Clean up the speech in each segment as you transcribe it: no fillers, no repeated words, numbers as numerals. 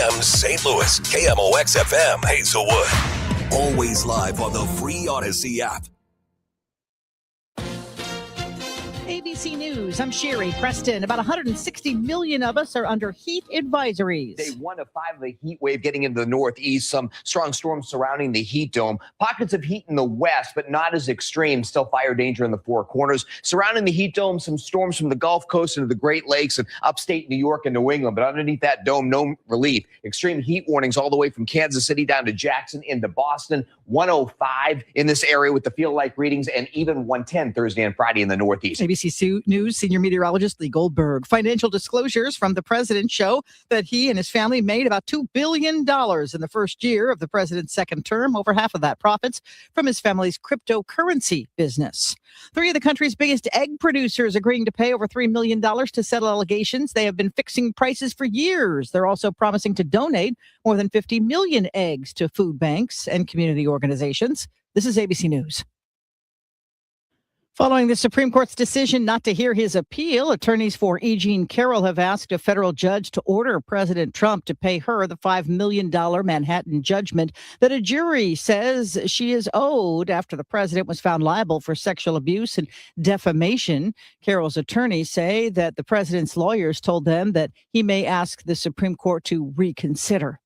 a.m. St. Louis, KMOX FM Hazelwood. Always live on the free Odyssey app. ABC News, I'm Sherry Preston. About 160 million of us are under heat advisories. Day 1 of 5 of the heat wave getting into the northeast. Some strong storms surrounding the heat dome. Pockets of heat in the west, but not as extreme. Still fire danger in the Four Corners. Surrounding the heat dome, some storms from the Gulf Coast into the Great Lakes and upstate New York and New England. But underneath that dome, no relief. Extreme heat warnings all the way from Kansas City down to Jackson into Boston. 105 in this area with the feel-like readings, and even 110 Thursday and Friday in the northeast. ABC News senior meteorologist Lee Goldberg. Financial disclosures from the president show that he and his family made about $2 billion in the first year of the president's second term. Over half of that profits from his family's cryptocurrency business. 3 of the country's biggest egg producers agreeing to pay over $3 million to settle allegations. They have been fixing prices for years. They're also promising to donate more than 50 million eggs to food banks and community organizations. This is ABC News. Following the Supreme Court's decision not to hear his appeal, attorneys for E. Jean Carroll have asked a federal judge to order President Trump to pay her the $5 million Manhattan judgment that a jury says she is owed after the president was found liable for sexual abuse and defamation. Carroll's attorneys say that the president's lawyers told them that he may ask the Supreme Court to reconsider.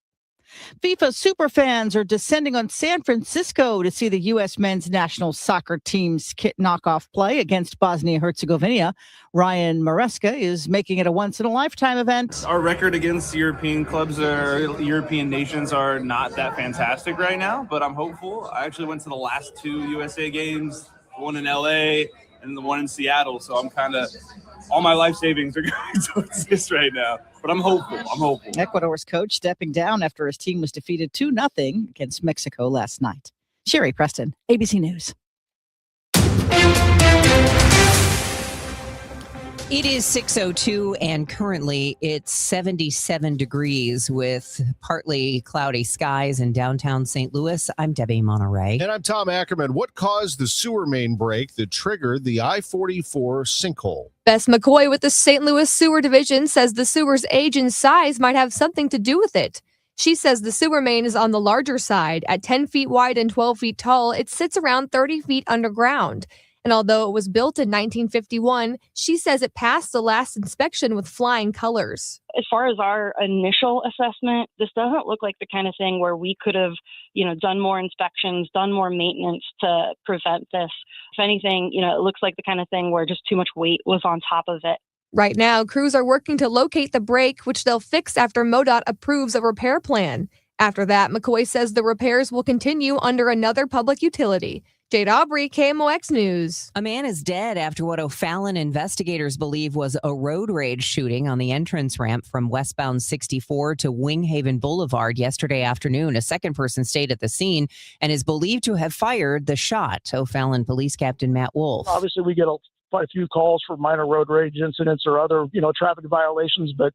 FIFA superfans are descending on San Francisco to see the U.S. men's national soccer team's kit knockoff play against Bosnia-Herzegovina. Ryan Maresca is making it a once-in-a-lifetime event. Our record against European clubs or European nations are not that fantastic right now, but I'm hopeful. I actually went to the last 2 USA games, one in L.A. and the one in Seattle, so I'm kind of all my life savings are going towards this right now. But I'm hopeful. Ecuador's coach stepping down after his team was defeated 2-0 against Mexico last night. Sherry Preston, ABC News. It is 6:02 and currently it's 77 degrees with partly cloudy skies in downtown St. Louis. I'm Debbie Monterrey. And I'm Tom Ackerman. What caused the sewer main break that triggered the I-44 sinkhole? Bess McCoy with the St. Louis Sewer Division says the sewer's age and size might have something to do with it. She says the sewer main is on the larger side. At 10 feet wide and 12 feet tall, it sits around 30 feet underground. And although it was built in 1951, she says it passed the last inspection with flying colors. As far as our initial assessment, this doesn't look like the kind of thing where we could have, done more inspections, done more maintenance to prevent this. If anything, it looks like the kind of thing where just too much weight was on top of it. Right now, crews are working to locate the break, which they'll fix after MoDOT approves a repair plan. After that, McCoy says the repairs will continue under another public utility. Jade Aubrey, KMOX News. A man is dead after what O'Fallon investigators believe was a road rage shooting on the entrance ramp from westbound 64 to Winghaven Boulevard yesterday afternoon. A second person stayed at the scene and is believed to have fired the shot. O'Fallon Police Captain Matt Wolf. Obviously, we get quite a few calls for minor road rage incidents or other, traffic violations, but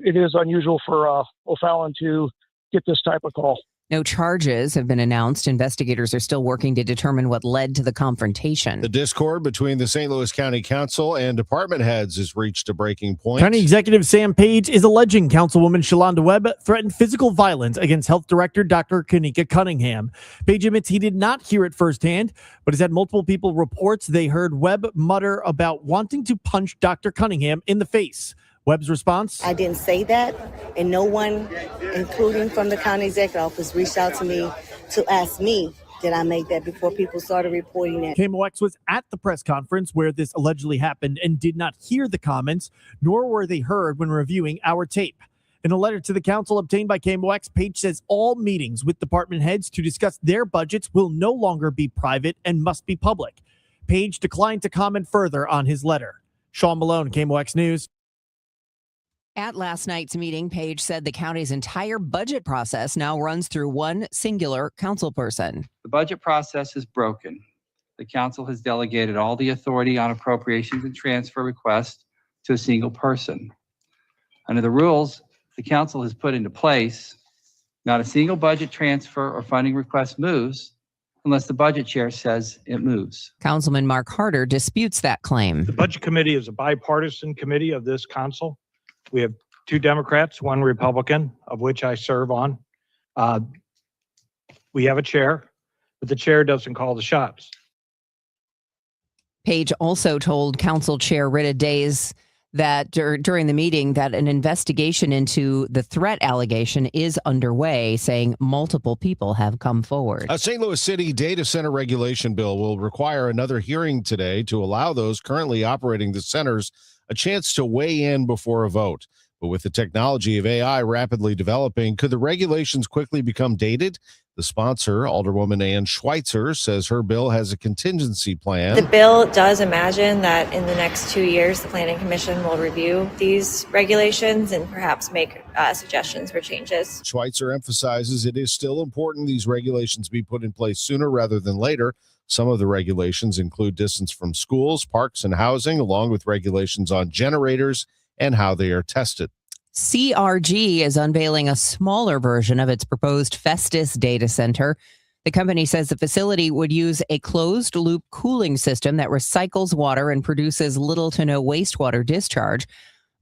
it is unusual for O'Fallon to get this type of call. No charges have been announced. Investigators are still working to determine what led to the confrontation. The discord between the St. Louis County Council and department heads has reached a breaking point. County Executive Sam Page is alleging Councilwoman Shalonda Webb threatened physical violence against Health Director Dr. Kanika Cunningham. Page admits he did not hear it firsthand, but has had multiple people reports they heard Webb mutter about wanting to punch Dr. Cunningham in the face. Webb's response? I didn't say that, and no one, including from the county executive office, reached out to me to ask me, did I make that before people started reporting it. KMOX was at the press conference where this allegedly happened and did not hear the comments, nor were they heard when reviewing our tape. In a letter to the council obtained by KMOX, Page says all meetings with department heads to discuss their budgets will no longer be private and must be public. Page declined to comment further on his letter. Sean Malone, KMOX News. At last night's meeting, Page said the county's entire budget process now runs through one singular council person. The budget process is broken. The council has delegated all the authority on appropriations and transfer requests to a single person. Under the rules the council has put into place, not a single budget transfer or funding request moves unless the budget chair says it moves. Councilman Mark Harder disputes that claim. The budget committee is a bipartisan committee of this council. We have 2 Democrats, 1 Republican, of which I serve on. We have a chair, but the chair doesn't call the shots. Page also told Council Chair Rita Days that during the meeting that an investigation into the threat allegation is underway, saying multiple people have come forward. A St. Louis City data center regulation bill will require another hearing today to allow those currently operating the centers a chance to weigh in before a vote. But with the technology of AI rapidly developing, could the regulations quickly become dated? The sponsor, Alderwoman Ann Schweitzer, says her bill has a contingency plan. The bill does imagine that in the next 2 years, the Planning Commission will review these regulations and perhaps make suggestions for changes. Schweitzer emphasizes it is still important these regulations be put in place sooner rather than later. Some of the regulations include distance from schools, parks, and housing, along with regulations on generators and how they are tested. CRG is unveiling a smaller version of its proposed Festus data center. The company says the facility would use a closed-loop cooling system that recycles water and produces little to no wastewater discharge.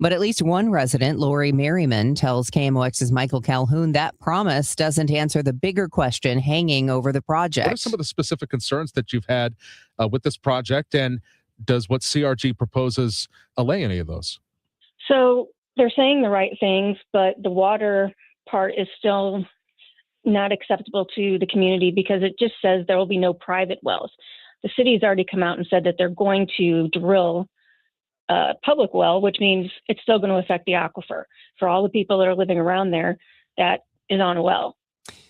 But at least one resident, Lori Merriman, tells KMOX's Michael Calhoun that promise doesn't answer the bigger question hanging over the project. What are some of the specific concerns that you've had with this project, and does what CRG proposes allay any of those? So they're saying the right things, but the water part is still not acceptable to the community because it just says there will be no private wells. The city's already come out and said that they're going to drill a public well, which means it's still going to affect the aquifer. For all the people that are living around there, that is on a well.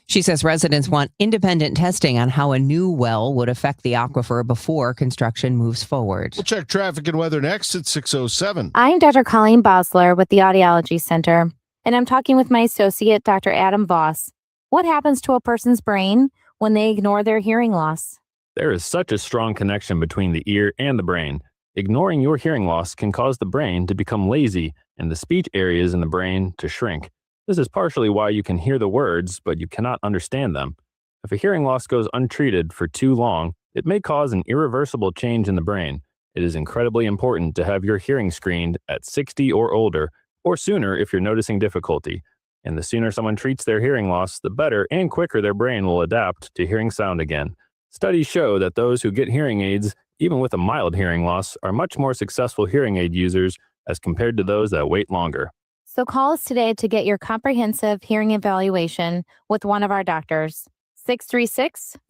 She says residents want independent testing on how a new well would affect the aquifer before construction moves forward. We'll check traffic and weather next at 6:07. I'm Dr. Colleen Bosler with the Audiology Center, and I'm talking with my associate, Dr. Adam Voss. What happens to a person's brain when they ignore their hearing loss? There is such a strong connection between the ear and the brain. Ignoring your hearing loss can cause the brain to become lazy and the speech areas in the brain to shrink. This is partially why you can hear the words, but you cannot understand them. If a hearing loss goes untreated for too long, it may cause an irreversible change in the brain. It is incredibly important to have your hearing screened at 60 or older, or sooner if you're noticing difficulty. And the sooner someone treats their hearing loss, the better and quicker their brain will adapt to hearing sound again. Studies show that those who get hearing aids, even with a mild hearing loss, are much more successful hearing aid users as compared to those that wait longer. So call us today to get your comprehensive hearing evaluation with one of our doctors,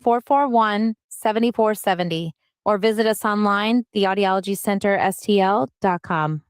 636-441-7470, or visit us online, theaudiologycenterstl.com.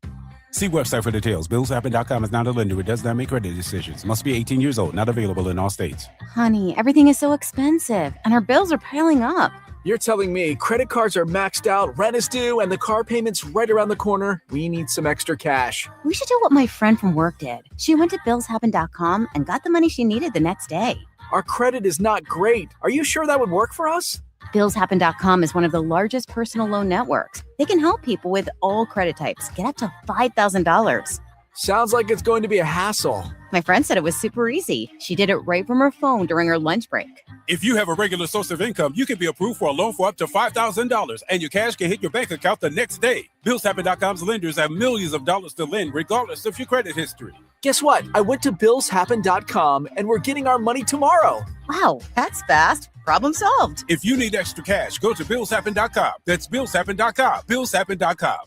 See website for details. BillsHappen.com is not a lender. It does not make credit decisions. Must be 18 years old. Not available in all states. Honey, everything is so expensive, and our bills are piling up. You're telling me credit cards are maxed out, rent is due, and the car payment's right around the corner? We need some extra cash. We should do what my friend from work did. She went to BillsHappen.com and got the money she needed the next day. Our credit is not great. Are you sure that would work for us? BillsHappen.com is one of the largest personal loan networks. They can help people with all credit types get up to $5,000. Sounds like it's going to be a hassle. My friend said it was super easy. She did it right from her phone during her lunch break. If you have a regular source of income, you can be approved for a loan for up to $5,000, and your cash can hit your bank account the next day. BillsHappen.com's lenders have millions of dollars to lend, regardless of your credit history. Guess what? I went to BillsHappen.com, and we're getting our money tomorrow. Wow, that's fast. Problem solved. If you need extra cash, go to BillsHappen.com. That's BillsHappen.com. BillsHappen.com.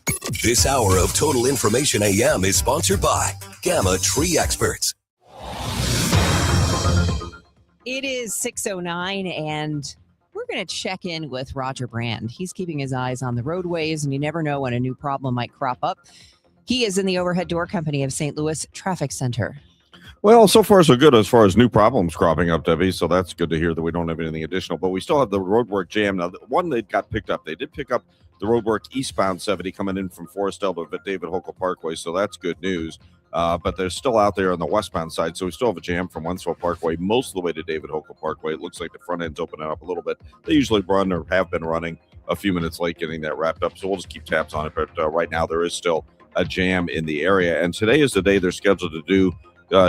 This hour of Total Information AM is sponsored by Gamma Tree Experts. It is 6:09, and we're going to check in with Roger Brand. He's keeping his eyes on the roadways, and you never know when a new problem might crop up. He is in the Overhead Door Company of St. Louis Traffic Center. Well, so far so good as far as new problems cropping up, Debbie. So that's good to hear that we don't have anything additional. But we still have the roadwork jam. Now, the one that got picked up, they did pick up the roadwork eastbound 70 coming in from Forest Elba at David Hokel Parkway. So that's good news. But they're still out there on the westbound side. So we still have a jam from Wentzville Parkway most of the way to David Hokel Parkway. It looks like the front end's opening up a little bit. They usually run or have been running a few minutes late getting that wrapped up. So we'll just keep tabs on it. But right now there is still a jam in the area. And today is the day they're scheduled to do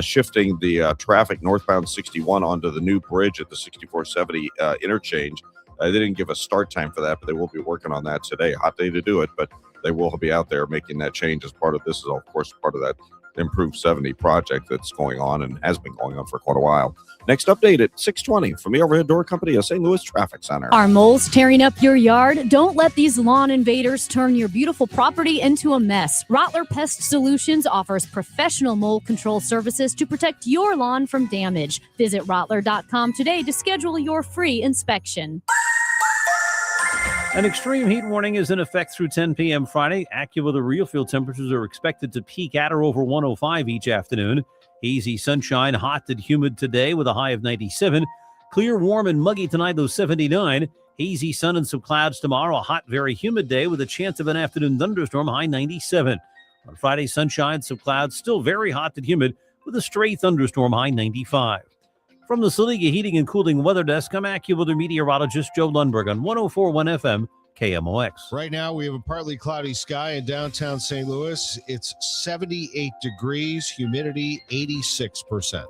shifting the traffic northbound 61 onto the new bridge at the 6470 interchange. They didn't give a start time for that, but they will be working on that today. Hot day to do it, but they will be out there making that change as part of this is, of course, part of that Improve 70 project that's going on and has been going on for quite a while. Next update at 6:20 from the Overhead Door Company of St. Louis Traffic Center. Are moles tearing up your yard? Don't let these lawn invaders turn your beautiful property into a mess. Rottler Pest Solutions offers professional mole control services to protect your lawn from damage. Visit Rottler.com today to schedule your free inspection. An extreme heat warning is in effect through 10 p.m. Friday. AccuWeather real field temperatures are expected to peak at or over 105 each afternoon. Hazy sunshine, hot and humid today with a high of 97. Clear, warm, and muggy tonight, though 79. Hazy sun and some clouds tomorrow. A hot, very humid day with a chance of an afternoon thunderstorm, high 97. On Friday, sunshine, some clouds, still very hot and humid with a stray thunderstorm, high 95. From the Saliga Heating and Cooling Weather Desk, I'm AccuWeather meteorologist Joe Lundberg on 104.1 FM. KMOX. Right now, we have a partly cloudy sky in downtown St. Louis. It's 78 degrees, humidity 86%.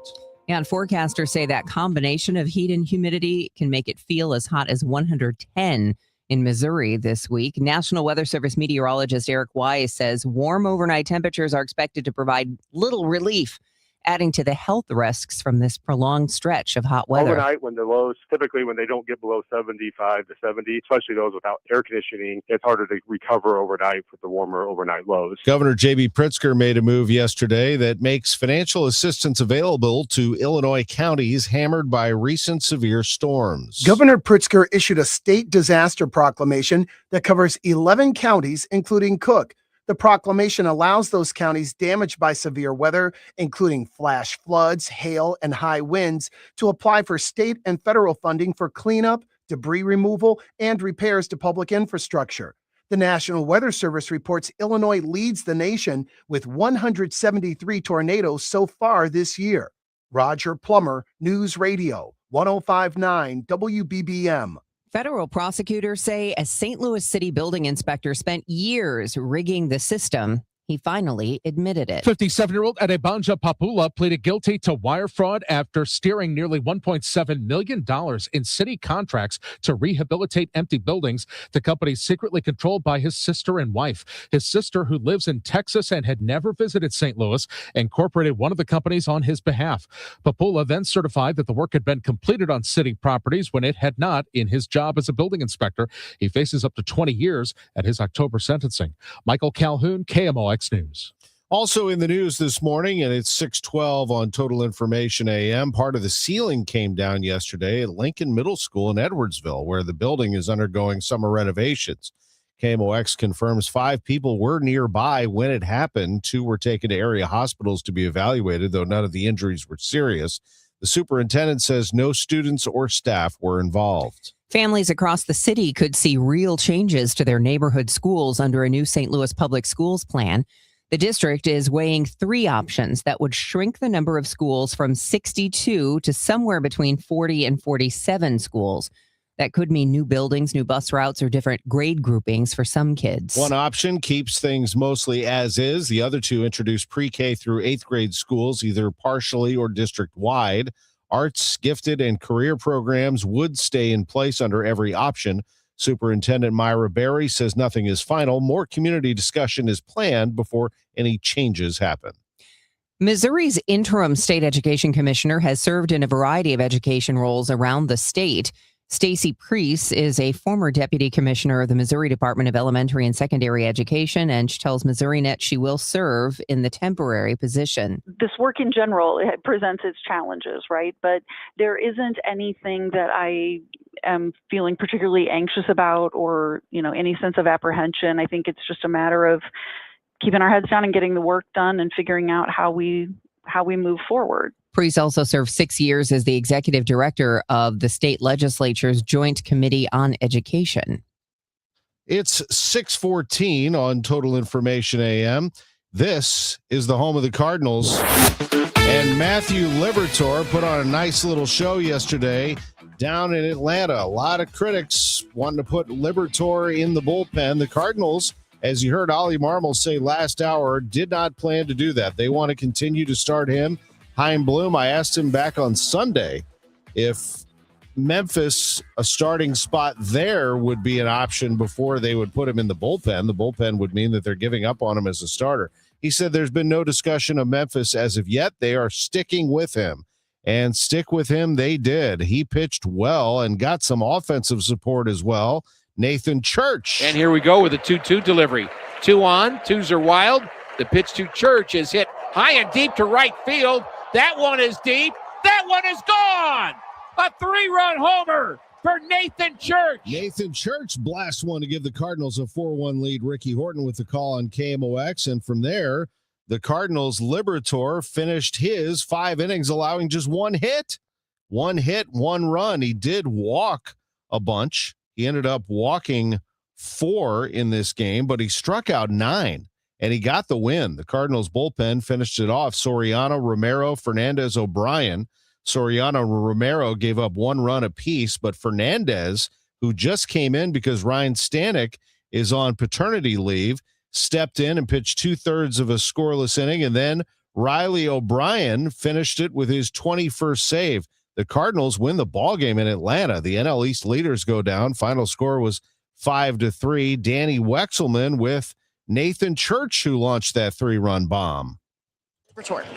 And forecasters say that combination of heat and humidity can make it feel as hot as 110 in Missouri this week. National Weather Service meteorologist Eric Wise says warm overnight temperatures are expected to provide little relief, adding to the health risks from this prolonged stretch of hot weather. Overnight, when the lows, typically when they don't get below 75 to 70, especially those without air conditioning, it's harder to recover overnight with the warmer overnight lows. Governor J.B. Pritzker made a move yesterday that makes financial assistance available to Illinois counties hammered by recent severe storms. Governor Pritzker issued a state disaster proclamation that covers 11 counties, including Cook. The proclamation allows those counties damaged by severe weather, including flash floods, hail, and high winds, to apply for state and federal funding for cleanup, debris removal, and repairs to public infrastructure. The National Weather Service reports Illinois leads the nation with 173 tornadoes so far this year. Roger Plummer, News Radio, 105.9 WBBM. Federal prosecutors say a St. Louis City building inspector spent years rigging the system. He finally admitted it. 57-year-old Adebanja Papula pleaded guilty to wire fraud after steering nearly $1.7 million in city contracts to rehabilitate empty buildings. The company secretly controlled by his sister and wife. His sister, who lives in Texas and had never visited St. Louis, incorporated one of the companies on his behalf. Papula then certified that the work had been completed on city properties when it had not in his job as a building inspector. He faces up to 20 years at his October sentencing. Michael Calhoun, KMOX News. Also in the news this morning, and it's 6:12 on Total Information AM, part of the ceiling came down yesterday at Lincoln Middle School in Edwardsville, where the building is undergoing summer renovations. KMOX confirms 5 people were nearby when it happened. 2 were taken to area hospitals to be evaluated, though none of the injuries were serious. The superintendent says no students or staff were involved. Families across the city could see real changes to their neighborhood schools under a new St. Louis Public Schools plan. The district is weighing 3 options that would shrink the number of schools from 62 to somewhere between 40 and 47 schools. That could mean new buildings, new bus routes, or different grade groupings for some kids. One option keeps things mostly as is. The other 2 introduce pre-K through 8th grade schools, either partially or district-wide. Arts, gifted, and career programs would stay in place under every option. Superintendent Myra Berry says nothing is final. More community discussion is planned before any changes happen. Missouri's interim state education commissioner has served in a variety of education roles around the state. Stacy Priest is a former deputy commissioner of the Missouri Department of Elementary and Secondary Education, and she tells MissouriNet she will serve in the temporary position. This work in general, it presents its challenges, right? But there isn't anything that I am feeling particularly anxious about or, any sense of apprehension. I think it's just a matter of keeping our heads down and getting the work done and figuring out how we move forward. Priest also served 6 years as the executive director of the state legislature's Joint Committee on Education. It's 6:14 on Total Information AM. This is the home of the Cardinals. And Matthew Liberatore put on a nice little show yesterday down in Atlanta. A lot of critics wanting to put Liberatore in the bullpen. The Cardinals, as you heard Ollie Marmol say last hour, did not plan to do that. They want to continue to start him. Chaim Bloom, I asked him back on Sunday if Memphis, a starting spot there would be an option before they would put him in the bullpen. The bullpen would mean that they're giving up on him as a starter. He said there's been no discussion of Memphis as of yet. They are sticking with him, and stick with him they did. He pitched well and got some offensive support as well. Nathan Church. And here we go with a 2-2 delivery. 2 on, 2s are wild. The pitch to Church is hit high and deep to right field. That one is deep. That one is gone. A 3-run homer for Nathan Church. Nathan Church blasts one to give the Cardinals a 4-1 lead. Ricky Horton with the call on KMOX. And from there, the Cardinals' Liberator finished his 5 innings, allowing just 1 hit. 1 hit, 1 run. He did walk a bunch. He ended up walking 4 in this game, but he struck out 9, and he got the win. The Cardinals' bullpen finished it off. Soriano, Romero, Fernandez, O'Brien. Soriano and Romero gave up 1 run apiece, but Fernandez, who just came in because Ryan Stanek is on paternity leave, stepped in and pitched 2/3 of a scoreless inning, and then Riley O'Brien finished it with his 21st save. The Cardinals win the ballgame in Atlanta. The NL East leaders go down. Final score was 5-3. Danny Wexelman with Nathan Church, who launched that 3-run bomb.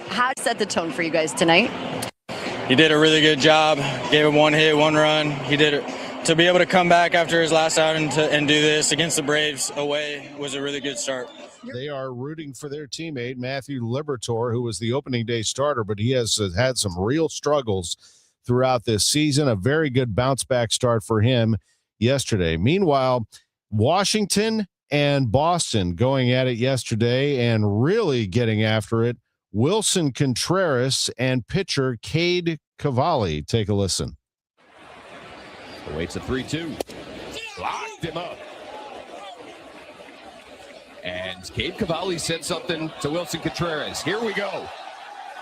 How set the tone for you guys tonight? He did a really good job. Gave him 1 hit, 1 run. He did it. To be able to come back after his last outing and do this against the Braves away was a really good start. They are rooting for their teammate, Matthew Liberator, who was the opening day starter, but he has had some real struggles throughout this season. A very good bounce back start for him yesterday. Meanwhile, Washington and Boston going at it yesterday and really getting after it. Wilson Contreras and pitcher Cade Cavalli. Take a listen. Awaits a 3-2. Locked him up. And Cade Cavalli said something to Wilson Contreras. Here we go.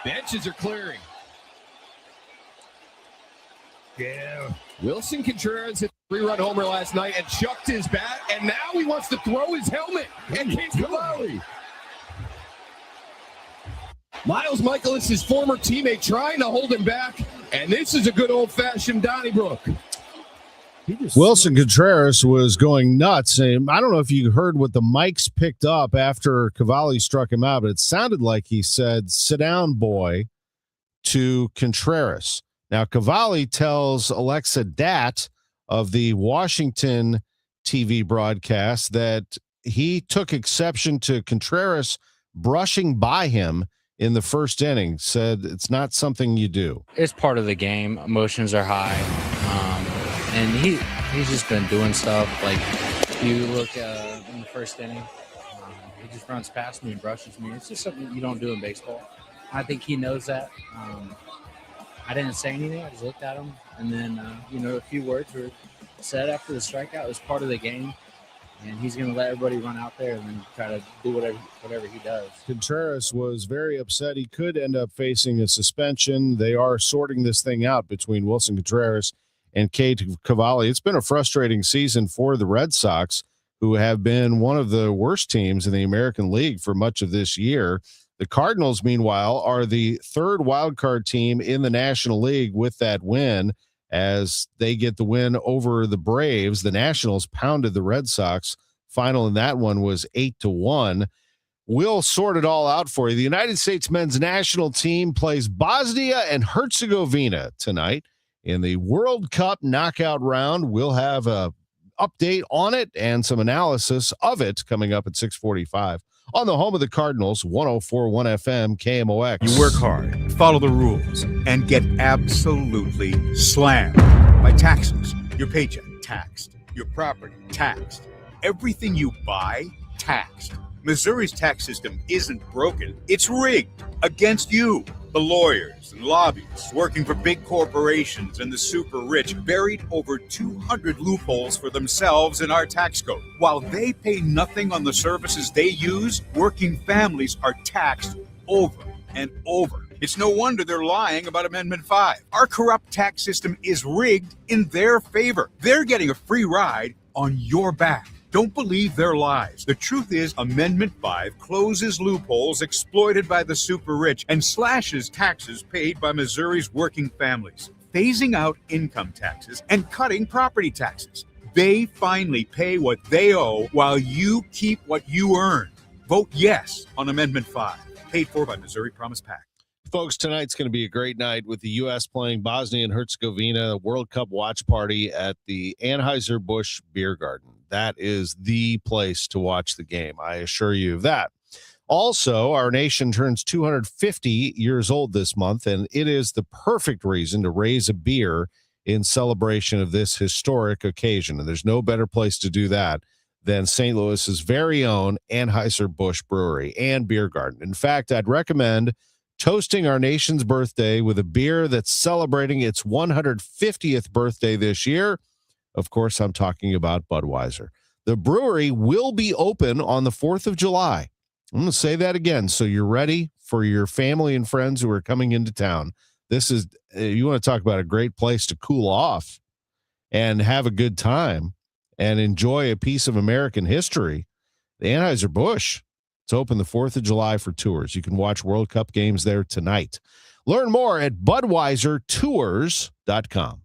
Benches are clearing. Yeah. Wilson Contreras hit a 3-run homer last night and chucked his bat, and now he wants to throw his helmet at Cade Cavalli. Miles Michaelis, his former teammate, trying to hold him back, and this is a good old-fashioned Donnybrook. Wilson Contreras was going nuts. And I don't know if you heard what the mics picked up after Cavalli struck him out, but it sounded like he said, "Sit down, boy," to Contreras. Now, Cavalli tells Alexa Datt of the Washington TV broadcast that he took exception to Contreras brushing by him in the first inning, said it's not something you do. It's part of the game. Emotions are high. And he's just been doing stuff. Like, you look in the first inning, he just runs past me and brushes me. It's just something you don't do in baseball. I think he knows that. I didn't say anything. I just looked at him. And then, a few words were said after the strikeout. It was part of the game. And he's going to let everybody run out there and then try to do whatever he does. Contreras was very upset. He could end up facing a suspension. They are sorting this thing out between Wilson Contreras and Cade Cavalli. It's been a frustrating season for the Red Sox, who have been one of the worst teams in the American League for much of this year. The Cardinals, meanwhile, are the 3rd wildcard team in the National League with that win. As they get the win over the Braves, the Nationals pounded the Red Sox. Final in that one was 8-1. We'll sort it all out for you. The United States men's national team plays Bosnia and Herzegovina tonight in the World Cup knockout round. We'll have a update on it and some analysis of it coming up at 6:45 on the home of the Cardinals, 104.1 FM KMOX. You work hard, follow the rules, and get absolutely slammed by taxes. Your paycheck taxed, your property taxed, everything you buy taxed. Missouri's tax system isn't broken, it's rigged against you. The lawyers and lobbyists working for big corporations and the super rich buried over 200 loopholes for themselves in our tax code. While they pay nothing on the services they use, working families are taxed over and over. It's no wonder they're lying about Amendment 5. Our corrupt tax system is rigged in their favor. They're getting a free ride on your back. Don't believe their lies. The truth is, Amendment 5 closes loopholes exploited by the super rich and slashes taxes paid by Missouri's working families, phasing out income taxes and cutting property taxes. They finally pay what they owe while you keep what you earn. Vote yes on Amendment 5, paid for by Missouri Promise PAC. Folks, tonight's going to be a great night with the U.S. playing Bosnia and Herzegovina World Cup watch party at the Anheuser-Busch Beer Garden. That is the place to watch the game. I assure you of that. Also, our nation turns 250 years old this month, and it is the perfect reason to raise a beer in celebration of this historic occasion. And there's no better place to do that than St. Louis's very own Anheuser-Busch Brewery and Beer Garden. In fact, I'd recommend toasting our nation's birthday with a beer that's celebrating its 150th birthday this year. Of course, I'm talking about Budweiser. The brewery will be open on the 4th of July. I'm going to say that again so you're ready for your family and friends who are coming into town. This is, you want to talk about a great place to cool off and have a good time and enjoy a piece of American history. The Anheuser-Busch. It's open the 4th of July for tours. You can watch World Cup games there tonight. Learn more at BudweiserTours.com.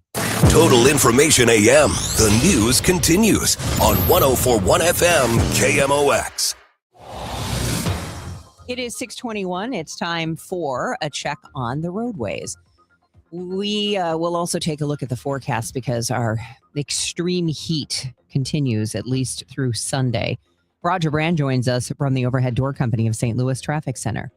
Total Information AM. The news continues on 104.1 FM KMOX. It is 6:21. It's time for a check on the roadways. We will also take a look at the forecast because our extreme heat continues at least through Sunday. Roger Brand joins us from the Overhead Door Company of St. Louis Traffic Center.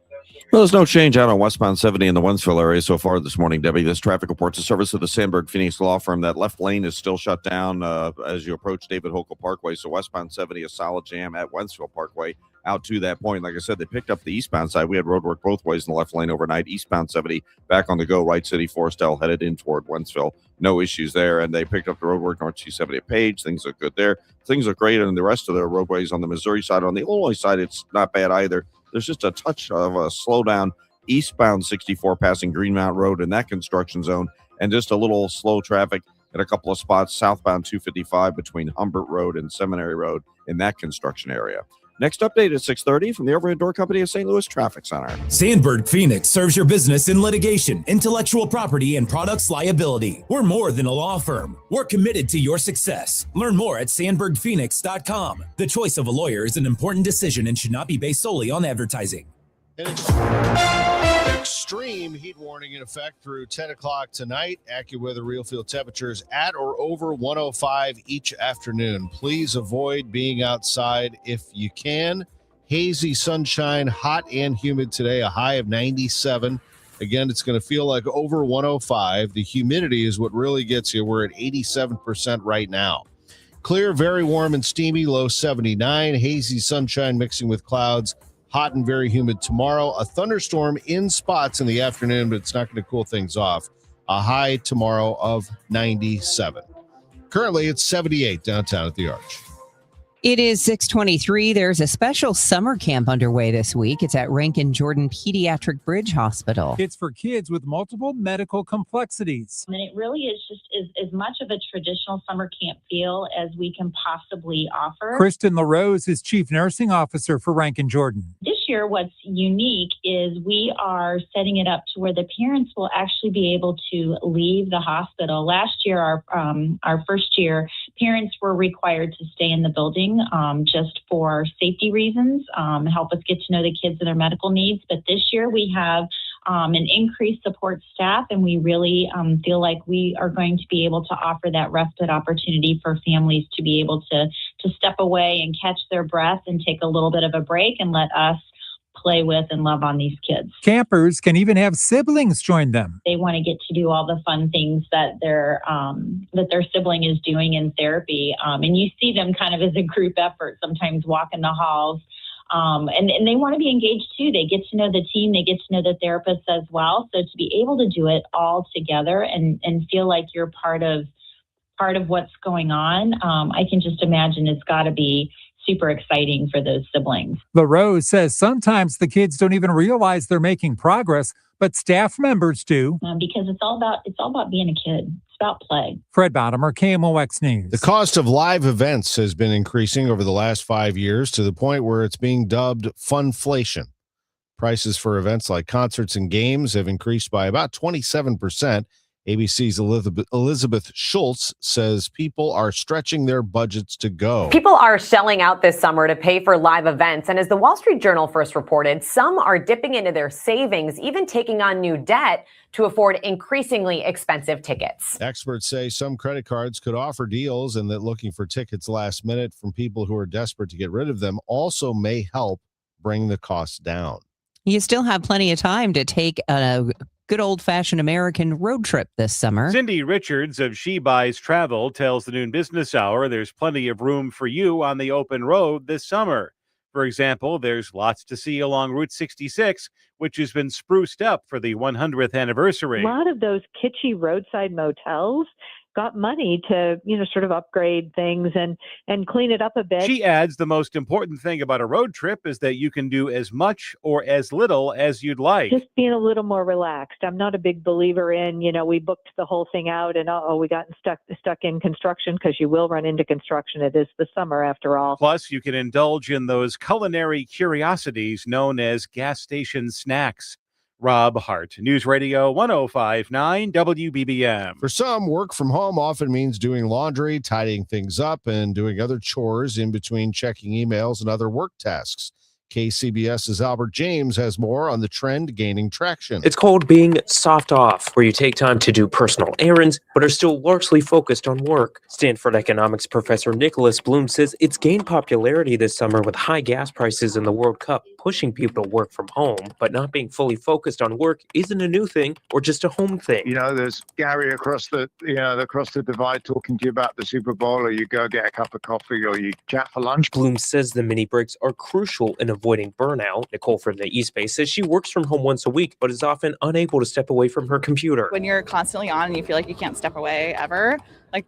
Well, there's no change out on westbound 70 in the Wentzville area so far this morning, Debbie. This traffic reports a service of the Sandberg Phoenix Law Firm. That left lane is still shut down as you approach David Hochul Parkway. So westbound 70, a solid jam at Wentzville Parkway out to that point. Like I said, they picked up the eastbound side. We had road work both ways in the left lane overnight. Eastbound 70 back on the go. Wright City, Forestell headed in toward Wentzville. No issues there. And they picked up the road work north 270 at Page. Things look good there. Things look great on the rest of the roadways on the Missouri side. On the Illinois side, it's not bad either. There's just a touch of a slowdown eastbound 64 passing Greenmount Road in that construction zone, and just a little slow traffic at a couple of spots southbound 255 between Humbert Road and Seminary Road in that construction area. Next update at 6:30 from the Overhead Door Company of St. Louis Traffic Center. Sandberg Phoenix serves your business in litigation, intellectual property, and products liability. We're more than a law firm. We're committed to your success. Learn more at sandbergphoenix.com. The choice of a lawyer is an important decision and should not be based solely on advertising. Extreme heat warning in effect through 10 o'clock tonight. AccuWeather real field temperatures at or over 105 each afternoon. Please avoid being outside if you can. Hazy sunshine, hot and humid today, a high of 97. Again, it's going to feel like over 105. The humidity is what really gets you. We're at 87% right now. Clear, very warm and steamy, low 79. Hazy sunshine mixing with clouds. Hot and very humid tomorrow. A thunderstorm in spots in the afternoon, but it's not going to cool things off. A high tomorrow of 97. Currently, it's 78 downtown at the Arch. It is 6:23. There's a special summer camp underway this week. It's at Rankin Jordan Pediatric Bridge Hospital. It's for kids with multiple medical complexities. And it really is just as much of a traditional summer camp feel as we can possibly offer. Kristen LaRose is Chief Nursing Officer for Rankin Jordan. This year, what's unique is we are setting it up to where the parents will actually be able to leave the hospital. Last year, our first year, parents were required to stay in the building just for safety reasons, help us get to know the kids and their medical needs. But this year we have an increased support staff, and we really feel like we are going to be able to offer that respite opportunity for families to be able to step away and catch their breath and take a little bit of a break and let us play with and love on these kids. Campers can even have siblings join them. They want to get to do all the fun things that their sibling is doing in therapy. And you see them kind of as a group effort, sometimes walking the halls. And they want to be engaged too. They get to know the team, they get to know the therapists as well. So to be able to do it all together and feel like you're part of what's going on, I can just imagine it's got to be super exciting for those siblings. LaRose says sometimes the kids don't even realize they're making progress, but staff members do. Because it's all about being a kid. It's about play. Fred Bottomer, KMOX News. The cost of live events has been increasing over the last 5 years to the point where it's being dubbed funflation. Prices for events like concerts and games have increased by about 27%, ABC's Elizabeth Schultz says people are stretching their budgets to go. People are shelling out this summer to pay for live events. And as the Wall Street Journal first reported, some are dipping into their savings, even taking on new debt to afford increasingly expensive tickets. Experts say some credit cards could offer deals, and that looking for tickets last minute from people who are desperate to get rid of them also may help bring the cost down. You still have plenty of time to take a good old-fashioned American road trip this summer. Cindy Richards of She Buys Travel tells the Noon Business Hour there's plenty of room for you on the open road this summer. For example, there's lots to see along Route 66, which has been spruced up for the 100th anniversary. A lot of those kitschy roadside motels got money to, sort of upgrade things and clean it up a bit. She adds the most important thing about a road trip is that you can do as much or as little as you'd like. Just being a little more relaxed. I'm not a big believer in, we booked the whole thing out and we got stuck in construction, because you will run into construction. It is the summer after all. Plus, you can indulge in those culinary curiosities known as gas station snacks. Rob Hart, News Radio 105.9 WBBM. For some, work from home often means doing laundry, tidying things up, and doing other chores in between checking emails and other work tasks. KCBS's Albert James has more on the trend gaining traction. It's called being soft off, where you take time to do personal errands, but are still largely focused on work. Stanford economics professor Nicholas Bloom says it's gained popularity this summer with high gas prices in the World Cup, pushing people to work from home, but not being fully focused on work isn't a new thing or just a home thing. There's Gary across the divide talking to you about the Super Bowl, or you go get a cup of coffee, or you chat for lunch. Bloom says the mini breaks are crucial in avoiding burnout. Nicole from the East Bay says she works from home once a week, but is often unable to step away from her computer. When you're constantly on and you feel like you can't step away ever,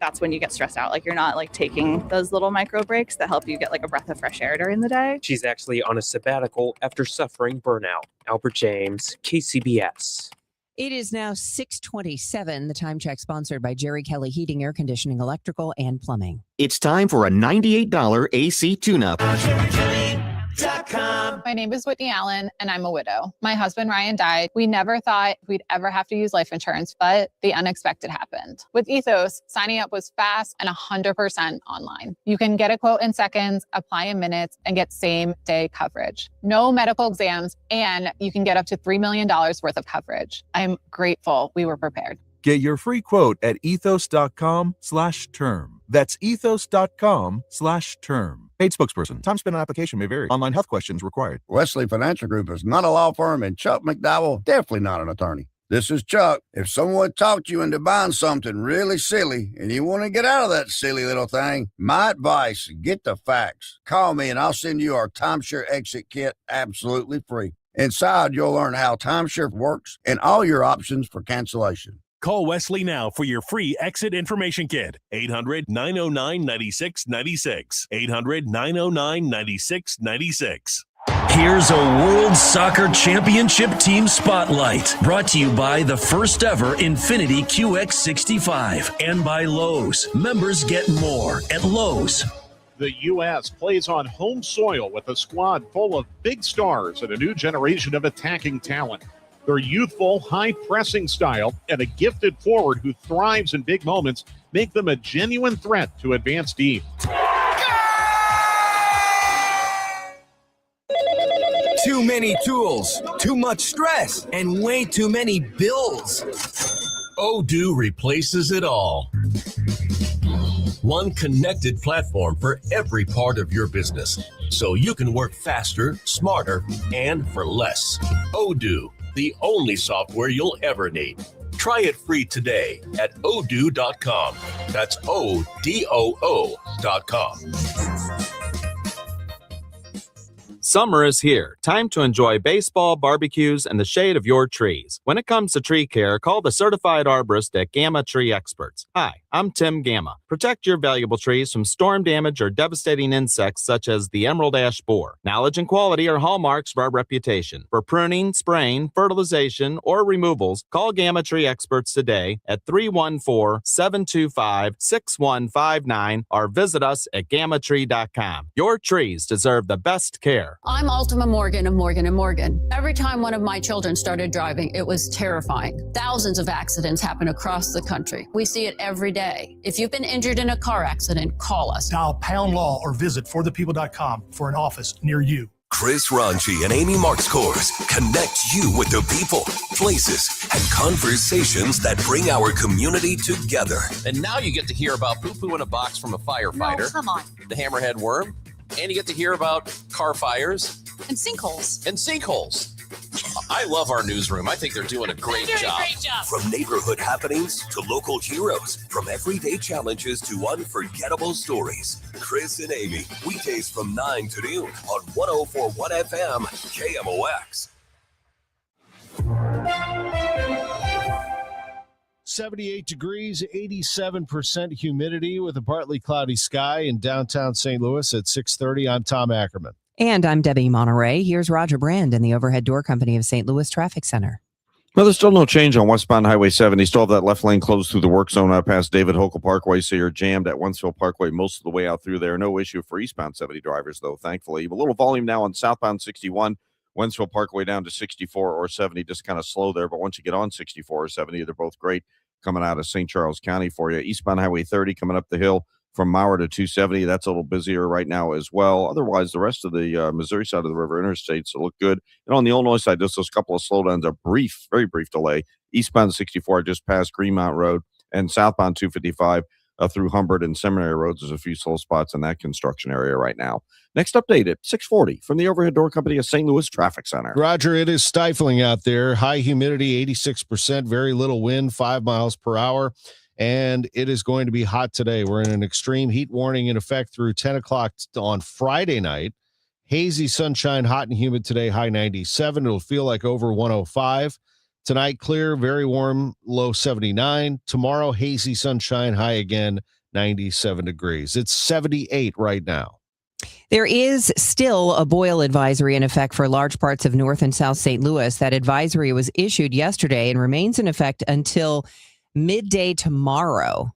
that's when you get stressed out. You're not taking those little micro breaks that help you get a breath of fresh air during the day. She's actually on a sabbatical after suffering burnout. Albert James, KCBS. It is now 6:27. The time check sponsored by Jerry Kelly Heating, Air Conditioning, Electrical, and Plumbing. It's time for a $98 AC tune-up. My name is Whitney Allen, and I'm a widow. My husband, Ryan, died. We never thought we'd ever have to use life insurance, but the unexpected happened. With Ethos, signing up was fast and 100% online. You can get a quote in seconds, apply in minutes, and get same-day coverage. No medical exams, and you can get up to $3 million worth of coverage. I'm grateful we were prepared. Get your free quote at ethos.com/term. That's ethos.com/term. Paid spokesperson. Time spent on application may vary. Online health questions required. Wesley Financial Group is not a law firm, and Chuck McDowell definitely not an attorney. This is Chuck. If someone talked you into buying something really silly and you want to get out of that silly little thing, my advice, get the facts. Call me and I'll send you our timeshare exit kit absolutely free. Inside, you'll learn how timeshare works and all your options for cancellation. Call Wesley now for your free exit information kit. 800-909-9696. 800-909-9696. Here's a World Soccer Championship Team Spotlight, brought to you by the first ever Infiniti QX65 and by Lowe's. Members get more at Lowe's. The U.S. plays on home soil with a squad full of big stars and a new generation of attacking talent. Their youthful, high-pressing style and a gifted forward who thrives in big moments make them a genuine threat to advance deep. Too many tools, too much stress, and way too many bills. Odoo replaces it all. One connected platform for every part of your business, so you can work faster, smarter, and for less. Odoo, the only software you'll ever need. Try it free today at odoo.com. That's ODOO.com. Summer is here. Time to enjoy baseball, barbecues, and the shade of your trees. When it comes to tree care, call the certified arborist at Gamma Tree Experts. Hi, I'm Tim Gamma. Protect your valuable trees from storm damage or devastating insects such as the emerald ash borer. Knowledge and quality are hallmarks of our reputation. For pruning, spraying, fertilization, or removals, call Gamma Tree Experts today at 314-725-6159 or visit us at gammatree.com. Your trees deserve the best care. more. I'm Ultima Morgan of Morgan & Morgan. Every time one of my children started driving, it was terrifying. Thousands of accidents happen across the country. We see it every day. If you've been injured in a car accident, call us. Dial #law or visit forthepeople.com for an office near you. Chris Ranchi and Amy Marks Kors connect you with the people, places, and conversations that bring our community together. And now you get to hear about poo-poo in a box from a firefighter. No, come on. The hammerhead worm. And you get to hear about car fires. And sinkholes. I love our newsroom. I think they're doing a great job. From neighborhood happenings to local heroes, from everyday challenges to unforgettable stories. Chris and Amy, weekdays from 9 to noon on 104.1 FM, KMOX. 78 degrees, 87% humidity with a partly cloudy sky in downtown St. Louis at 6:30. I'm Tom Ackerman. And I'm Debbie Monterrey. Here's Roger Brand in the Overhead Door Company of St. Louis Traffic Center. Well, there's still no change on westbound Highway 70. Still have that left lane closed through the work zone out past David Hokel Parkway, so you're jammed at Wentzville Parkway most of the way out through there. No issue for eastbound 70 drivers, though, thankfully. A little volume now on southbound 61, Wentzville Parkway down to 64 or 70, just kind of slow there. But once you get on 64 or 70, they're both great coming out of St. Charles County for you. Eastbound Highway 30 coming up the hill from Mauer to 270. That's a little busier right now as well. Otherwise, the rest of the Missouri side of the river interstates look good. And on the Illinois side, just those couple of slowdowns, a brief, very brief delay. Eastbound 64 just past Greenmount Road, and southbound 255 through Humbert and Seminary Roads. There's a few slow spots in that construction area right now. Next update at 6:40 from the Overhead Door Company of St. Louis Traffic Center. Roger, it is stifling out there. High humidity, 86%, very little wind, 5 miles per hour. And it is going to be hot today. We're in an extreme heat warning in effect through 10 o'clock on Friday night. Hazy sunshine, hot and humid today, high 97. It'll feel like over 105. Tonight, clear, very warm, low 79. Tomorrow, hazy sunshine, high again, 97 degrees. It's 78 right now. There is still a boil advisory in effect for large parts of North and South St. Louis. That advisory was issued yesterday and remains in effect until midday tomorrow.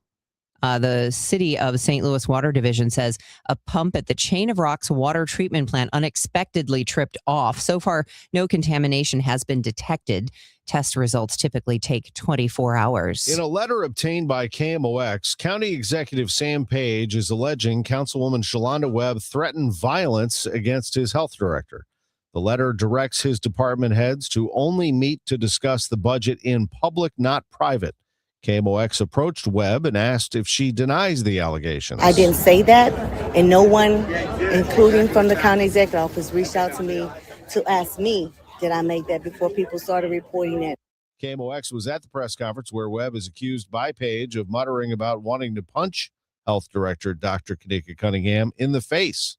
The City of St. Louis Water Division says a pump at the Chain of Rocks water treatment plant unexpectedly tripped off. So far, no contamination has been detected. Test results typically take 24 hours. In a letter obtained by KMOX, County Executive Sam Page is alleging Councilwoman Shalonda Webb threatened violence against his health director. The letter directs his department heads to only meet to discuss the budget in public, not private. KMOX approached Webb and asked if she denies the allegations. I didn't say that, and no one, including from the county executive office, reached out to me to ask me, did I make that before people started reporting it. KMOX was at the press conference where Webb is accused by Page of muttering about wanting to punch Health Director Dr. Kanika Cunningham in the face.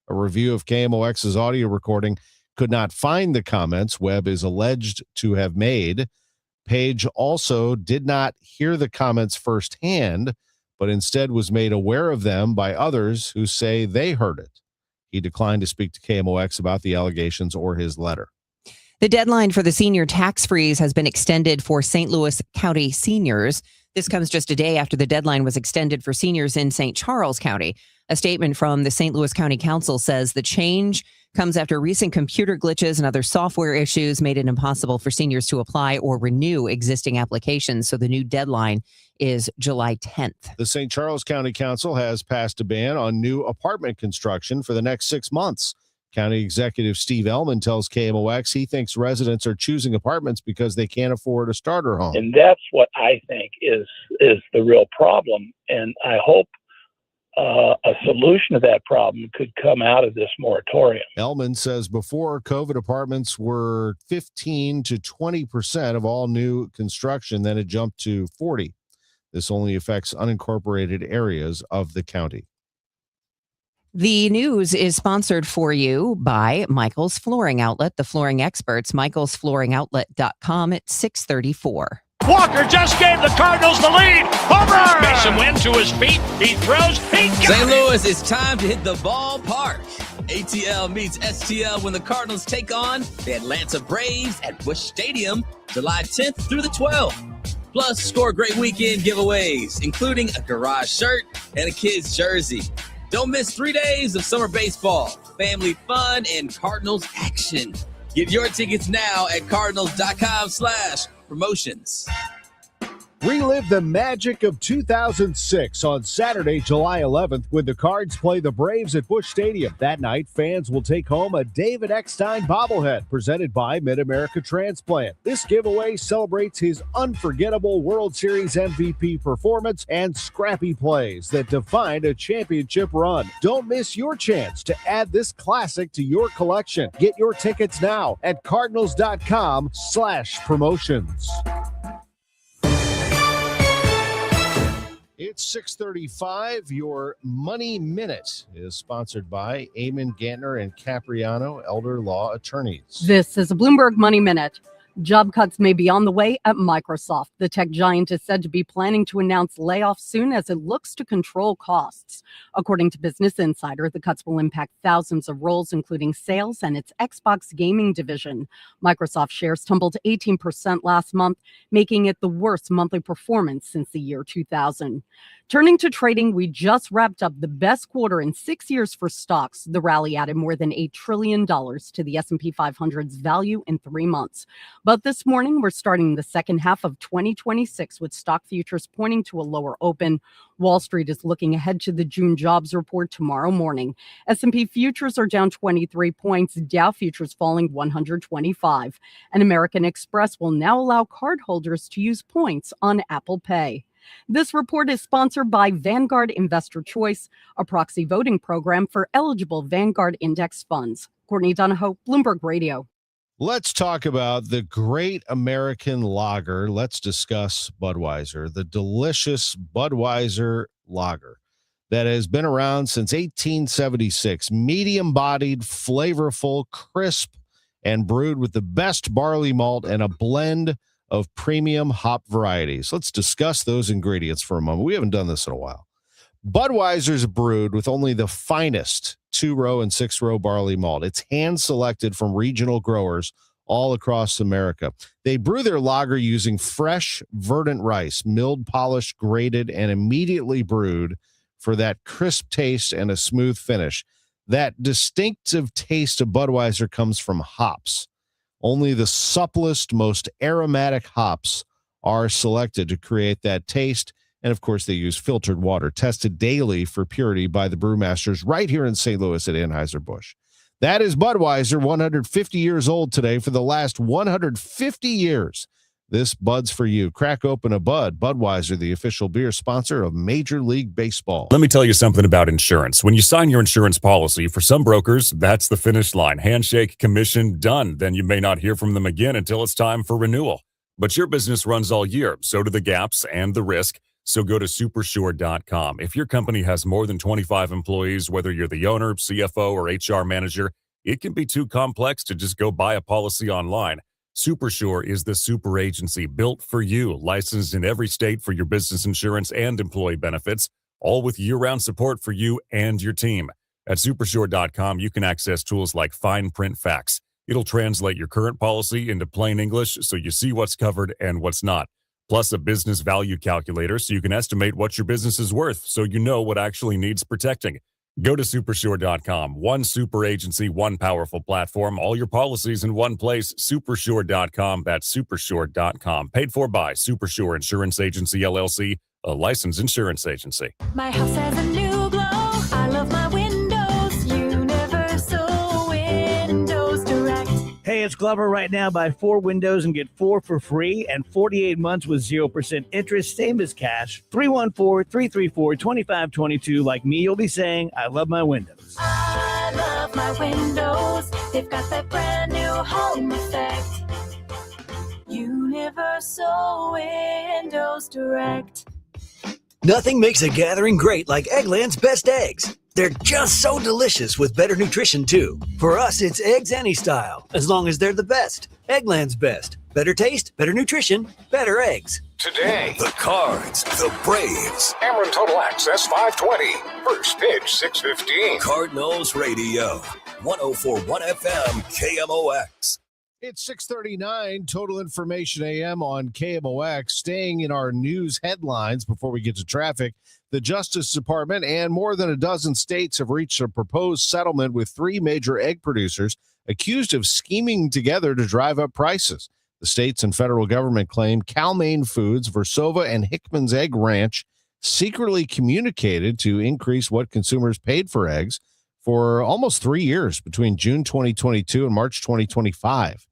A review of KMOX's audio recording could not find the comments Webb is alleged to have made. Page also did not hear the comments firsthand, but instead was made aware of them by others who say they heard it. He declined to speak to KMOX about the allegations or his letter. The deadline for the senior tax freeze has been extended for St. Louis County seniors. This comes just a day after the deadline was extended for seniors in St. Charles County. A statement from the St. Louis County Council says the change comes after recent computer glitches and other software issues made it impossible for seniors to apply or renew existing applications. So the new deadline is July 10th. The St. Charles County Council has passed a ban on new apartment construction for the next 6 months. County Executive Steve Ellman tells KMOX he thinks residents are choosing apartments because they can't afford a starter home. And that's what I think is the real problem. And I hope a solution to that problem could come out of this moratorium. Ellman says before, COVID apartments were 15 to 20% of all new construction. Then it jumped to 40. This only affects unincorporated areas of the county. The news is sponsored for you by Michael's Flooring Outlet, the flooring experts, michaelsflooringoutlet.com at 6:34. Walker just gave the Cardinals the lead. Homer! Mason Wynn to his feet. He throws. He got St. Louis, it's time to hit the ballpark. ATL meets STL when the Cardinals take on the Atlanta Braves at Busch Stadium, July 10th through the 12th. Plus, score great weekend giveaways, including a garage shirt and a kid's jersey. Don't miss 3 days of summer baseball, family fun, and Cardinals action. Get your tickets now at cardinals.com/promotions. Relive the magic of 2006 on Saturday, July 11th, when the Cards play the Braves at Busch Stadium. That night, fans will take home a David Eckstein bobblehead presented by Mid-America Transplant. This giveaway celebrates his unforgettable World Series MVP performance and scrappy plays that defined a championship run. Don't miss your chance to add this classic to your collection. Get your tickets now at cardinals.com/promotions. It's 6:35. Your Money Minute is sponsored by Eamon Gantner and Capriano Elder Law Attorneys. This is a Bloomberg Money Minute. Job cuts may be on the way at Microsoft. The tech giant is said to be planning to announce layoffs soon as it looks to control costs. According to Business Insider, the cuts will impact thousands of roles, including sales and its Xbox gaming division. Microsoft shares tumbled 18% last month, making it the worst monthly performance since the year 2000. Turning to trading, we just wrapped up the best quarter in 6 years for stocks. The rally added more than $8 trillion to the S&P 500's value in 3 months. But this morning, we're starting the second half of 2026 with stock futures pointing to a lower open. Wall Street is looking ahead to the June jobs report tomorrow morning. S&P futures are down 23 points, Dow futures falling 125. And American Express will now allow cardholders to use points on Apple Pay. This report is sponsored by Vanguard Investor Choice, a proxy voting program for eligible Vanguard Index funds. Courtney Donahoe, Bloomberg Radio. Let's talk about the great American lager. Let's discuss Budweiser, the delicious Budweiser lager that has been around since 1876. Medium-bodied, flavorful, crisp, and brewed with the best barley malt and a blend of premium hop varieties. Let's discuss those ingredients for a moment. We haven't done this in a while. Budweiser's brewed with only the finest 2-row and 6-row barley malt. It's hand-selected from regional growers all across America. They brew their lager using fresh, verdant rice, milled, polished, grated, and immediately brewed for that crisp taste and a smooth finish. That distinctive taste of Budweiser comes from hops. Only the supplest, most aromatic hops are selected to create that taste. And of course, they use filtered water, tested daily for purity by the brewmasters right here in St. Louis at Anheuser-Busch. That is Budweiser, 150 years old today. For the last 150 years, this Bud's for you. Crack open a Bud. Budweiser, the official beer sponsor of Major League Baseball. Let me tell you something about insurance. When you sign your insurance policy, for some brokers, that's the finish line. Handshake, commission, done. Then you may not hear from them again until it's time for renewal. But your business runs all year, so do the gaps and the risk. So go to supersure.com. If your company has more than 25 employees, whether you're the owner, CFO, or HR manager, it can be too complex to just go buy a policy online. Supersure is the super agency built for you, licensed in every state for your business insurance and employee benefits, all with year-round support for you and your team. At supersure.com, you can access tools like fine print facts. It'll translate your current policy into plain English so you see what's covered and what's not. Plus a business value calculator so you can estimate what your business is worth so you know what actually needs protecting. Go to supersure.com. One super agency, one powerful platform, all your policies in one place. Supersure.com. That's supersure.com. Paid for by Supersure Insurance Agency, LLC, a licensed insurance agency. My house has a new glow. I love my windows. Universal Windows Direct. Hey, it's Glover. Right now, buy 4 windows and get 4 for free and 48 months with 0% interest, same as cash. 314-334-2522. Like me, you'll be saying, I love my windows. I love my windows. They've got that brand new home effect. Universal Windows Direct. Nothing makes a gathering great like Eggland's Best Eggs. They're just so delicious with better nutrition, too. For us, it's eggs any style, as long as they're the best. Eggland's Best. Better taste, better nutrition, better eggs. Today, the Cards, the Braves. Cameron Total Access 520. First pitch 6:15. Cardinals Radio, 104.1 FM, KMOX. It's 6:39, Total Information AM on KMOX. Staying in our news headlines before we get to traffic, the Justice Department and more than a dozen states have reached a proposed settlement with 3 major egg producers accused of scheming together to drive up prices. The states and federal government claim Cal-Maine Foods, Versova, and Hickman's Egg Ranch secretly communicated to increase what consumers paid for eggs for almost 3 years between June 2022 and March 2025.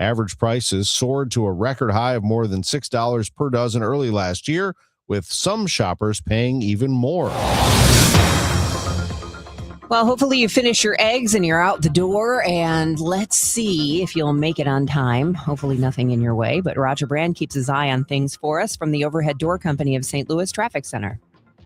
Average prices soared to a record high of more than $6 per dozen early last year, with some shoppers paying even more. Well, hopefully you finish your eggs and you're out the door, and let's see if you'll make it on time. Hopefully nothing in your way, but Roger Brand keeps his eye on things for us from the Overhead Door Company of St. Louis Traffic Center.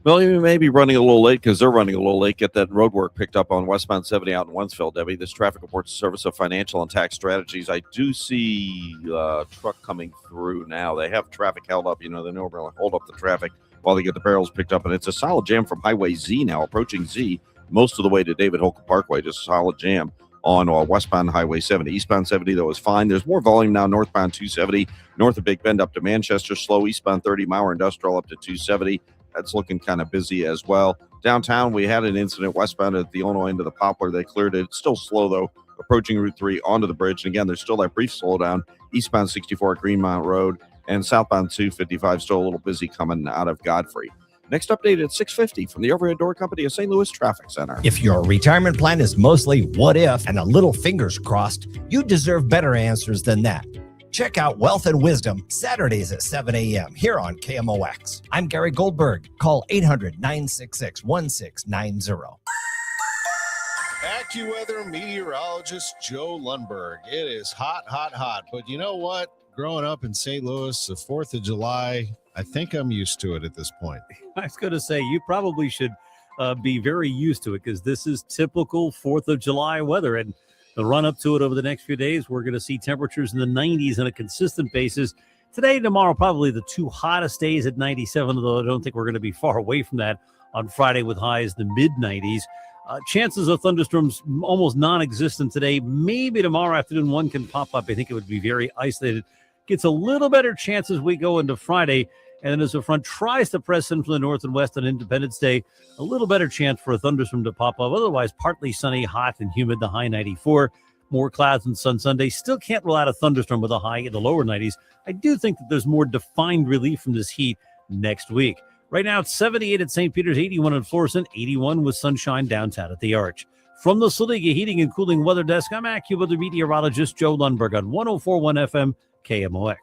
Well, you may be running a little late because they're running a little late. Get that road work picked up on westbound 70 out in Wentzville, Debbie. This traffic reports the Service of Financial and Tax Strategies. I do see a truck coming through now. They have traffic held up. You know, they normally hold up the traffic while they get the barrels picked up. And it's a solid jam from Highway Z now, approaching Z, most of the way to David Holcomb Parkway. Just a solid jam on westbound Highway 70. Eastbound 70, though, is fine. There's more volume now northbound 270, north of Big Bend up to Manchester. Slow eastbound 30, Mauer Industrial up to 270. That's looking kind of busy as well. Downtown, we had an incident westbound at the Illinois end of the Poplar. They cleared it. It's still slow, though, approaching Route 3 onto the bridge. And again, there's still that brief slowdown. Eastbound 64 at Greenmount Road and southbound 255 still a little busy coming out of Godfrey. Next update at 6:50 from the Overhead Door Company of St. Louis Traffic Center. If your retirement plan is mostly what if and a little fingers crossed, you deserve better answers than that. Check out Wealth and Wisdom Saturdays at 7 a.m. here on KMOX. I'm Gary Goldberg. Call 800-966-1690. AccuWeather meteorologist Joe Lundberg. It is hot, hot, hot. But you know what? Growing up in St. Louis, the 4th of July, I think I'm used to it at this point. I was going to say, you probably should be very used to it because this is typical 4th of July weather. And the run up to it over the next few days, we're going to see temperatures in the 90s on a consistent basis. Today and tomorrow, probably the 2 hottest days at 97, although I don't think we're going to be far away from that on Friday with highs in the mid-90s. Chances of thunderstorms almost non-existent today. Maybe tomorrow afternoon one can pop up. I think it would be very isolated. Gets a little better chance as we go into Friday. And then as the front tries to press in from the north and west on Independence Day, a little better chance for a thunderstorm to pop up. Otherwise, partly sunny, hot, and humid, the high 94. More clouds and sun Sunday. Still can't rule out a thunderstorm with a high in the lower 90s. I do think that there's more defined relief from this heat next week. Right now, it's 78 at St. Peter's, 81 at Florissant, 81 with sunshine downtown at the Arch. From the Saliga Heating and Cooling Weather Desk, I'm AccuWeather meteorologist Joe Lundberg on 104.1 FM KMOX.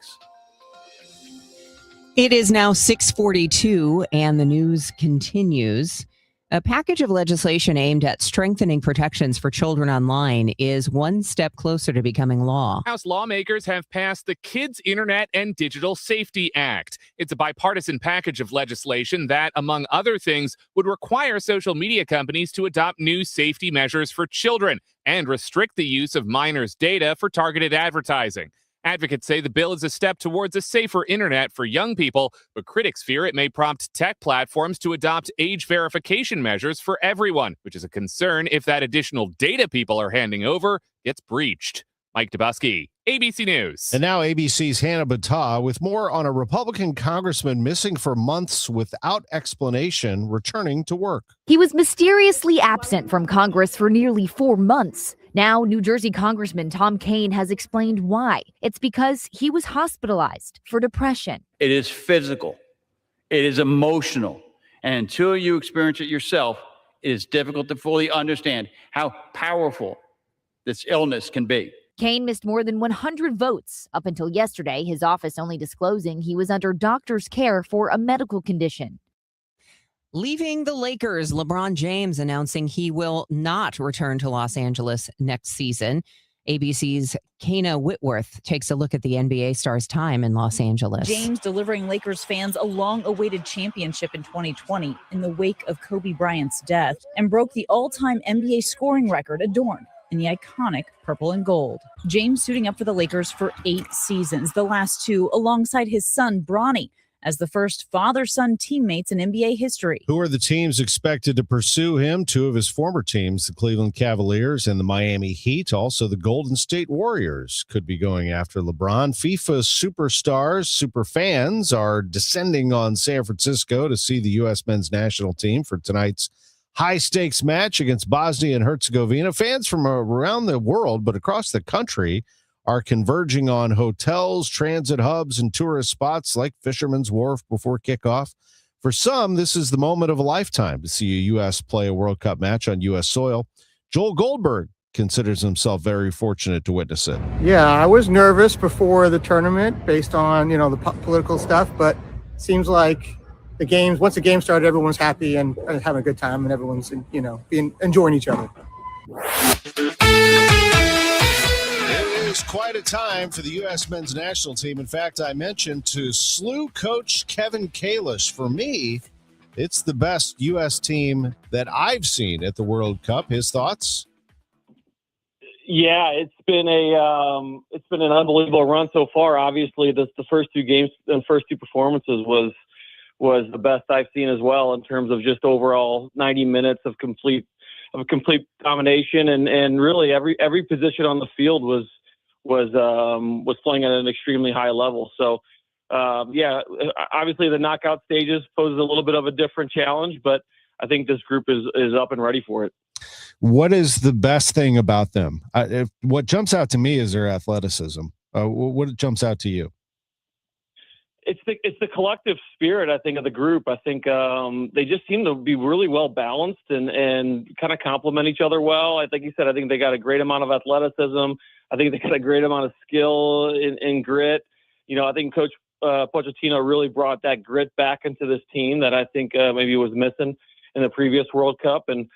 It is now 6:42 and the news continues. A package of legislation aimed at strengthening protections for children online is one step closer to becoming law. House lawmakers have passed the Kids Internet and Digital Safety Act. It's a bipartisan package of legislation that, among other things, would require social media companies to adopt new safety measures for children and restrict the use of minors' data for targeted advertising. Advocates say the bill is a step towards a safer internet for young people, but critics fear it may prompt tech platforms to adopt age verification measures for everyone, which is a concern if that additional data people are handing over gets breached. Mike Dubusky, ABC News. And now ABC's Hannah Battah with more on a Republican congressman missing for months without explanation returning to work. He was mysteriously absent from Congress for nearly 4 months. Now, New Jersey Congressman Tom Kean has explained why. It's because he was hospitalized for depression. It is physical. It is emotional. And until you experience it yourself, it is difficult to fully understand how powerful this illness can be. Kean missed more than 100 votes. Up until yesterday, his office only disclosing he was under doctor's care for a medical condition. Leaving the Lakers, LeBron James announcing he will not return to Los Angeles next season. ABC's Kana Whitworth takes a look at the NBA star's time in Los Angeles. James delivering Lakers fans a long-awaited championship in 2020 in the wake of Kobe Bryant's death and broke the all-time NBA scoring record adorned in the iconic purple and gold. James suiting up for the Lakers for 8 seasons, the last 2 alongside his son, Bronny, as the first father-son teammates in NBA history. Who are the teams expected to pursue him? Two of his former teams, the Cleveland Cavaliers and the Miami Heat. Also, the Golden State Warriors could be going after LeBron. FIFA superstars, super fans are descending on San Francisco to see the U.S. men's national team for tonight's high-stakes match against Bosnia and Herzegovina. Fans from around the world, but across the country, are converging on hotels, transit hubs, and tourist spots like Fisherman's Wharf before kickoff. For some, this is the moment of a lifetime to see a U.S. play a World Cup match on U.S. soil. Joel Goldberg considers himself very fortunate to witness it. Yeah, I was nervous before the tournament based on, the political stuff, but it seems like once the game started, everyone's happy and having a good time, and everyone's, enjoying each other. It's quite a time for the U.S. men's national team. In fact, I mentioned to SLU coach Kevin Kalish, for me, it's the best U.S. team that I've seen at the World Cup. His thoughts? Yeah, it's been an unbelievable run so far. Obviously, the first two games and first two performances was the best I've seen as well in terms of just overall 90 minutes of complete domination, and really every position on the field was playing at an extremely high level. So, obviously the knockout stages poses a little bit of a different challenge, but I think this group is up and ready for it. What is the best thing about them? What jumps out to me is their athleticism. What jumps out to you? It's the collective spirit, I think, of the group. I think they just seem to be really well balanced and kind of complement each other well. Like you said, I think they got a great amount of athleticism. I think they got a great amount of skill and grit. I think Coach Pochettino really brought that grit back into this team that I think maybe was missing in the previous World Cup. And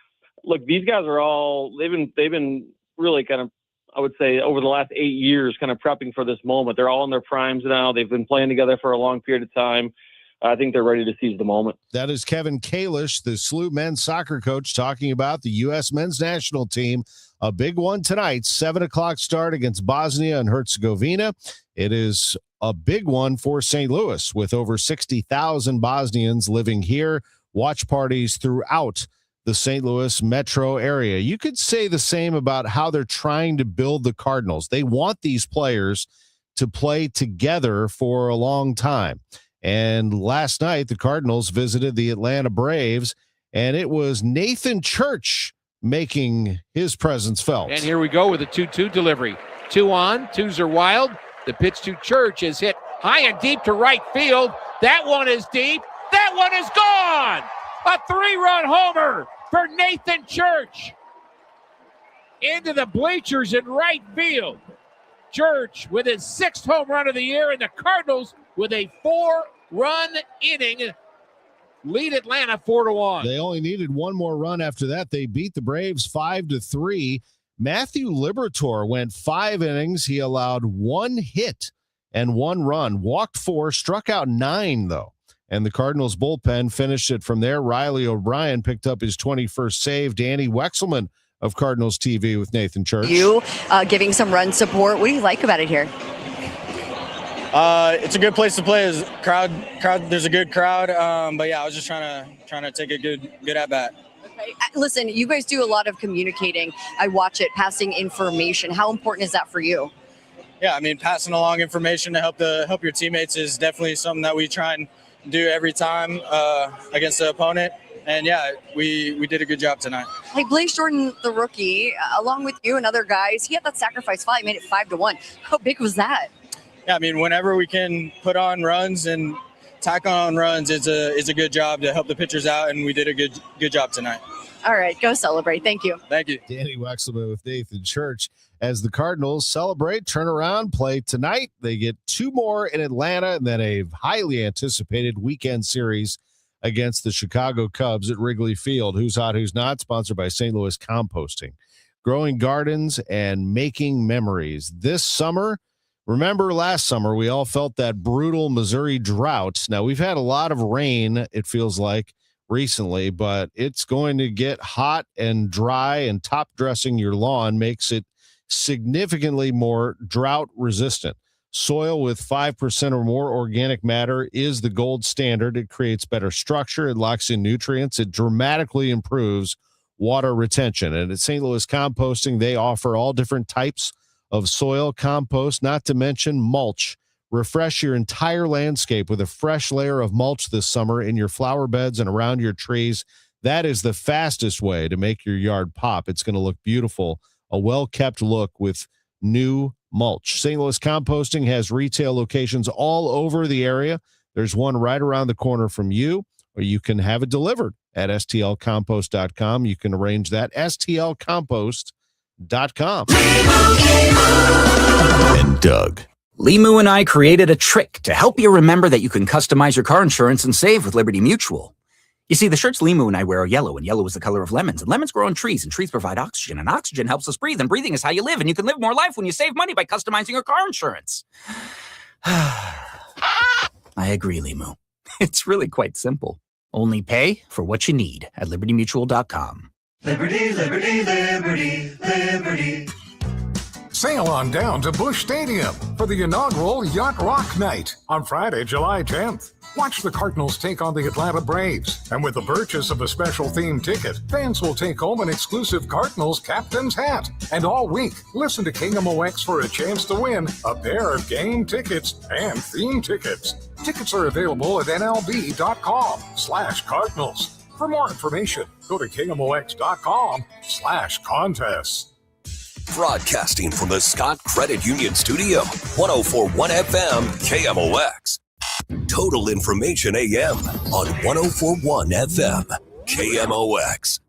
look, these guys are they've been really kind of, I would say, over the last 8 years, kind of prepping for this moment. They're all in their primes now. They've been playing together for a long period of time. I think they're ready to seize the moment. That is Kevin Kalish, the SLU men's soccer coach, talking about the U.S. men's national team. A big one tonight, 7:00 start against Bosnia and Herzegovina. It is a big one for St. Louis, with over 60,000 Bosnians living here. Watch parties throughout the St. Louis metro area. You could say the same about how they're trying to build the Cardinals. They want these players to play together for a long time. And last night, the Cardinals visited the Atlanta Braves, and it was Nathan Church making his presence felt. And here we go with a 2-2 delivery. 2 on, 2s are wild. The pitch to Church is hit high and deep to right field. That one is deep. That one is gone. A 3-run homer for Nathan Church. Into the bleachers in right field. Church with his 6th home run of the year, and the Cardinals with a 4-run inning lead Atlanta 4-1. They only needed one more run after that. They beat the Braves 5-3. Matthew Liberatore went 5 innings. He allowed 1 hit and 1 run, walked 4, struck out 9 though. And the Cardinals bullpen finished it from there. Riley O'Brien picked up his 21st save. Danny Wexelman of Cardinals TV with Nathan Church. You giving some run support. What do you like about it here? It's a good place to play. There's a good crowd. But yeah, I was just trying to take a good at bat. Okay. Listen, you guys do a lot of communicating. I watch it, passing information. How important is that for you? Yeah, I mean, passing along information to help your teammates is definitely something that we try and do every time against the opponent. And yeah, we did a good job tonight. Like Blaze Jordan, the rookie, along with you and other guys, he had that sacrifice fly, made it 5-1. How big was that? Yeah, I mean, whenever we can put on runs and tack on runs, it's a good job to help the pitchers out, and we did a good job tonight. All right, go celebrate. Thank you. Thank you. Danny Wexelman with Nathan Church as the Cardinals celebrate, turn around, play tonight. They get 2 more in Atlanta and then a highly anticipated weekend series against the Chicago Cubs at Wrigley Field. Who's hot, who's not? Sponsored by St. Louis Composting. Growing gardens and making memories. This summer, remember last summer, we all felt that brutal Missouri drought. Now, we've had a lot of rain, it feels like, recently, but it's going to get hot and dry, and top dressing your lawn makes it significantly more drought resistant. Soil with 5% or more organic matter is the gold standard. It creates better structure. It locks in nutrients. It dramatically improves water retention. And at St. Louis Composting, they offer all different types of soil compost, not to mention mulch. Refresh your entire landscape with a fresh layer of mulch this summer in your flower beds and around your trees. That is the fastest way to make your yard pop. It's going to look beautiful, a well-kept look with new mulch. St. Louis Composting has retail locations all over the area. There's one right around the corner from you, or you can have it delivered at stlcompost.com. You can arrange that, stlcompost.com. And Doug. Limu and I created a trick to help you remember that you can customize your car insurance and save with Liberty Mutual. You see, the shirts Limu and I wear are yellow, and yellow is the color of lemons, and lemons grow on trees, and trees provide oxygen, and oxygen helps us breathe, and breathing is how you live, and you can live more life when you save money by customizing your car insurance. I agree, Limu. It's really quite simple. Only pay for what you need at libertymutual.com. Liberty, liberty, liberty, liberty. Sail on down to Busch Stadium for the inaugural Yacht Rock Night on Friday, July 10th. Watch the Cardinals take on the Atlanta Braves. And with the purchase of a special themed ticket, fans will take home an exclusive Cardinals captain's hat. And all week, listen to KMOX for a chance to win a pair of game tickets and theme tickets. Tickets are available at nlb.com/Cardinals. For more information, go to KMOX.com/contests. Broadcasting from the Scott Credit Union Studio, 104.1 FM, KMOX. Total Information AM on 104.1 FM, KMOX.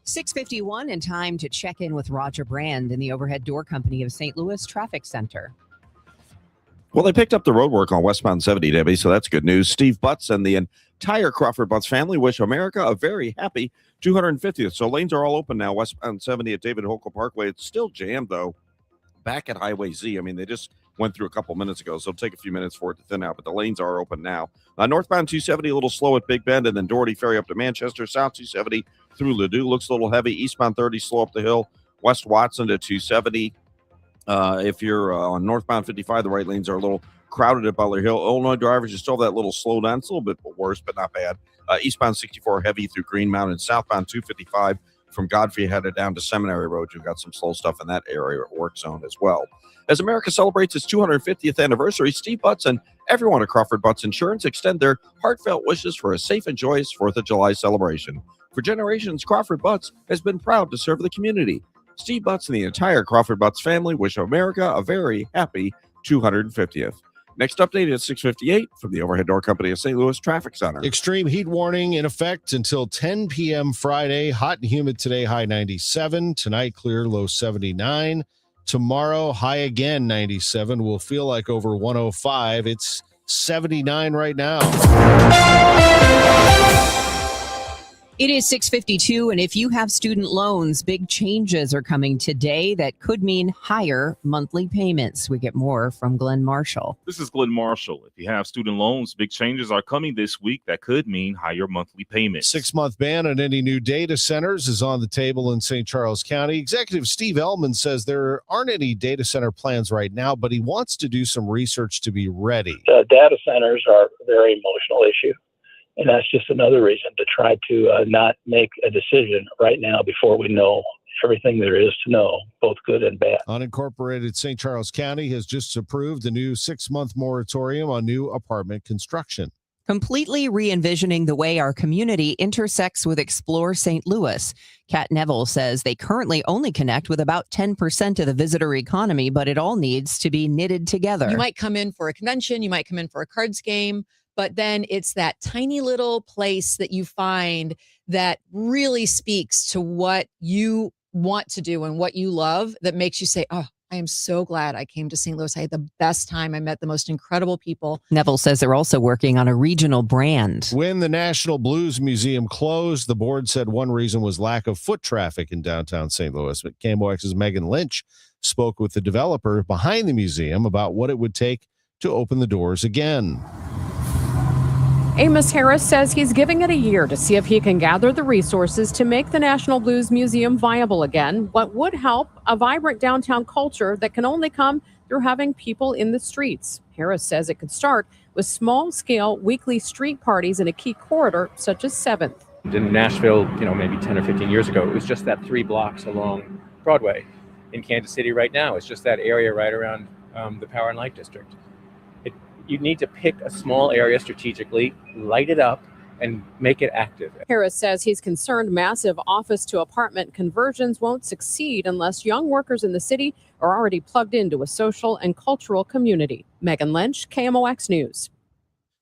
6:51 and time to check in with Roger Brand in the Overhead Door Company of St. Louis Traffic Center. Well, they picked up the roadwork on westbound 70, Debbie, so that's good news. Steve Butts and the entire Crawford Butts family wish America a very happy 250th. So lanes are all open now, westbound 70 at David Holcomb Parkway. It's still jammed, though, back at Highway Z. I mean, they just went through a couple minutes ago, so it'll take a few minutes for it to thin out, but the lanes are open now. Northbound 270, a little slow at Big Bend, and then Doherty Ferry up to Manchester. South 270 through Ladue looks a little heavy. Eastbound 30, slow up the hill. West Watson to 270. If you're on northbound 55, the right lanes are a little crowded at Butler Hill. Illinois drivers, you still have that little slowdown. It's a little bit worse, but not bad. Eastbound 64 heavy through Green Mountain. Southbound 255 from Godfrey headed down to Seminary Road. You've got some slow stuff in that area, work zone as well. As America celebrates its 250th anniversary, Steve Butts and everyone at Crawford Butts Insurance extend their heartfelt wishes for a safe and joyous 4th of July celebration. For generations, Crawford Butts has been proud to serve the community. Steve Butts and the entire Crawford Butts family wish America a very happy 250th. Next update at 6:58 from the Overhead Door Company of St. Louis Traffic Center. Extreme heat warning in effect until 10 p.m. Friday. Hot and humid today, high 97. Tonight, clear, low 79. Tomorrow, high again, 97. Will feel like over 105. It's 79 right now. It is 6:52, and if you have student loans, big changes are coming today that could mean higher monthly payments. We get more from Glenn Marshall. This is Glenn Marshall. If you have student loans, big changes are coming this week that could mean higher monthly payments. 6-month ban on any new data centers is on the table in St. Charles County. Executive Steve Ellman says there aren't any data center plans right now, but he wants to do some research to be ready. Data centers are a very emotional issue. And that's just another reason to try to not make a decision right now before we know everything there is to know, both good and bad. Unincorporated St. Charles County has just approved a new 6-month moratorium on new apartment construction. Completely re-envisioning the way our community intersects with Explore St. Louis. Kat Neville says they currently only connect with about 10% of the visitor economy, but it all needs to be knitted together. You might come in for a convention, you might come in for a cards game, but then it's that tiny little place that you find that really speaks to what you want to do and what you love that makes you say, oh, I am so glad I came to St. Louis. I had the best time. I met the most incredible people. Neville says they're also working on a regional brand. When the National Blues Museum closed, the board said one reason was lack of foot traffic in downtown St. Louis. But KMOX's Megan Lynch spoke with the developer behind the museum about what it would take to open the doors again. Amos Harris says he's giving it a year to see if he can gather the resources to make the National Blues Museum viable again. What would help? A vibrant downtown culture that can only come through having people in the streets. Harris says it could start with small-scale weekly street parties in a key corridor such as 7th. In Nashville, maybe 10 or 15 years ago, it was just that 3 blocks along Broadway. In Kansas City right now, it's just that area right around the Power and Light District. You need to pick a small area strategically, light it up, and make it active. Harris says he's concerned massive office-to-apartment conversions won't succeed unless young workers in the city are already plugged into a social and cultural community. Megan Lynch, KMOX News.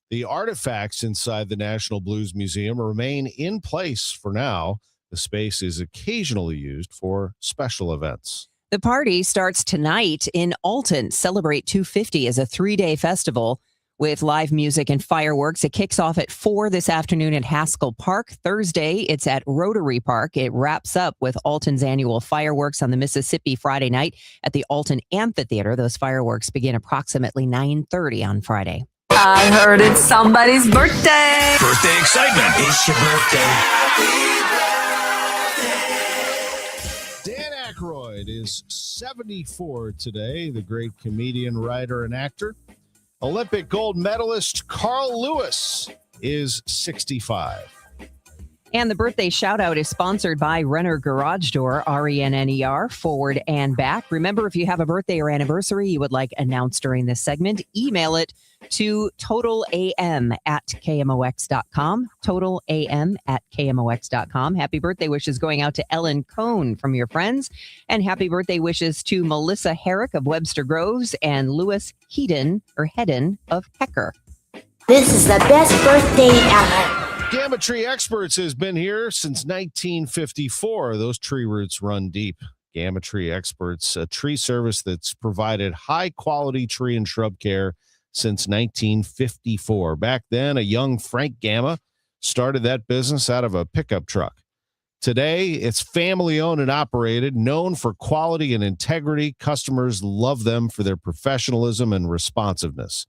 The artifacts inside the National Blues Museum remain in place for now. The space is occasionally used for special events. The party starts tonight in Alton. Celebrate 250 is a 3-day festival with live music and fireworks. It kicks off at 4 this afternoon at Haskell Park. Thursday, it's at Rotary Park. It wraps up with Alton's annual fireworks on the Mississippi Friday night at the Alton Amphitheater. Those fireworks begin approximately 9:30 on Friday. I heard it's somebody's birthday. Birthday excitement. It's your birthday. Dan Aykroyd is 74 today, the great comedian, writer, and actor. Olympic gold medalist Carl Lewis is 65. And the birthday shout out is sponsored by Renner Garage Door, RENNER, forward and back. Remember, if you have a birthday or anniversary you would like announced during this segment, email it to totalam@kmox.com. totalam@kmox.com. Happy birthday wishes going out to Ellen Cohn from your friends. And happy birthday wishes to Melissa Herrick of Webster Groves and Lewis Hedden of Hecker. This is the best birthday ever. Gamma Tree Experts has been here since 1954. Those tree roots run deep. Gamma Tree Experts, a tree service that's provided high-quality tree and shrub care since 1954. Back then, a young Frank Gamma started that business out of a pickup truck. Today, it's family-owned and operated, known for quality and integrity. Customers love them for their professionalism and responsiveness.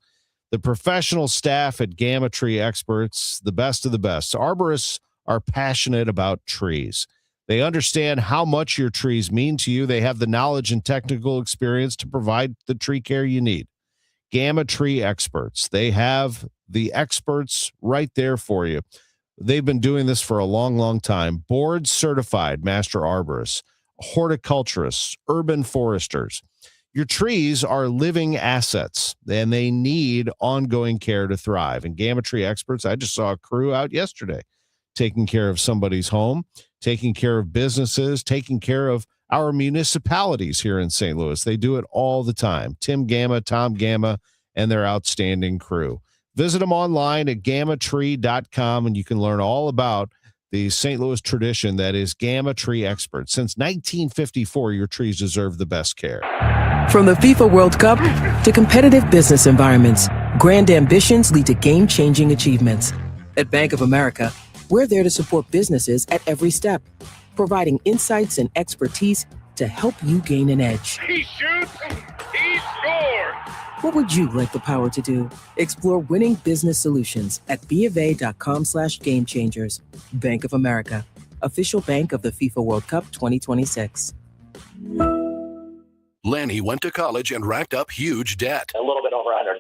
The professional staff at Gamma Tree Experts, the best of the best. Arborists are passionate about trees. They understand how much your trees mean to you. They have the knowledge and technical experience to provide the tree care you need. Gamma Tree Experts. They have the experts right there for you. They've been doing this for a long, long time. Board certified master arborists, horticulturists, urban foresters. Your trees are living assets, and they need ongoing care to thrive. And Gamma Tree Experts, I just saw a crew out yesterday taking care of somebody's home, taking care of businesses, taking care of our municipalities here in St. Louis. They do it all the time. Tim Gamma, Tom Gamma, and their outstanding crew. Visit them online at gammatree.com, and you can learn all about the St. Louis tradition that is Gamma Tree Experts. Since 1954, your trees deserve the best care. From the FIFA World Cup to competitive business environments, grand ambitions lead to game-changing achievements. At Bank of America, we're there to support businesses at every step, providing insights and expertise to help you gain an edge. He shoots, he scores. What would you like the power to do? Explore winning business solutions at BofA.com/gamechangers. Bank of America, official bank of the FIFA World Cup 2026. Lanny went to college and racked up huge debt. A little bit over $100,000.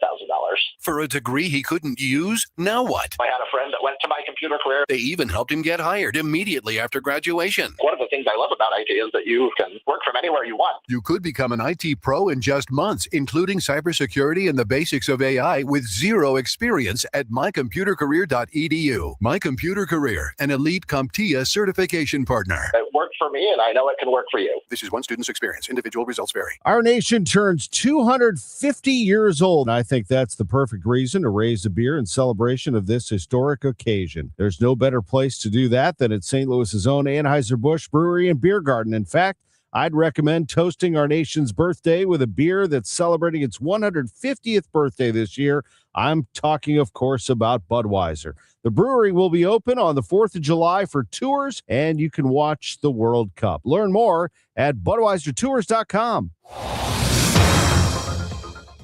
For a degree he couldn't use, now what? I had a friend that went to my computer career. They even helped him get hired immediately after graduation. One of the things I love about IT is that you can work from anywhere you want. You could become an IT pro in just months, including cybersecurity and the basics of AI with zero experience at mycomputercareer.edu. My Computer Career, an elite CompTIA certification partner. It worked for me, and I know it can work for you. This is one student's experience. Individual results vary. Our nation turns 250 years old. I think that's the perfect reason to raise a beer in celebration of this historic occasion. There's no better place to do that than at St. Louis's own Anheuser-Busch Brewery and Beer Garden. In fact, I'd recommend toasting our nation's birthday with a beer that's celebrating its 150th birthday this year. I'm talking, of course, about Budweiser. The brewery will be open on the 4th of July for tours, and you can watch the World Cup. Learn more at BudweiserTours.com.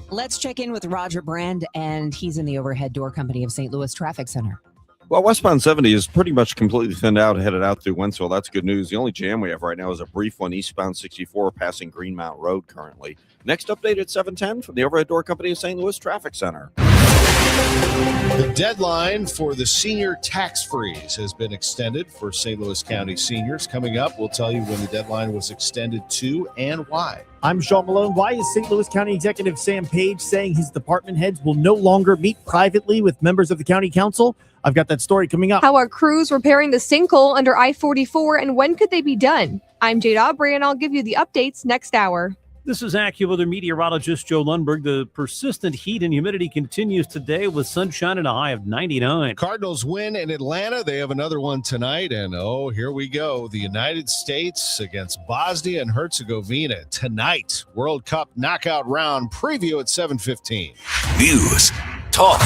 Let's check in with Roger Brand, and he's in the Overhead Door Company of St. Louis Traffic Center. Well, westbound 70 is pretty much completely thinned out, headed out through Wentzville. That's good news. The only jam we have right now is a brief one eastbound 64 passing Greenmount Road currently. Next update at 7:10 from the Overhead Door Company of St. Louis Traffic Center. The deadline for the senior tax freeze has been extended for St. Louis County seniors. Coming up, we'll tell you when the deadline was extended to and why. I'm Sean Malone. Why is St. Louis County Executive Sam Page saying his department heads will no longer meet privately with members of the county council? I've got that story coming up. How are crews repairing the sinkhole under I-44 and when could they be done? I'm Jade Aubrey and I'll give you the updates next hour. This is AccuWeather meteorologist Joe Lundberg. The persistent heat and humidity continues today with sunshine and a high of 99. Cardinals win in Atlanta. They have another one tonight. And, here we go. The United States against Bosnia and Herzegovina tonight. World Cup knockout round preview at 7:15. News, talk,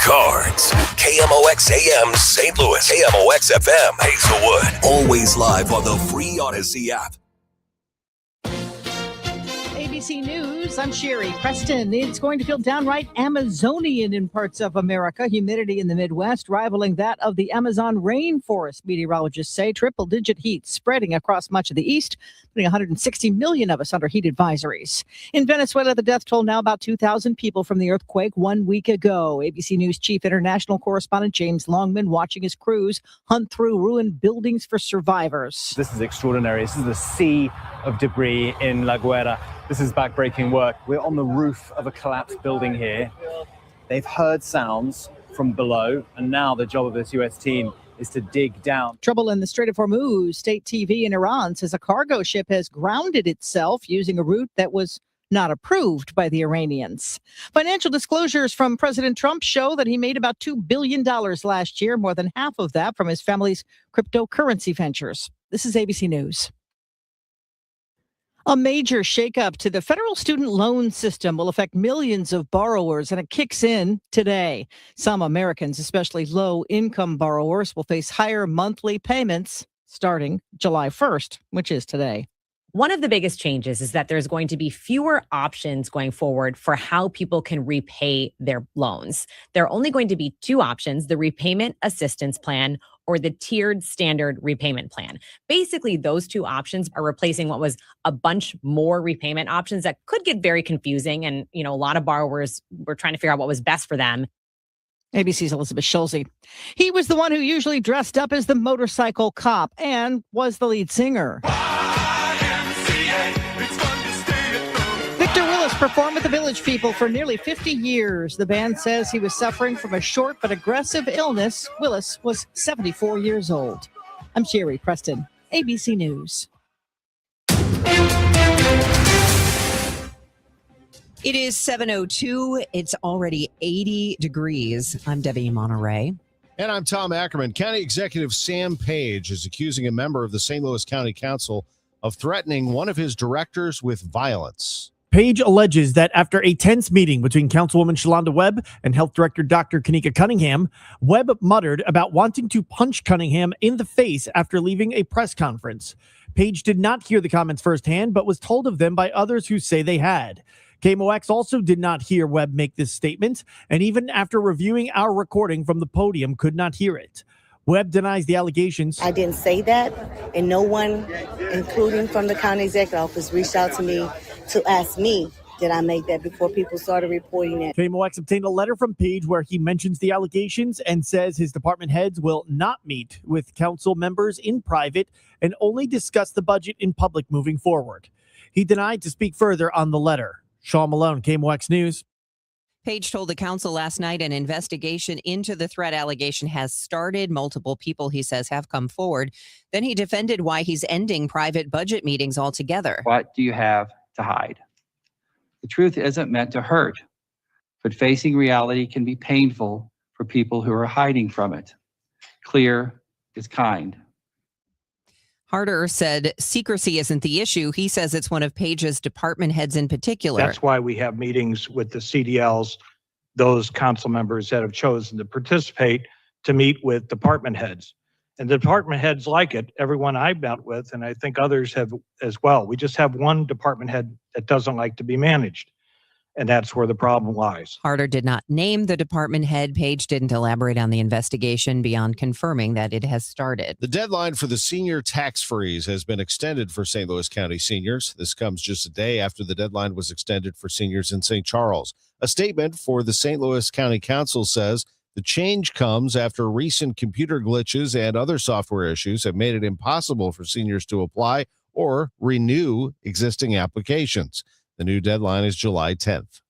cards. KMOX AM St. Louis. KMOX FM Hazelwood. Always live on the free Odyssey app. ABC News, I'm Sherry Preston. It's going to feel downright Amazonian in parts of America. Humidity in the Midwest rivaling that of the Amazon rainforest, meteorologists say. Triple-digit heat spreading across much of the east, putting 160 million of us under heat advisories. In Venezuela, the death toll now about 2,000 people from the earthquake 1 week ago. ABC News chief international correspondent James Longman watching his crews hunt through ruined buildings for survivors. This is extraordinary. This is the sea of debris in La Guaira. This is backbreaking work. We're on the roof of a collapsed building here. They've heard sounds from below, and now the job of this U.S. team is to dig down. Trouble in the Strait of Hormuz. State TV in Iran says a cargo ship has grounded itself using a route that was not approved by the Iranians. Financial disclosures from President Trump show that he made about $2 billion last year, more than half of that from his family's cryptocurrency ventures. This is ABC News. A major shakeup to the federal student loan system will affect millions of borrowers, and it kicks in today. Some Americans, especially low-income borrowers, will face higher monthly payments starting July 1st, which is today. One of the biggest changes is that there's going to be fewer options going forward for how people can repay their loans. There are only going to be two options: the repayment assistance plan or the tiered standard repayment plan. Basically, those two options are replacing what was a bunch more repayment options that could get very confusing. And, a lot of borrowers were trying to figure out what was best for them. ABC's Elizabeth Schulze. He was the one who usually dressed up as the motorcycle cop and was the lead singer. Victor Willis performed with the Village People for nearly 50 years. The band says he was suffering from a short but aggressive illness. Willis was 74 years old. I'm Sherry Preston, ABC News. It is 7:02. It's already 80 degrees. I'm Debbie Monterrey. And I'm Tom Ackerman. County Executive Sam Page is accusing a member of the St. Louis County Council of threatening one of his directors with violence. Page alleges that after a tense meeting between Councilwoman Shalonda Webb and Health Director Dr. Kanika Cunningham, Webb muttered about wanting to punch Cunningham in the face after leaving a press conference. Page did not hear the comments firsthand, but was told of them by others who say they had. KMOX also did not hear Webb make this statement, and even after reviewing our recording from the podium, could not hear it. Webb denies the allegations. I didn't say that, and no one, including from the county executive office, reached out to me to ask me, did I make that before people started reporting it. KMOX obtained a letter from Page where he mentions the allegations and says his department heads will not meet with council members in private and only discuss the budget in public moving forward. He denied to speak further on the letter. Sean Malone, KMOX News. Page told the council last night an investigation into the threat allegation has started. Multiple people, he says, have come forward. Then he defended why he's ending private budget meetings altogether. What do you have to hide? The truth isn't meant to hurt, but facing reality can be painful for people who are hiding from it. Clear is kind. Harder said secrecy isn't the issue. He says it's one of Page's department heads in particular. That's why we have meetings with the CDLs, those council members that have chosen to participate, to meet with department heads. And the department heads like it, everyone I've met with, and I think others have as well. We just have one department head that doesn't like to be managed. and that's where the problem lies. Harder did not name the department head. Page didn't elaborate on the investigation beyond confirming that it has started. The deadline for the senior tax freeze has been extended for St. Louis County seniors. This comes just a day after the deadline was extended for seniors in St. Charles. A statement for the St. Louis County Council says the change comes after recent computer glitches and other software issues have made it impossible for seniors to apply or renew existing applications. The new deadline is July 10th.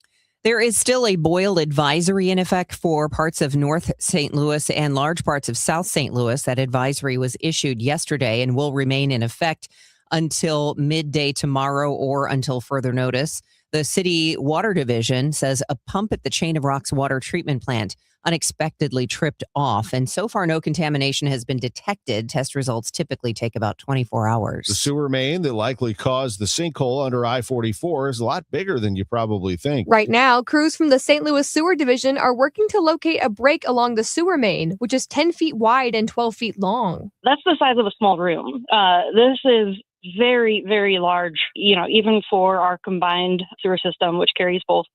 There is still a boil advisory in effect for parts of North St. Louis and large parts of South St. Louis. That advisory was issued yesterday and will remain in effect until midday tomorrow or until further notice. The city water division says a pump at the Chain of Rocks water treatment plant unexpectedly tripped off, and so far no contamination has been detected. Test results typically take about 24 hours. The sewer main that likely caused the sinkhole under I-44 is a lot bigger than you probably think. Right now, crews from the St. Louis Sewer Division are working to locate a break along the sewer main, which is 10 feet wide and 12 feet long. That's the size of a small room. This is very, very large, even for our combined sewer system, which carries both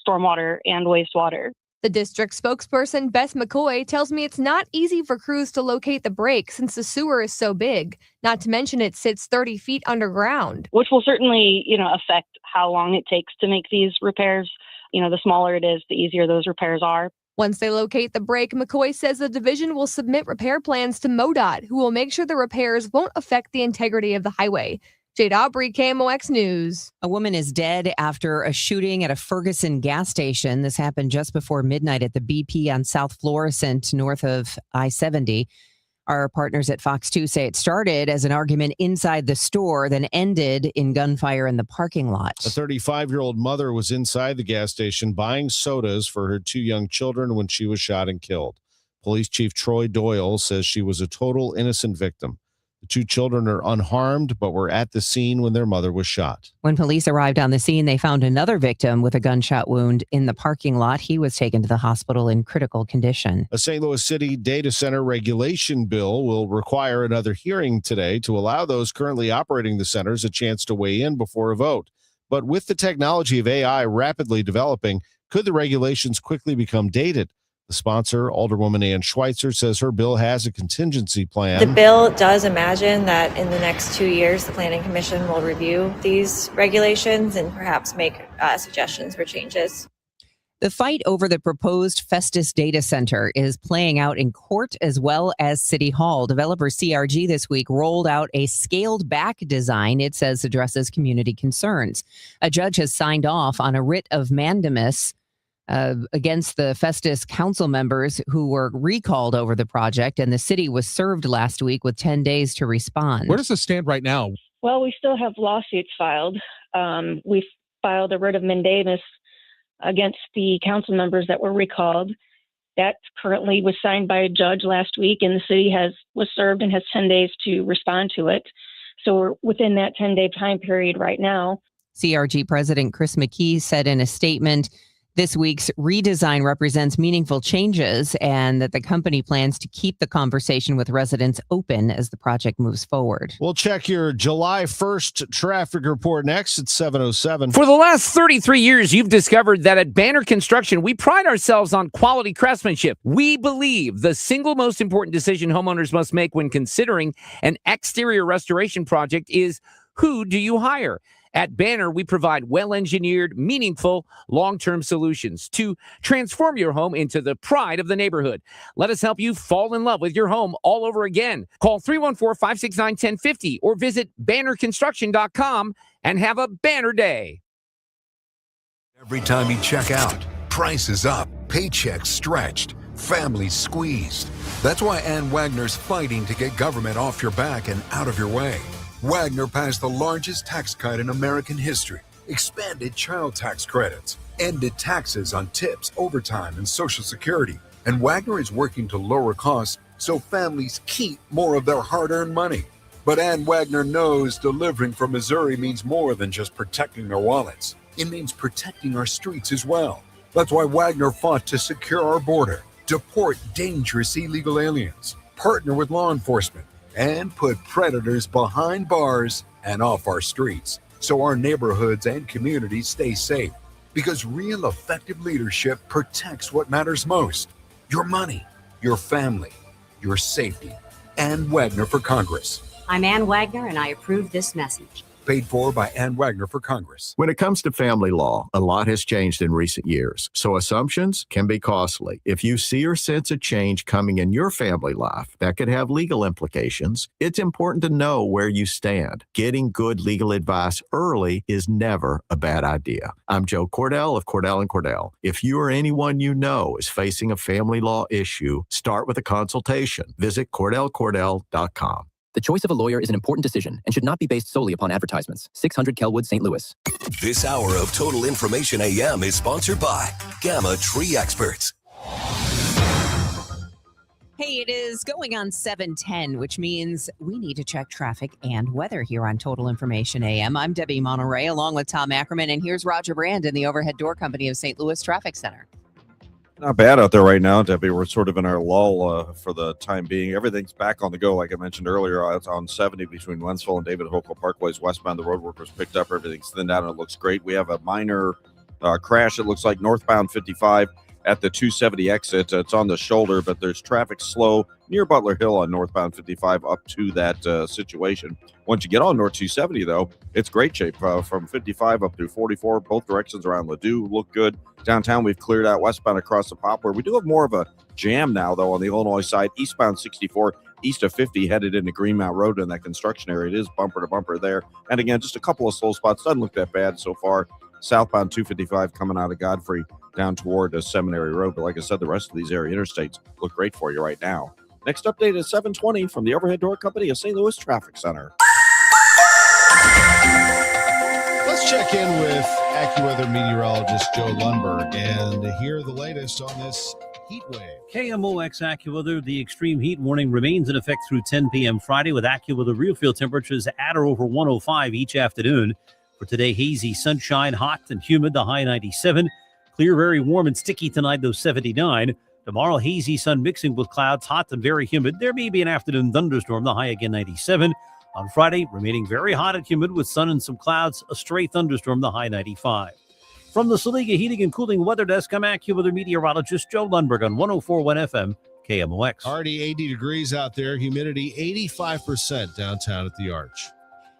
stormwater and wastewater. The district spokesperson, Beth McCoy, tells me it's not easy for crews to locate the break since the sewer is so big, not to mention it sits 30 feet underground. Which will certainly, affect how long it takes to make these repairs. The smaller it is, the easier those repairs are. Once they locate the break, McCoy says the division will submit repair plans to MoDOT, who will make sure the repairs won't affect the integrity of the highway. Jade Aubrey, KMOX News. A woman is dead after a shooting at a Ferguson gas station. This happened just before midnight at the BP on South Florissant, north of I-70. Our partners at Fox 2 say it started as an argument inside the store, then ended in gunfire in the parking lot. A 35-year-old mother was inside the gas station buying sodas for her 2 young children when she was shot and killed. Police Chief Troy Doyle says she was a total innocent victim. The 2 children are unharmed, but were at the scene when their mother was shot. When police arrived on the scene, they found another victim with a gunshot wound in the parking lot. He was taken to the hospital in critical condition. A St. Louis City data center regulation bill will require another hearing today to allow those currently operating the centers a chance to weigh in before a vote. But with the technology of AI rapidly developing, could the regulations quickly become dated? The sponsor, Alderwoman Ann Schweitzer, says her bill has a contingency plan. The bill does imagine that in the next 2 years, the Planning Commission will review these regulations and perhaps make suggestions for changes. The fight over the proposed Festus data center is playing out in court as well as City Hall. Developer CRG this week rolled out a scaled-back design it says addresses community concerns. A judge has signed off on a writ of mandamus against the Festus council members who were recalled over the project, and the city was served last week with 10 days to respond. Where does this stand right now? Well, we still have lawsuits filed. We filed a writ of mandamus against the council members that were recalled. That currently was signed by a judge last week, and the city was served and has 10 days to respond to it. So we're within that 10-day time period right now. CRG President Chris McKee said in a statement, this week's redesign represents meaningful changes and that the company plans to keep the conversation with residents open as the project moves forward. We'll check your July 1st traffic report next at 7:07. For the last 33 years, you've discovered that at Banner Construction, we pride ourselves on quality craftsmanship. We believe the single most important decision homeowners must make when considering an exterior restoration project is, who do you hire? At Banner, we provide well-engineered, meaningful, long-term solutions to transform your home into the pride of the neighborhood. Let us help you fall in love with your home all over again. Call 314-569-1050 or visit bannerconstruction.com and have a banner day. Every time you check out, prices up, paychecks stretched, families squeezed. That's why Ann Wagner's fighting to get government off your back and out of your way. Wagner passed the largest tax cut in American history, expanded child tax credits, ended taxes on tips, overtime, and Social Security. And Wagner is working to lower costs so families keep more of their hard-earned money. But Ann Wagner knows delivering from Missouri means more than just protecting their wallets. It means protecting our streets as well. That's why Wagner fought to secure our border, deport dangerous illegal aliens, partner with law enforcement, and put predators behind bars and off our streets so our neighborhoods and communities stay safe. Because real effective leadership protects what matters most: your money, your family, your safety. Ann Wagner for Congress. I'm Ann Wagner, and I approve this message. Paid for by Ann Wagner for Congress. When it comes to family law, a lot has changed in recent years, so assumptions can be costly. If you see or sense a change coming in your family life that could have legal implications, it's important to know where you stand. Getting good legal advice early is never a bad idea. I'm Joe Cordell of Cordell & Cordell. If you or anyone you know is facing a family law issue, start with a consultation. Visit CordellCordell.com. The choice of a lawyer is an important decision and should not be based solely upon advertisements. 600 Kelwood, St. Louis. This hour of Total Information AM is sponsored by Gamma Tree Experts. Hey, it is going on 7:10, which means we need to check traffic and weather here on Total Information AM. I'm Debbie Monterrey along with Tom Ackerman, and here's Roger Brand in the Overhead Door Company of St. Louis Traffic Center. Not bad out there right now, Debbie. We're sort of in our lull for the time being. Everything's back on the go, like I mentioned earlier. It's on 70 between Wentzville and David Hokel Parkways westbound. The road workers picked up. Everything's thinned out, and it looks great. We have a minor crash, it looks like, northbound 55 at the 270 exit. It's on the shoulder, but there's traffic slow near Butler Hill on northbound 55 up to that situation. Once you get on North 270, though, it's great shape from 55 up through 44. Both directions around Ladue look good. Downtown, we've cleared out westbound across the Poplar. We do have more of a jam now, though, on the Illinois side. Eastbound 64, east of 50, headed into Greenmount Road in that construction area. It is bumper to bumper there. And again, just a couple of slow spots. Doesn't look that bad so far. Southbound 255 coming out of Godfrey down toward Seminary Road. But like I said, the rest of these area interstates look great for you right now. Next update is 7:20 from the Overhead Door Company of St. Louis Traffic Center. Let's check in with AccuWeather meteorologist Joe Lundberg and hear the latest on this heat wave. KMOX AccuWeather, the extreme heat warning remains in effect through 10 p.m. Friday with AccuWeather real field temperatures at or over 105 each afternoon. For today, hazy sunshine, hot and humid, the high 97. Clear, very warm and sticky tonight, though 79. Tomorrow, hazy sun mixing with clouds, hot and very humid. There may be an afternoon thunderstorm, the high again 97. On Friday, remaining very hot and humid with sun and some clouds, a stray thunderstorm, the high 95. From the Saliga Heating and Cooling Weather Desk, I'm AccuWeather meteorologist Joe Lundberg on 104.1 FM KMOX. Already 80 degrees out there, humidity 85% downtown at the Arch.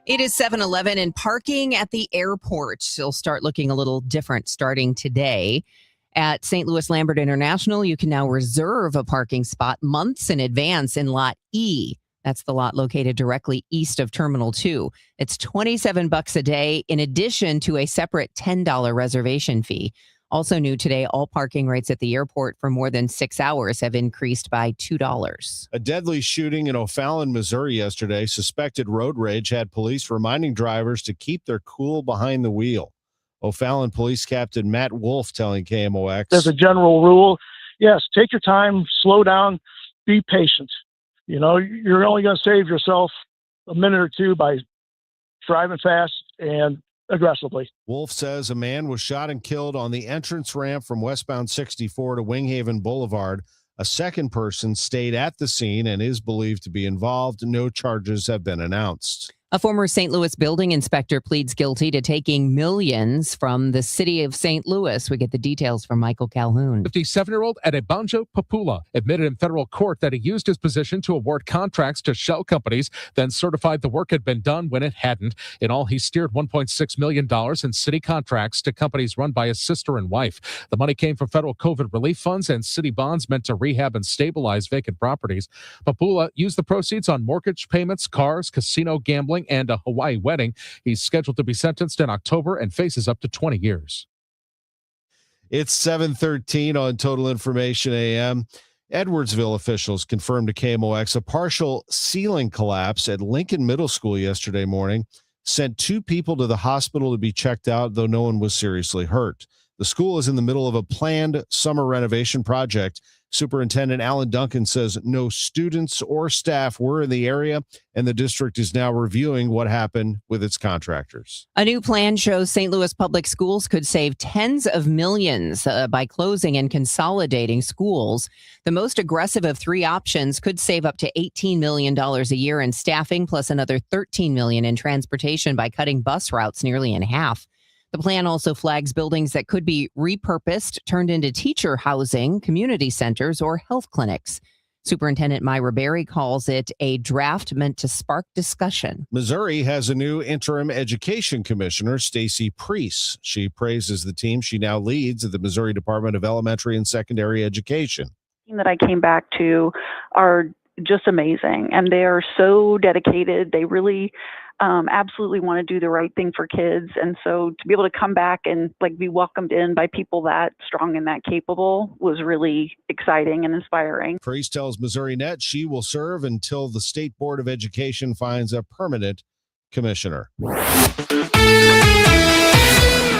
It is 7:11, and parking at the airport will start looking a little different starting today. At St. Louis Lambert International, you can now reserve a parking spot months in advance in Lot E. That's the lot located directly east of Terminal 2. It's $27 a day in addition to a separate $10 reservation fee. Also new today, all parking rates at the airport for more than 6 hours have increased by $2. A deadly shooting in O'Fallon, Missouri yesterday. Suspected road rage had police reminding drivers to keep their cool behind the wheel. O'Fallon Police Captain Matt Wolf telling KMOX. As a general rule, yes, take your time, slow down, be patient. You know, you're only going to save yourself a minute or two by driving fast and aggressively. Wolf says a man was shot and killed on the entrance ramp from westbound 64 to Winghaven Boulevard. A second person stayed at the scene and is believed to be involved. No charges have been announced. A former St. Louis building inspector pleads guilty to taking millions from the city of St. Louis. We get the details from Michael Calhoun. 57-year-old Adebanjo Papula admitted in federal court that he used his position to award contracts to shell companies, then certified the work had been done when it hadn't. In all, he steered $1.6 million in city contracts to companies run by his sister and wife. The money came from federal COVID relief funds and city bonds meant to rehab and stabilize vacant properties. Papula used the proceeds on mortgage payments, cars, casino gambling, and a Hawaii wedding. He's scheduled to be sentenced in October and faces up to 20 years. It's 7:13 on Total Information AM. Edwardsville officials confirmed to KMOX a partial ceiling collapse at Lincoln Middle School yesterday morning sent 2 people to the hospital to be checked out, though no one was seriously hurt. The school is in the middle of a planned summer renovation project. Superintendent Alan Duncan says no students or staff were in the area, and the district is now reviewing what happened with its contractors. A new plan shows St. Louis public schools could save tens of millions by closing and consolidating schools. The most aggressive of 3 options could save up to $18 million a year in staffing, plus another $13 million in transportation by cutting bus routes nearly in half. The plan also flags buildings that could be repurposed, turned into teacher housing, community centers, or health clinics. Superintendent Myra Berry calls it a draft meant to spark discussion. Missouri has a new interim education commissioner, Stacy Priest. She praises the team she now leads at the Missouri Department of Elementary and Secondary Education. That I came back to are just amazing, and they are so dedicated. They really absolutely want to do the right thing for kids, and so to be able to come back and be welcomed in by people that strong and that capable was really exciting and inspiring. Priest tells Missouri Net she will serve until the State Board of Education finds a permanent commissioner.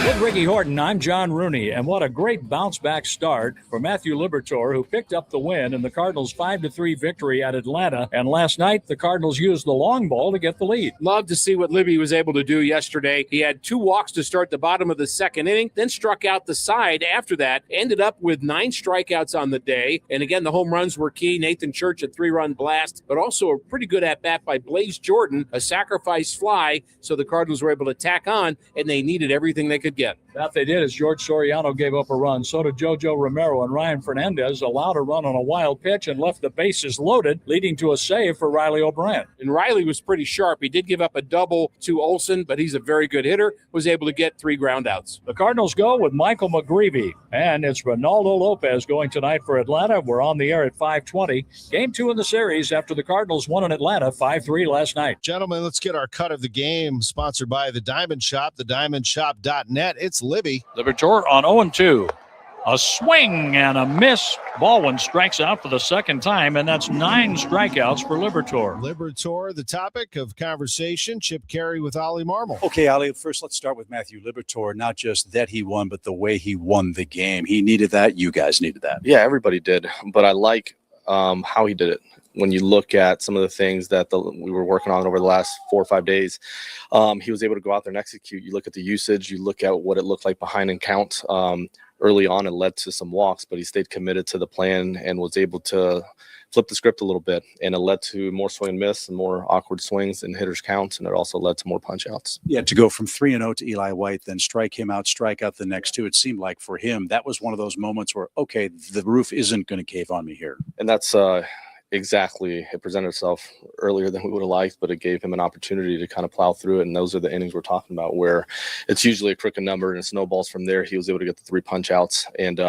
With Ricky Horton, I'm John Rooney, and what a great bounce-back start for Matthew Liberatore, who picked up the win in the Cardinals' 5-3 victory at Atlanta. And last night, the Cardinals used the long ball to get the lead. Love to see what Libby was able to do yesterday. He had 2 walks to start the bottom of the second inning, then struck out the side after that, ended up with 9 strikeouts on the day. And again, the home runs were key. Nathan Church, a 3-run blast, but also a pretty good at-bat by Blaze Jordan, a sacrifice fly, so the Cardinals were able to tack on, and they needed everything they could get. That they did as George Soriano gave up a run. So did JoJo Romero, and Ryan Fernandez allowed a run on a wild pitch and left the bases loaded, leading to a save for Riley O'Brien. And Riley was pretty sharp. He did give up a double to Olsen, but he's a very good hitter, was able to get 3 groundouts. The Cardinals go with Michael McGreevy, and it's Ronaldo Lopez going tonight for Atlanta. We're on the air at 5:20. Game 2 in the series after the Cardinals won in Atlanta 5-3 last night. Gentlemen, let's get our cut of the game, sponsored by The Diamond Shop, thediamondshop.net. It's Libby. Liberatore on 0-2. A swing and a miss. Baldwin strikes out for the second time, and that's 9 strikeouts for Liberatore. Liberatore, the topic of conversation. Chip Carey with Ollie Marmol. Okay, Ollie, first let's start with Matthew Liberatore. Not just that he won, but the way he won the game. He needed that. You guys needed that. Yeah, everybody did. But I like how he did it. When you look at some of the things that we were working on over the last 4 or 5 days, he was able to go out there and execute. You look at the usage, you look at what it looked like behind and count. Early on, it led to some walks, but he stayed committed to the plan and was able to flip the script a little bit. And it led to more swing and miss and more awkward swings and hitters count. And it also led to more punch outs. Yeah, to go from 3-0 to Eli White, then strike him out, strike out the next 2. It seemed like for him, that was one of those moments where, okay, the roof isn't going to cave on me here. And that's exactly, it presented itself earlier than we would have liked, but it gave him an opportunity to kind of plow through it. And those are the innings we're talking about, where it's usually a crooked number and it snowballs from there. He was able to get the 3 punch outs, and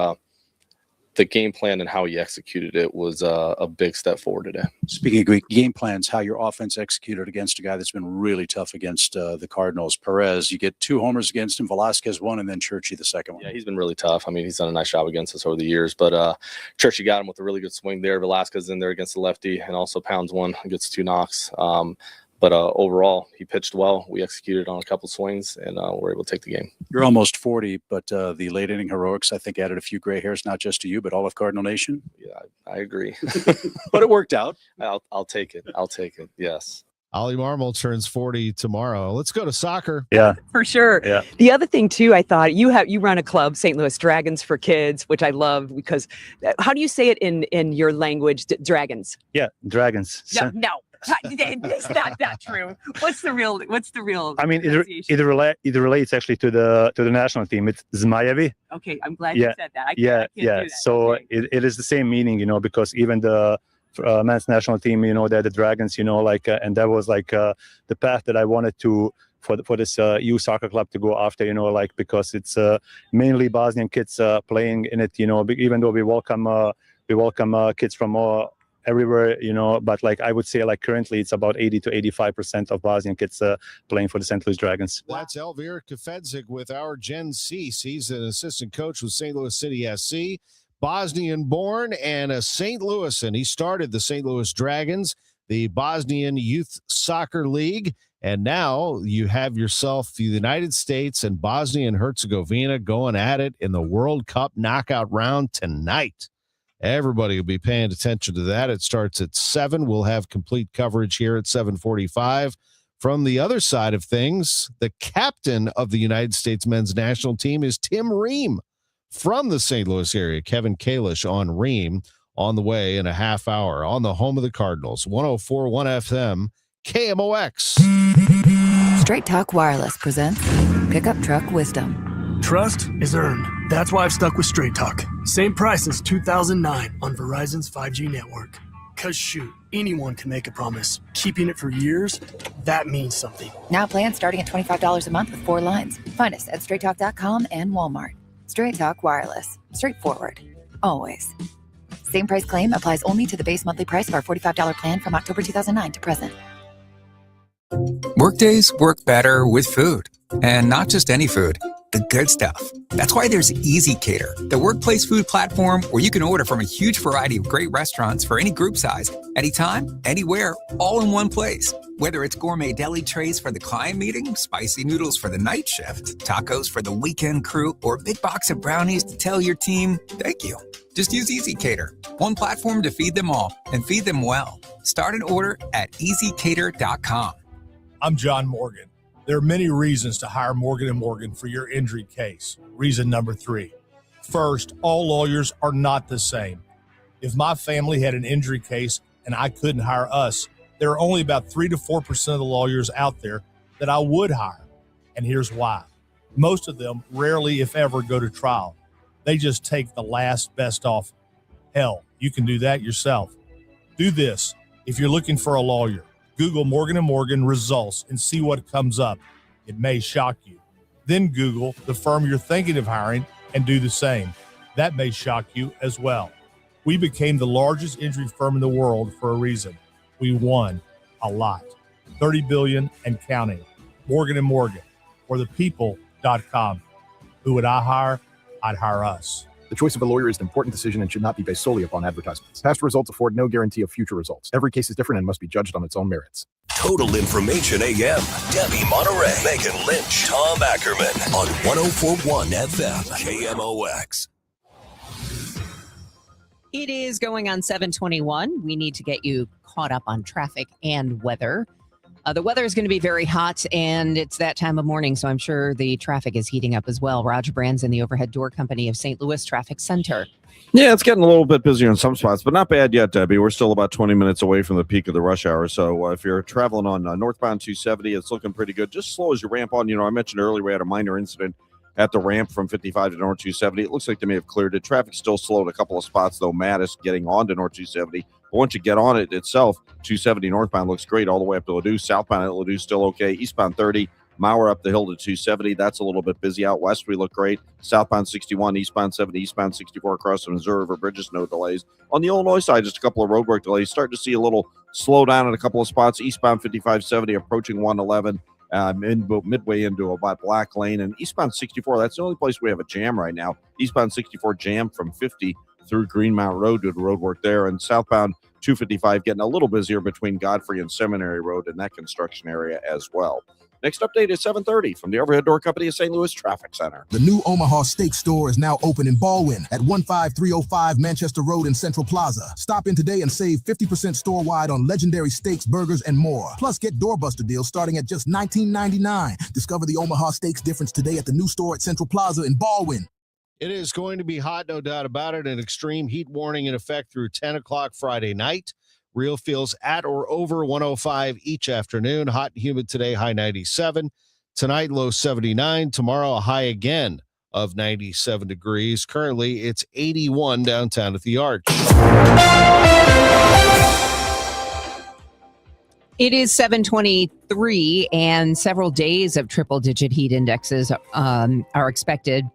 the game plan and how he executed it was a big step forward today. Speaking of game plans, how your offense executed against a guy that's been really tough against the Cardinals. Perez, you get 2 homers against him, Velasquez 1, and then Churchy the second one. Yeah, he's been really tough. I mean, he's done a nice job against us over the years, but Churchy got him with a really good swing there. Velasquez in there against the lefty, and also pounds 1, gets 2 knocks. But overall, he pitched well. We executed on a couple swings, and we're able to take the game. You're almost 40, but the late inning heroics, I think, added a few gray hairs, not just to you, but all of Cardinal Nation. Yeah, I agree. But it worked out. I'll take it. I'll take it. Yes. Ollie Marmol turns 40 tomorrow. Let's go to soccer. Yeah, for sure. Yeah. The other thing too, I thought you run a club, St. Louis Dragons for Kids, which I love because how do you say it in your language? Dragons. Yeah, dragons. No. It's not that true. What's the real? I mean, it relates actually to the national team. It's Zmajevi. Okay, I'm glad you said that. I yeah. Do that. So okay. it is the same meaning, because even the men's national team, they're the Dragons, and that was the path that I wanted to for this youth soccer club to go after, because it's mainly Bosnian kids playing in it, even though we welcome kids from everywhere, but I would say currently it's about 80 to 85% of Bosnian kids playing for the St. Louis Dragons. That's Elvira Kafedzik with our Gen C. He's an assistant coach with St. Louis City SC, Bosnian born and a St. Louisan. He started the St. Louis Dragons, the Bosnian Youth Soccer League, and now you have yourself the United States and Bosnia and Herzegovina going at it in the World Cup knockout round tonight. Everybody will be paying attention to that. It starts at 7. We'll have complete coverage here at 7:45. From the other side of things, the captain of the United States men's national team is Tim Ream from the St. Louis area. Kevin Kalish on Ream on the way in a half hour on the home of the Cardinals. 104.1 FM, KMOX. Straight Talk Wireless presents Pickup truck wisdom. Trust is earned. That's why I've stuck with Straight Talk. Same price as 2009 on Verizon's 5G network. Cause shoot, anyone can make a promise. Keeping it for years, that means something. Now plans starting at $25 a month with 4 lines. Find us at straighttalk.com and Walmart. Straight Talk Wireless. Straightforward. Always. Same price claim applies only to the base monthly price of our $45 plan from October 2009 to present. Workdays work better with food. And not just any food. The good stuff. That's why there's Easy Cater, the workplace food platform where you can order from a huge variety of great restaurants for any group size, anytime, anywhere, all in one place. Whether it's gourmet deli trays for the client meeting, spicy noodles for the night shift, tacos for the weekend crew, or a big box of brownies to tell your team, thank you. Just use Easy Cater, one platform to feed them all and feed them well. Start an order at easycater.com. I'm John Morgan. There are many reasons to hire Morgan & Morgan for your injury case. Reason number 3. First, all lawyers are not the same. If my family had an injury case and I couldn't hire us, there are only about 3 to 4% of the lawyers out there that I would hire. And here's why. Most of them rarely, if ever, go to trial. They just take the last best offer. Hell, you can do that yourself. Do this if you're looking for a lawyer. Google Morgan & Morgan results and see what comes up. It may shock you. Then Google the firm you're thinking of hiring and do the same. That may shock you as well. We became the largest injury firm in the world for a reason. We won a lot. $30 billion and counting. Morgan & Morgan, or thepeople.com. Who would I hire? I'd hire us. The choice of a lawyer is an important decision and should not be based solely upon advertisements. Past results afford no guarantee of future results. Every case is different and must be judged on its own merits. Total Information AM. Debbie Monterrey, Megan Lynch, Tom Ackerman on 104.1 FM KMOX. It is going on 7:21. We need to get you caught up on traffic and weather. The weather is going to be very hot, and it's that time of morning, so I'm sure the traffic is heating up as well. Roger Brands in the Overhead Door Company of St. Louis Traffic Center. Yeah, it's getting a little bit busier in some spots, but not bad yet, Debbie. We're still about 20 minutes away from the peak of the rush hour. So if you're traveling on northbound 270, it's looking pretty good. Just slow as you ramp on. I mentioned earlier we had a minor incident at the ramp from 55 to North 270. It looks like they may have cleared it. Traffic's still slow at a couple of spots, though. Mattis getting on to North 270. But once you get on it itself, 270 northbound looks great all the way up to Ladue. Southbound at Ladue still okay. Eastbound 30, Mauer up the hill to 270. That's a little bit busy. Out west, we look great. Southbound 61, eastbound 70, eastbound 64 across the Missouri River bridges, no delays. On the Illinois side, just a couple of roadwork delays. Starting to see a little slowdown in a couple of spots. Eastbound 5570 approaching 111. Midway into about Black Lane. And eastbound 64, that's the only place we have a jam right now. Eastbound 64 jam from 50 through Greenmount Road due to road work there. And southbound 255 getting a little busier between Godfrey and Seminary Road in that construction area as well. Next update is 7:30 from the Overhead Door Company of St. Louis Traffic Center. The new Omaha Steak Store is now open in Baldwin at 15305 Manchester Road in Central Plaza. Stop in today and save 50% store-wide on legendary steaks, burgers, and more. Plus, get doorbuster deals starting at just $19.99. Discover the Omaha Steaks difference today at the new store at Central Plaza in Baldwin. It is going to be hot, no doubt about it. An extreme heat warning in effect through 10 o'clock Friday night. Real feels at or over 105 each afternoon. Hot and humid today, high 97. Tonight, low 79. Tomorrow, a high again of 97 degrees. Currently, it's 81 downtown at the Arch. It is 7:23, and several days of triple-digit heat indexes are expected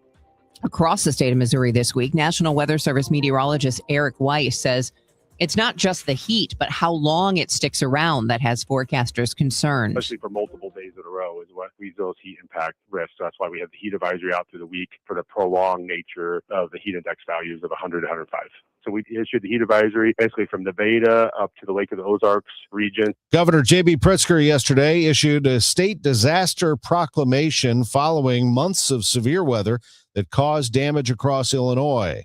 across the state of Missouri this week. National Weather Service meteorologist Eric Weiss says it's not just the heat, but how long it sticks around that has forecasters concerned. Especially for multiple days in a row is what leads those heat impact risks. So that's why we have the heat advisory out through the week for the prolonged nature of the heat index values of 100 to 105. So we issued the heat advisory basically from the Beta up to the Lake of the Ozarks region. Governor J.B. Pritzker yesterday issued a state disaster proclamation following months of severe weather that caused damage across Illinois.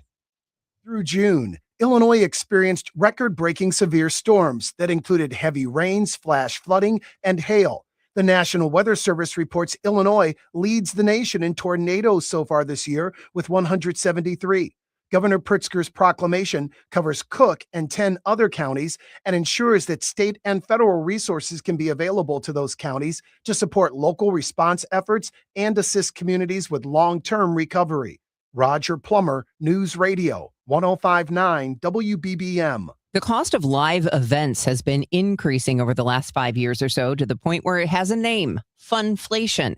Through June, Illinois experienced record-breaking severe storms that included heavy rains, flash flooding, and hail. The National Weather Service reports Illinois leads the nation in tornadoes so far this year with 173. Governor Pritzker's proclamation covers Cook and 10 other counties and ensures that state and federal resources can be available to those counties to support local response efforts and assist communities with long-term recovery. Roger Plummer, News Radio, 105.9 WBBM. The cost of live events has been increasing over the last 5 years or so to the point where it has a name, funflation.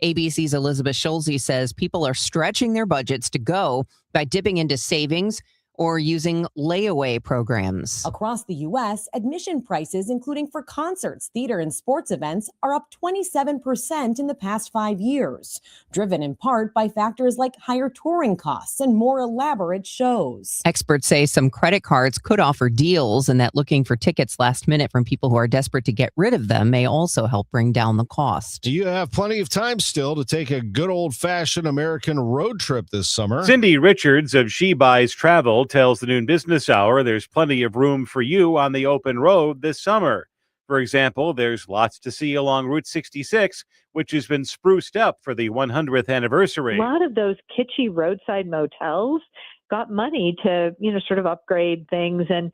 ABC's Elizabeth Schulze says people are stretching their budgets to go by dipping into savings or using layaway programs. Across the U.S., admission prices, including for concerts, theater, and sports events, are up 27% in the past 5 years, driven in part by factors like higher touring costs and more elaborate shows. Experts say some credit cards could offer deals, and that looking for tickets last minute from people who are desperate to get rid of them may also help bring down the cost. Do you have plenty of time still to take a good old-fashioned American road trip this summer? Cindy Richards of She Buys Travel tells the Noon Business Hour there's plenty of room for you on the open road this summer. For example, there's lots to see along Route 66, which has been spruced up for the 100th anniversary. A lot of those kitschy roadside motels got money to, sort of upgrade things and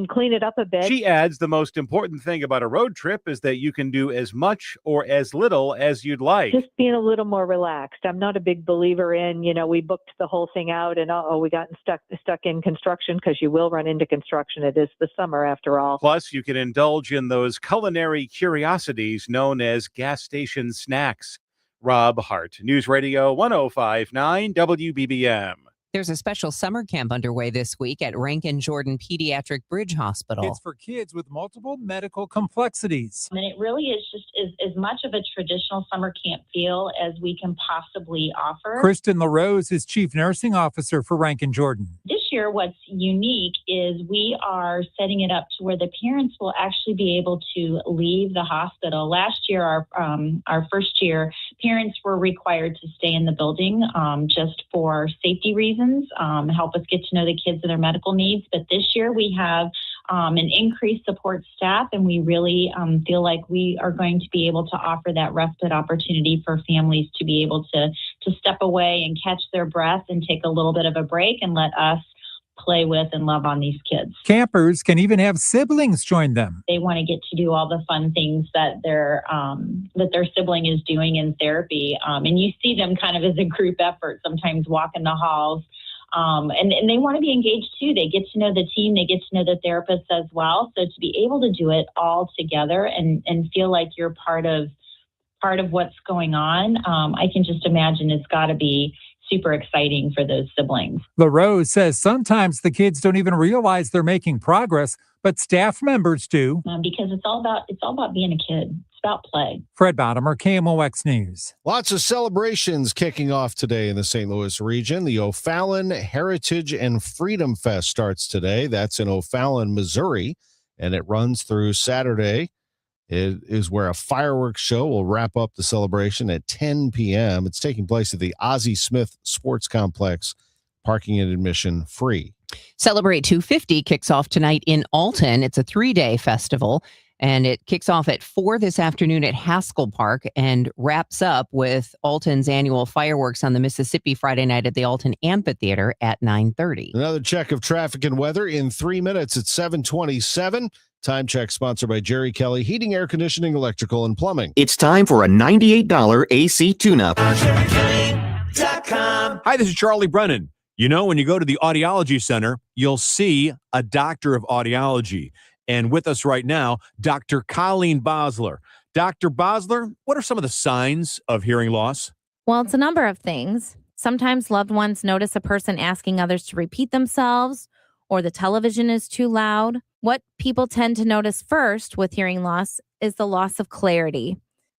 clean it up a bit. She adds the most important thing about a road trip is that you can do as much or as little as you'd like. Just being a little more relaxed. I'm not a big believer in, we booked the whole thing out and we got stuck in construction, because you will run into construction. It is the summer after all. Plus, you can indulge in those culinary curiosities known as gas station snacks. Rob Hart, News Radio 105.9 WBBM. There's a special summer camp underway this week at Rankin Jordan Pediatric Bridge Hospital. It's for kids with multiple medical complexities. And it really is just as much of a traditional summer camp feel as we can possibly offer. Kristen LaRose is Chief Nursing Officer for Rankin Jordan. This year, what's unique is we are setting it up to where the parents will actually be able to leave the hospital. Last year, our first year, parents were required to stay in the building just for safety reasons. Help us get to know the kids and their medical needs. But this year we have an increased support staff, and we really feel like we are going to be able to offer that respite opportunity for families to be able to step away and catch their breath and take a little bit of a break and let us play with and love on these kids. Campers can even have siblings join them. They want to get to do all the fun things that their sibling is doing in therapy. And you see them kind of as a group effort, sometimes walking the halls. And they want to be engaged too. They get to know the team, they get to know the therapists as well. So to be able to do it all together and feel like you're part of what's going on, I can just imagine it's got to be super exciting for those siblings. LaRose says sometimes the kids don't even realize they're making progress, but staff members do. Because it's all about being a kid. It's about play. Fred Bottomer, KMOX News. Lots of celebrations kicking off today in the St. Louis region. The O'Fallon Heritage and Freedom Fest starts today. That's in O'Fallon, Missouri, and it runs through Saturday. It is where a fireworks show will wrap up the celebration at 10 p.m. It's taking place at the Ozzie Smith Sports Complex. Parking and admission free. Celebrate 250 kicks off tonight in Alton. It's a 3-day festival, and it kicks off at 4 this afternoon at Haskell Park and wraps up with Alton's annual fireworks on the Mississippi Friday night at the Alton Amphitheater at 9:30. Another check of traffic and weather in 3 minutes at 7:27. Time check sponsored by Jerry Kelly Heating, Air Conditioning, Electrical, and Plumbing. It's time for a $98 AC tune-up. Hi, this is Charlie Brennan. You know, when you go to the Audiology Center, you'll see a doctor of audiology. And with us right now, Dr. Colleen Bosler. Dr. Bosler, what are some of the signs of hearing loss? Well, it's a number of things. Sometimes loved ones notice a person asking others to repeat themselves, or the television is too loud. What people tend to notice first with hearing loss is the loss of clarity.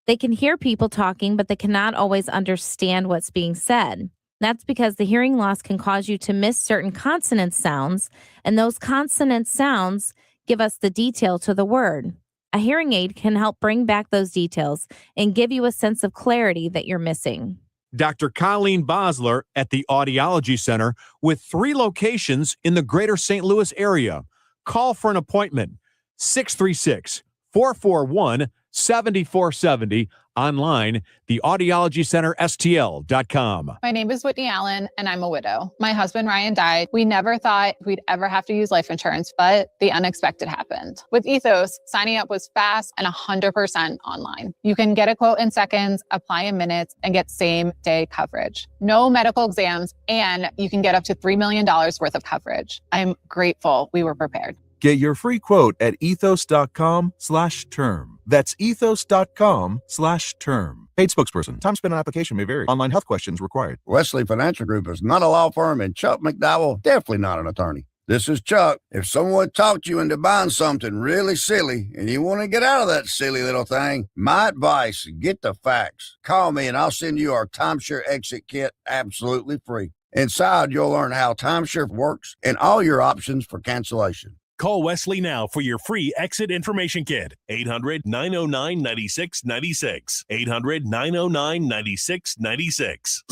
They can hear people talking, but they cannot always understand what's being said. That's because the hearing loss can cause you to miss certain consonant sounds, and those consonant sounds give us the detail to the word. A hearing aid can help bring back those details and give you a sense of clarity that you're missing. Dr. Colleen Bosler at the Audiology Center with 3 locations in the greater St. Louis area. Call for an appointment, 636-441-7470. Online, the Audiology Center, STL.com. My name is Whitney Allen, and I'm a widow. My husband, Ryan, died. We never thought we'd ever have to use life insurance, but the unexpected happened. With Ethos, signing up was fast and 100% online. You can get a quote in seconds, apply in minutes, and get same-day coverage. No medical exams, and you can get up to $3 million worth of coverage. I'm grateful we were prepared. Get your free quote at ethos.com/term. That's ethos.com/term. Paid spokesperson. Time spent on application may vary. Online health questions required. Wesley Financial Group is not a law firm, and Chuck McDowell definitely not an attorney. This is Chuck. If someone talked you into buying something really silly and you want to get out of that silly little thing, my advice, get the facts. Call me and I'll send you our timeshare exit kit absolutely free. Inside, you'll learn how timeshare works and all your options for cancellation. Call Wesley now for your free exit information kit. 800-909-9696. 800-909-9696.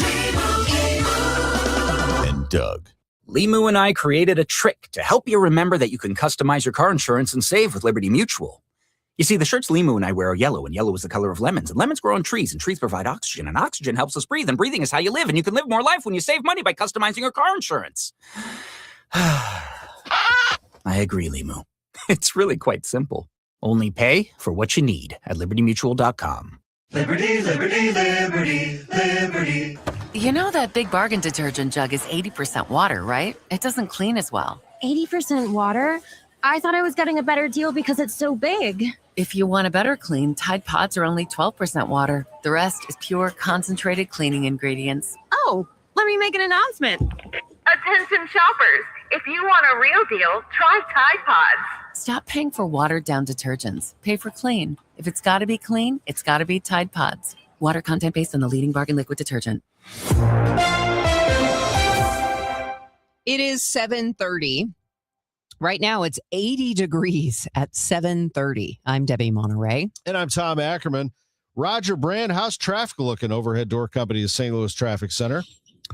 And Doug. Limu and I created a trick to help you remember that you can customize your car insurance and save with Liberty Mutual. You see, the shirts Limu and I wear are yellow, and yellow is the color of lemons, and lemons grow on trees, and trees provide oxygen, and oxygen helps us breathe, and breathing is how you live, and you can live more life when you save money by customizing your car insurance. I agree, Limu. It's really quite simple. Only pay for what you need at libertymutual.com. Liberty, liberty, liberty, liberty. You know that Big Bargain detergent jug is 80% water, right? It doesn't clean as well. 80% water? I thought I was getting a better deal because it's so big. If you want a better clean, Tide Pods are only 12% water. The rest is pure, concentrated cleaning ingredients. Oh, let me make an announcement. Attention shoppers, if you want a real deal, try Tide Pods. Stop paying for watered-down detergents. Pay for clean. If it's got to be clean, it's got to be Tide Pods. Water content based on the leading bargain liquid detergent. It is 7:30. Right now, it's 80 degrees at 7:30. I'm Debbie Monterrey. And I'm Tom Ackerman. Roger Brand, how's traffic looking overhead door company of St. Louis Traffic Center?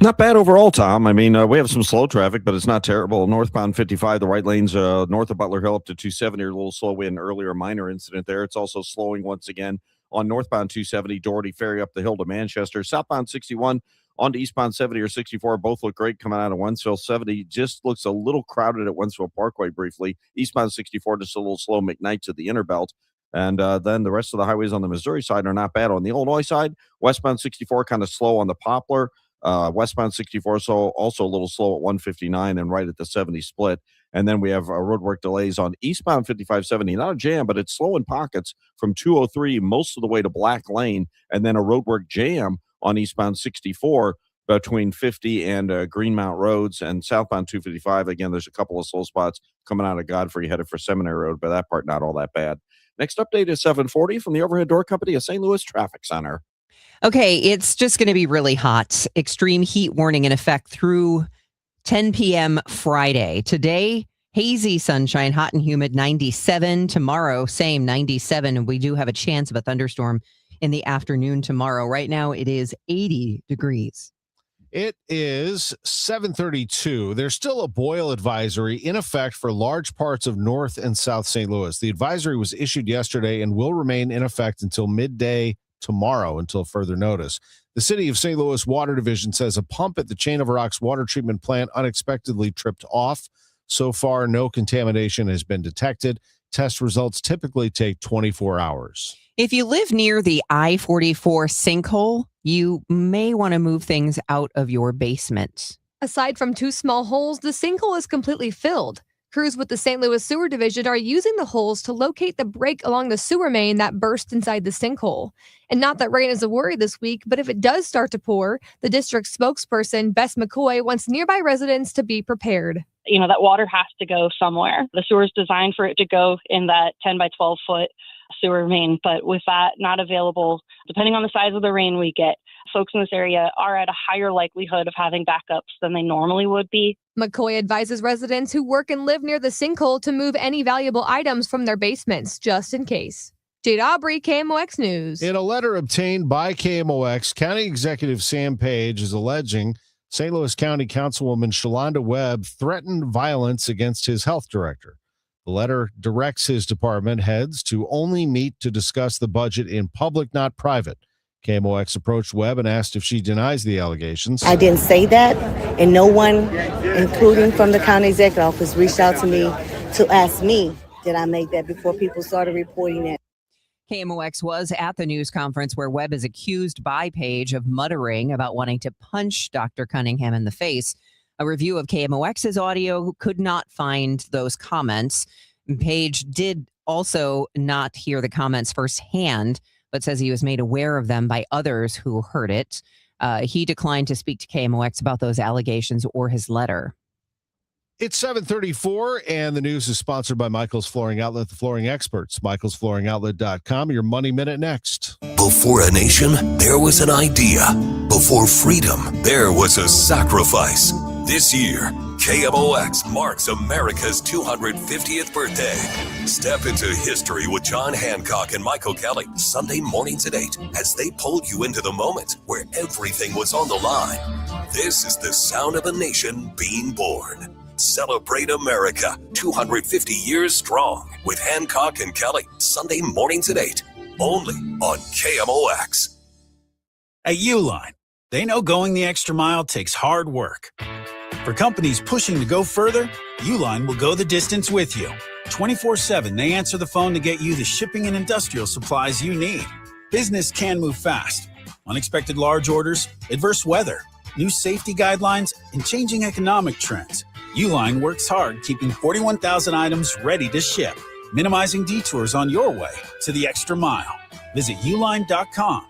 Not bad overall, Tom. I mean, we have some slow traffic, but it's not terrible. Northbound 55, the right lanes north of Butler Hill up to 270 are a little slow in earlier minor incident there. It's also slowing once again on northbound 270, Doherty Ferry up the hill to Manchester. Southbound 61 on to eastbound 70 or 64. Both look great coming out of Wentzville. 70 just looks a little crowded at Wentzville Parkway briefly. Eastbound 64 just a little slow. McKnight's at the inner belt. And then the rest of the highways on the Missouri side are not bad. On the Illinois side, westbound 64 kind of slow on the Poplar. Westbound 64, so also a little slow at 159 and right at the 70 split. And then we have roadwork delays on eastbound 5570. Not a jam, but it's slow in pockets from 203 most of the way to Black Lane. And then a roadwork jam on eastbound 64 between 50 and Greenmount Roads and southbound 255. Again, there's a couple of slow spots coming out of Godfrey headed for Seminary Road, but that part not all that bad. Next update is 740 from the overhead door company of St. Louis Traffic Center. Okay, it's just going to be really hot. Extreme heat warning in effect through 10 p.m. Friday. Today, hazy sunshine, hot and humid, 97. Tomorrow, same, 97. And we do have a chance of a thunderstorm in the afternoon tomorrow. Right now, it is 80 degrees. It is 7:32. There's still a boil advisory in effect for large parts of North and South St. Louis. The advisory was issued yesterday and will remain in effect until midday tomorrow until further notice. The City of St. Louis Water Division says a pump at the Chain of Rocks water treatment plant unexpectedly tripped off. So far, no contamination has been detected. Test results typically take 24 hours. If you live near the I-44 sinkhole, you may want to move things out of your basement. Aside from two small holes, the sinkhole is completely filled. Crews with the St. Louis Sewer Division are using the holes to locate the break along the sewer main that burst inside the sinkhole. And not that rain is a worry this week, but if it does start to pour, the district spokesperson, Bess McCoy, wants nearby residents to be prepared. You know, that water has to go somewhere. The sewer is designed for it to go in that 10 by 12 foot sewer main, but with that not available, depending on the size of the rain we get, folks in this area are at a higher likelihood of having backups than they normally would be. McCoy advises residents who work and live near the sinkhole to move any valuable items from their basements, just in case. Jade Aubrey, KMOX News. In a letter obtained by KMOX, County Executive Sam Page is alleging St. Louis County Councilwoman Shalonda Webb threatened violence against his health director. The letter directs his department heads to only meet to discuss the budget in public, not private. KMOX approached Webb and asked if she denies the allegations. I didn't say that, and no one, including from the county executive office, reached out to me to ask me, did I make that before people started reporting it. KMOX was at the news conference where Webb is accused by Page of muttering about wanting to punch Dr. Cunningham in the face. A review of KMOX's audio could not find those comments. Page did also not hear the comments firsthand, but says he was made aware of them by others who heard it. He declined to speak to KMOX about those allegations or his letter. It's 7:34, and the news is sponsored by Michael's Flooring Outlet, the flooring experts. michaelsflooringoutlet.com. Your Money Minute next. Before a nation, there was an idea. Before freedom, there was a sacrifice. This year, KMOX marks America's 250th birthday. Step into history with John Hancock and Michael Kelly, Sunday mornings at 8, as they pulled you into the moment where everything was on the line. This is the sound of a nation being born. Celebrate America, 250 years strong, with Hancock and Kelly, Sunday mornings at 8, only on KMOX. At Uline, they know going the extra mile takes hard work. For companies pushing to go further, Uline will go the distance with you. 24/7, they answer the phone to get you the shipping and industrial supplies you need. Business can move fast. Unexpected large orders, adverse weather, new safety guidelines, and changing economic trends. Uline works hard keeping 41,000 items ready to ship, minimizing detours on your way to the extra mile. Visit uline.com.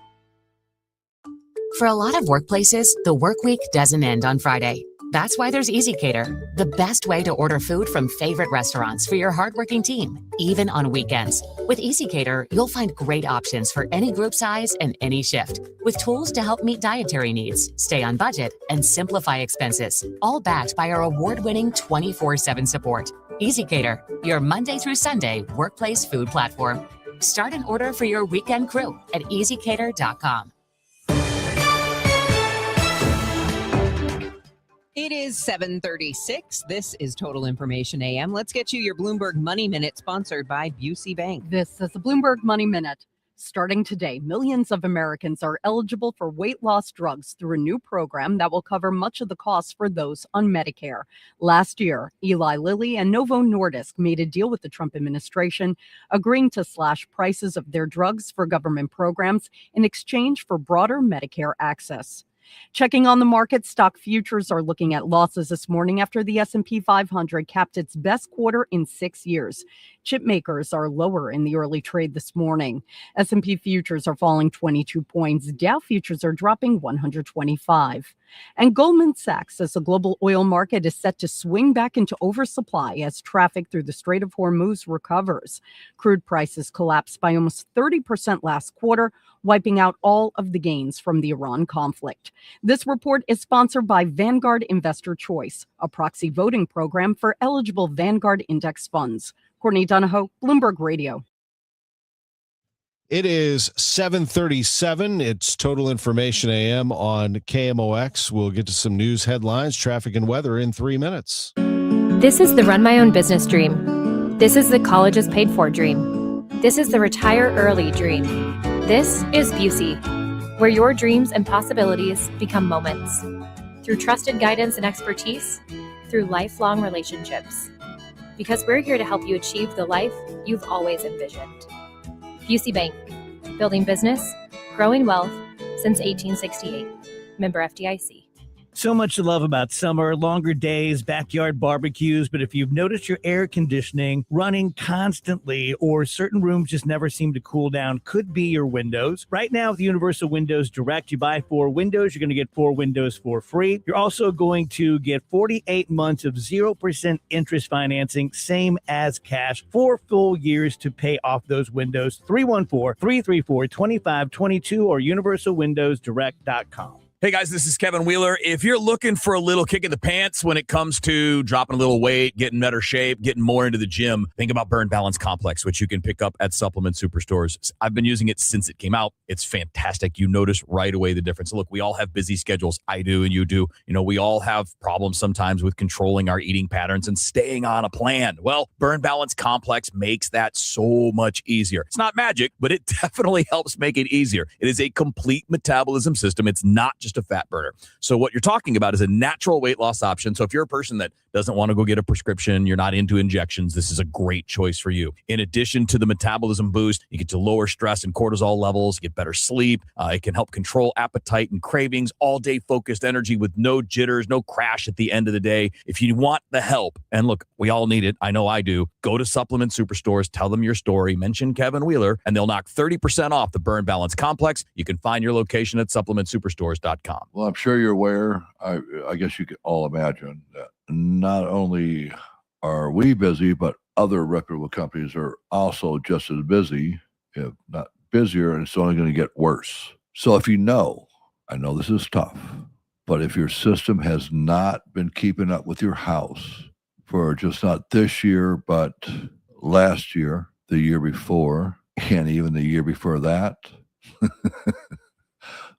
For a lot of workplaces, the work week doesn't end on Friday. That's why there's EasyCater, the best way to order food from favorite restaurants for your hardworking team, even on weekends. With EasyCater, you'll find great options for any group size and any shift, with tools to help meet dietary needs, stay on budget, and simplify expenses, all backed by our award-winning 24/7 support. EasyCater, your Monday through Sunday workplace food platform. Start an order for your weekend crew at easycater.com. It is 7:36. This is Total Information AM. Let's get you your Bloomberg Money Minute, sponsored by Busey Bank. This is the Bloomberg Money Minute. Starting today, millions of Americans are eligible for weight loss drugs through a new program that will cover much of the costs for those on Medicare. Last year, Eli Lilly and Novo Nordisk made a deal with the Trump administration, agreeing to slash prices of their drugs for government programs in exchange for broader Medicare access. Checking on the market, stock futures are looking at losses this morning after the S&P 500 capped its best quarter in 6 years. Chip makers are lower in the early trade this morning. S&P futures are falling 22 points. Dow futures are dropping 125. And Goldman Sachs says the global oil market is set to swing back into oversupply as traffic through the Strait of Hormuz recovers. Crude prices collapsed by almost 30% last quarter, wiping out all of the gains from the Iran conflict. This report is sponsored by Vanguard Investor Choice, a proxy voting program for eligible Vanguard index funds. Courtney Donahoe, Bloomberg Radio. It is 7:37. It's Total Information AM on KMOX. We'll get to some news headlines, traffic, and weather in 3 minutes. This is the run my own business dream. This is the college is paid for dream. This is the retire early dream. This is Busey, where your dreams and possibilities become moments. Through trusted guidance and expertise, through lifelong relationships. Because we're here to help you achieve the life you've always envisioned. Busey Bank, building business, growing wealth since 1868. Member FDIC. So much to love about summer, longer days, backyard barbecues. But if you've noticed your air conditioning running constantly or certain rooms just never seem to cool down, could be your windows. Right now with Universal Windows Direct, you buy 4 windows, you're going to get 4 windows for free. You're also going to get 48 months of 0% interest financing, same as cash, 4 full years to pay off those windows. 314-334-2522 or universalwindowsdirect.com. Hey guys, this is Kevin Wheeler. If you're looking for a little kick in the pants when it comes to dropping a little weight, getting better shape, getting more into the gym, think about Burn Balance Complex, which you can pick up at supplement superstores. I've been using it since it came out. It's fantastic. You notice right away the difference. Look, we all have busy schedules. I do and you do. You know, we all have problems sometimes with controlling our eating patterns and staying on a plan. Well, Burn Balance Complex makes that so much easier. It's not magic, but it definitely helps make it easier. It is a complete metabolism system. It's not just a fat burner. So what you're talking about is a natural weight loss option. So if you're a person that doesn't want to go get a prescription, you're not into injections, this is a great choice for you. In addition to the metabolism boost, you get to lower stress and cortisol levels, get better sleep. It can help control appetite and cravings, all day focused energy with no jitters, no crash at the end of the day. If you want the help, and look, we all need it. I know I do. Go to supplement superstores, tell them your story, mention Kevin Wheeler, and they'll knock 30% off the Burn Balance Complex. You can find your location at supplementsuperstores.com. Well, I'm sure you're aware, I guess you can all imagine that not only are we busy, but other reputable companies are also just as busy, if not busier, and it's only going to get worse. So if you know, I know this is tough, but if your system has not been keeping up with your house for just not this year, but last year, the year before, and even the year before that,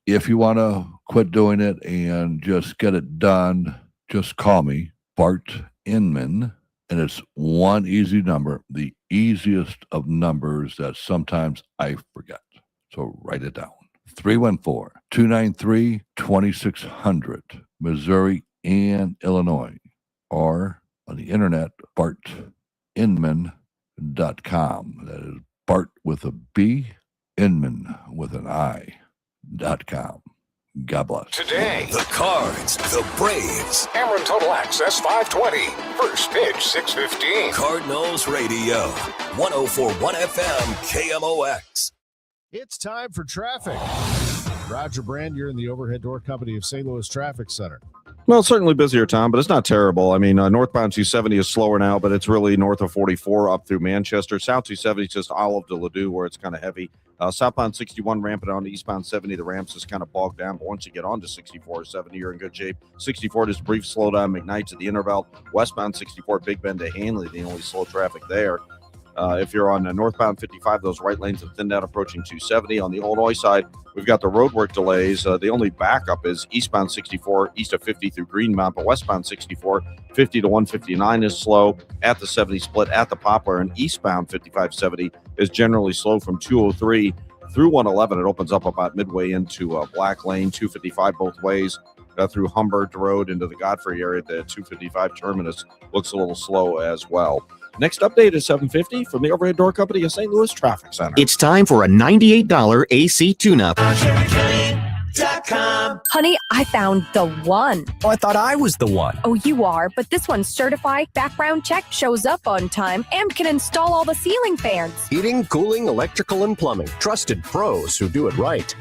if you want to quit doing it and just get it done, just call me, Bart Inman, and it's one easy number, the easiest of numbers that sometimes I forget. So write it down. 314-293-2600, Missouri and Illinois, or on the internet, bartinman.com. That is Bart with a B, Inman with an I.com. God bless. Today, the Cards, the Braves. Cameron Total Access 520. First pitch 6:15. Cardinals Radio. 104.1 FM KMOX. It's time for traffic. Roger Brand, you're in the Overhead Door Company of St. Louis Traffic Center. Well, it's certainly busier, Tom, but it's not terrible. I mean, northbound 270 is slower now, but it's really north of 44 up through Manchester. South 270 is just Olive to Ladue where it's kind of heavy. Southbound 61 ramping on to eastbound 70. The ramps is kind of bogged down, but once you get on to 64 or 70, you're in good shape. 64, just a brief slowdown. McKnight's at the Intervale. Westbound 64, Big Bend to Hanley, the only slow traffic there. If you're on northbound 55, those right lanes have thinned out approaching 270. On the Illinois side, we've got the roadwork delays. The only backup is eastbound 64, east of 50 through Greenmount, but westbound 64, 50 to 159 is slow at the 70 split at the Poplar, and eastbound 5570 is generally slow from 203 through 111. It opens up about midway into Black Lane, 255 both ways. Through Humbert Road into the Godfrey area. The 255 terminus looks a little slow as well. Next update is 7:50 from the Overhead Door Company of St. Louis Traffic Center. It's time for a $98 AC tune-up. Honey, I found the one. Oh, I thought I was the one. Oh, you are, but this one's certified, background check, shows up on time, and can install all the ceiling fans. Heating, cooling, electrical, and plumbing. Trusted pros who do it right.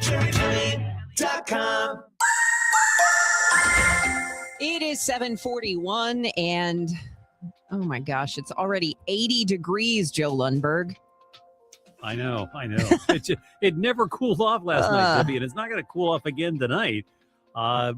It is 7:41 and oh my gosh, it's already 80 degrees, Joe Lundberg. I know. It never cooled off last night, Debbie, and it's not going to cool off again tonight.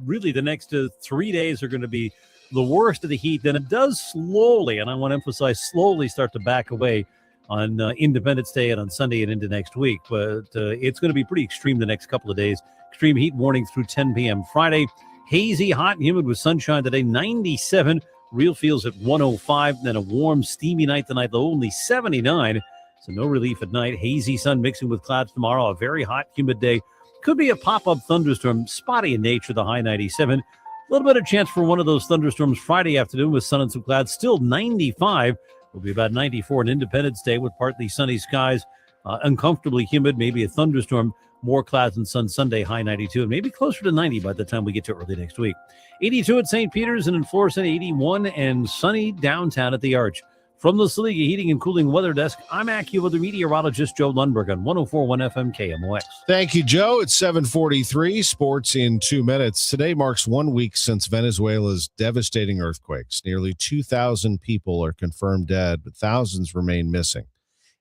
Really, the next 3 days are going to be the worst of the heat. Then it does slowly, and I want to emphasize slowly, start to back away on Independence Day and on Sunday and into next week. But it's going to be pretty extreme the next couple of days. Extreme heat warning through 10 p.m. Friday. Hazy, hot, and humid with sunshine today, 97. Real feels at 105. Then a warm, steamy night tonight, low only 79. So no relief at night. Hazy sun mixing with clouds tomorrow. A very hot, humid day. Could be a pop-up thunderstorm, spotty in nature, the high 97. A little bit of chance for one of those thunderstorms Friday afternoon with sun and some clouds. Still 95. Will be about 94 on Independence Day with partly sunny skies. Uncomfortably humid, maybe a thunderstorm. More clouds and sun Sunday, high 92, and maybe closer to 90 by the time we get to early next week. 82 at St. Peter's and in Florissant, 81 and sunny downtown at the Arch. From the Saliga Heating and Cooling Weather Desk, I'm AccuWeather meteorologist Joe Lundberg on 104.1 FM KMOX. Thank you, Joe. It's 7:43. Sports in 2 minutes. Today marks 1 week since Venezuela's devastating earthquakes. Nearly 2,000 people are confirmed dead, but thousands remain missing.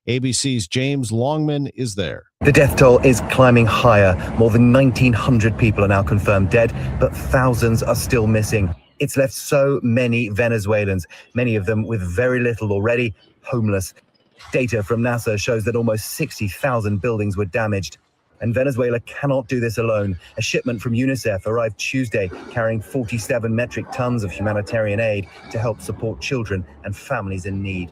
ABC's James Longman is there. The death toll is climbing higher. More than 1,900 people are now confirmed dead, but thousands are still missing. It's left so many Venezuelans, many of them with very little already, homeless. Data from NASA shows that almost 60,000 buildings were damaged. And Venezuela cannot do this alone. A shipment from UNICEF arrived Tuesday carrying 47 metric tons of humanitarian aid to help support children and families in need.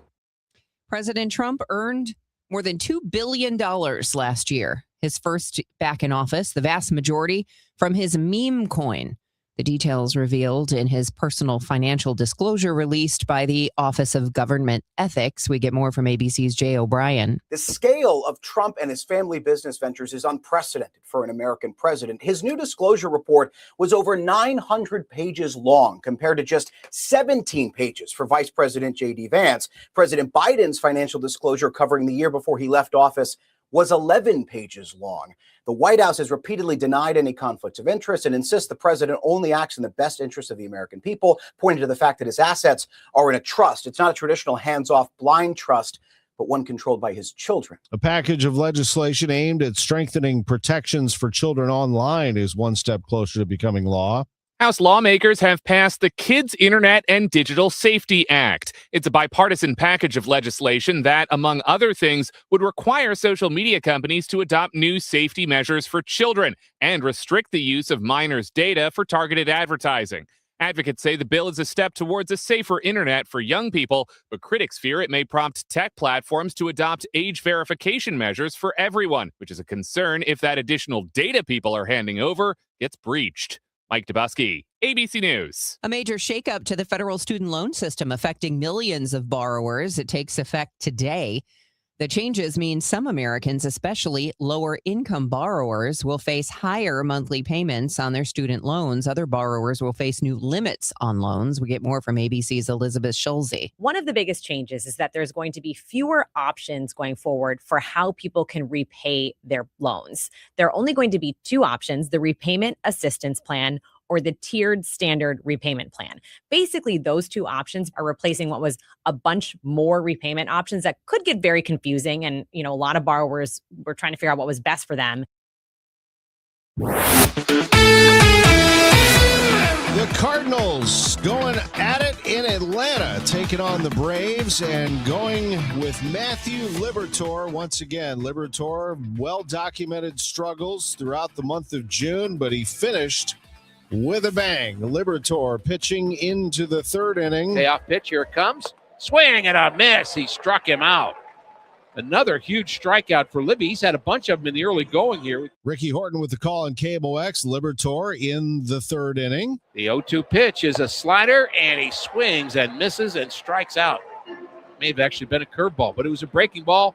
President Trump earned more than $2 billion last year, his first back in office, the vast majority from his meme coin. The details revealed in his personal financial disclosure released by the Office of Government Ethics. We get more from ABC's Jay O'Brien. The scale of Trump and his family business ventures is unprecedented for an American president. His new disclosure report was over 900 pages long compared to just 17 pages for Vice President J.D. Vance. President Biden's financial disclosure covering the year before he left office was 11 pages long. The White House has repeatedly denied any conflicts of interest and insists the president only acts in the best interest of the American people, pointing to the fact that his assets are in a trust. It's not a traditional hands-off blind trust, but one controlled by his children. A package of legislation aimed at strengthening protections for children online is one step closer to becoming law. House lawmakers have passed the Kids Internet and Digital Safety Act. It's a bipartisan package of legislation that, among other things, would require social media companies to adopt new safety measures for children and restrict the use of minors' data for targeted advertising. Advocates say the bill is a step towards a safer internet for young people, but critics fear it may prompt tech platforms to adopt age verification measures for everyone, which is a concern if that additional data people are handing over gets breached. Mike Dubusky, ABC News. A major shakeup to the federal student loan system affecting millions of borrowers. It takes effect today. The changes mean some Americans, especially lower income borrowers, will face higher monthly payments on their student loans. Other borrowers will face new limits on loans. We get more from ABC's Elizabeth Schulze. One of the biggest changes is that there's going to be fewer options going forward for how people can repay their loans. There are only going to be two options: the repayment assistance plan or the tiered standard repayment plan. Basically, those two options are replacing what was a bunch more repayment options that could get very confusing. And, a lot of borrowers were trying to figure out what was best for them. The Cardinals going at it in Atlanta, taking on the Braves and going with Matthew Liberatore once again. Liberatore, well-documented struggles throughout the month of June, but he finished with a bang. Liberatore pitching into the third inning. Payoff pitch, here it comes. Swing and a miss. He struck him out. Another huge strikeout for Libby. He's had a bunch of them in the early going here. Ricky Horton with the call on KMOX. Liberatore in the third inning. The 0-2 pitch is a slider, and he swings and misses and strikes out. May have actually been a curveball, but it was a breaking ball.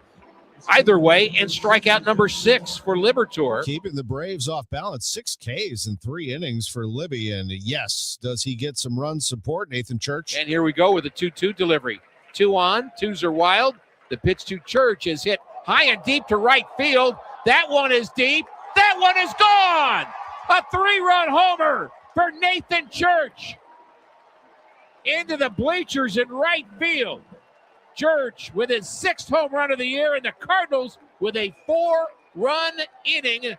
Either way, and strikeout number 6 for Liberatore. Keeping the Braves off balance. 6 Ks in 3 innings for Libby. And yes, does he get some run support? Nathan Church. And here we go with a 2-2 delivery. 2 on, 2s are wild. The pitch to Church is hit high and deep to right field. That one is deep. That one is gone. A 3-run homer for Nathan Church. Into the bleachers in right field. Church with his 6th home run of the year, and the Cardinals with a 4-run inning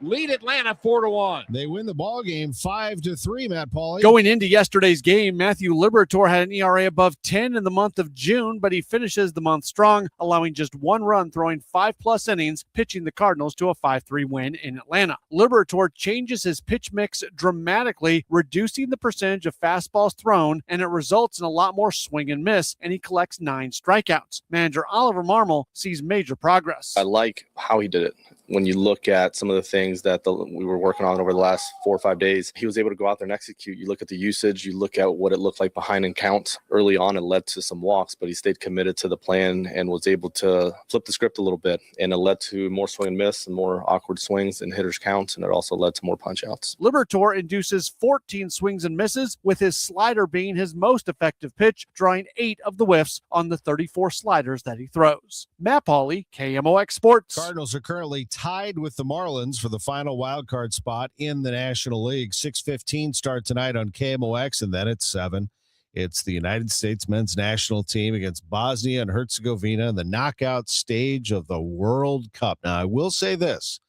lead Atlanta 4-1. They win the ball game 5-3, Matt Pauley. Going into yesterday's game, Matthew Liberatore had an ERA above 10 in the month of June, but he finishes the month strong, allowing just 1 run, throwing 5+ innings, pitching the Cardinals to a 5-3 win in Atlanta. Liberatore changes his pitch mix dramatically, reducing the percentage of fastballs thrown, and it results in a lot more swing and miss, and he collects 9 strikeouts. Manager Oliver Marmol sees major progress. I like how he did it. When you look at some of the things that we were working on over the last 4 or 5 days, he was able to go out there and execute. You look at the usage, you look at what it looked like behind in count. Early on, it led to some walks, but he stayed committed to the plan and was able to flip the script a little bit. And it led to more swing and miss and more awkward swings and hitters' counts, and it also led to more punch-outs. Liberatore induces 14 swings and misses, with his slider being his most effective pitch, drawing 8 of the whiffs on the 34 sliders that he throws. Matt Pauley, KMOX Sports. Cardinals are currently tied with the Marlins for the final wild card spot in the National League. 6:15 start tonight on KMOX, and then at 7. It's the United States men's national team against Bosnia and Herzegovina in the knockout stage of the World Cup. Now, I will say this.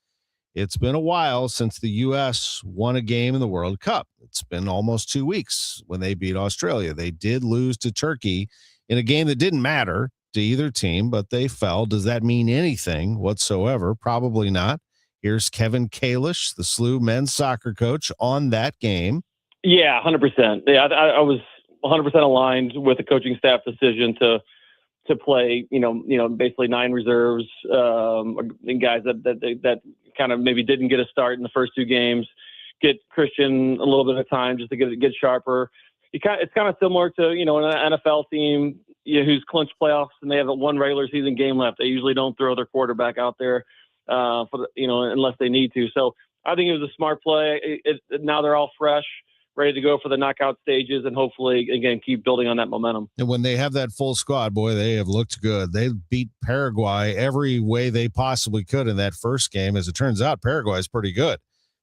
It's been a while since the U.S. won a game in the World Cup. It's been almost 2 weeks when they beat Australia. They did lose to Turkey in a game that didn't matter to either team, but they fell. Does that mean anything whatsoever? Probably not. Here's Kevin Kalish, the SLU men's soccer coach, on that game. Yeah, 100%. Yeah, I was 100% aligned with the coaching staff decision to play, basically 9 reserves and guys that kind of maybe didn't get a start in the first 2 games, get Christian a little bit of time just to get sharper. It's kind of similar to, an NFL team who's clinched playoffs and they have one regular season game left. They usually don't throw their quarterback out there unless they need to. So I think it was a smart play. Now they're all fresh, ready to go for the knockout stages, and hopefully, again, keep building on that momentum. And when they have that full squad, boy, they have looked good. They beat Paraguay every way they possibly could in that first game. As it turns out, Paraguay is pretty good.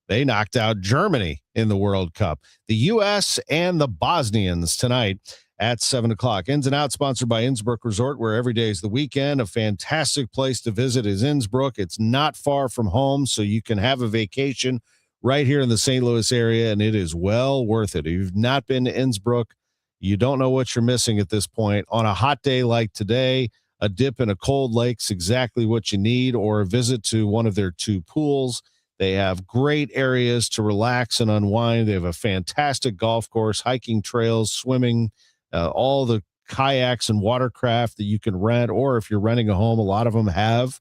They knocked out Germany in the World Cup. The U.S. and the Bosnians tonight at 7 o'clock. Ins and Outs, sponsored by Innsbruck Resort, where every day is the weekend. A fantastic place to visit is Innsbruck. It's not far from home, so you can have a vacation right here in the St. Louis area, and it is well worth it. If you've not been to Innsbruck, you don't know what you're missing at this point. On a hot day like today, a dip in a cold lake's exactly what you need, or a visit to one of their 2 pools. They have great areas to relax and unwind. They have a fantastic golf course, hiking trails, swimming, all the kayaks and watercraft that you can rent, or if you're renting a home, a lot of them have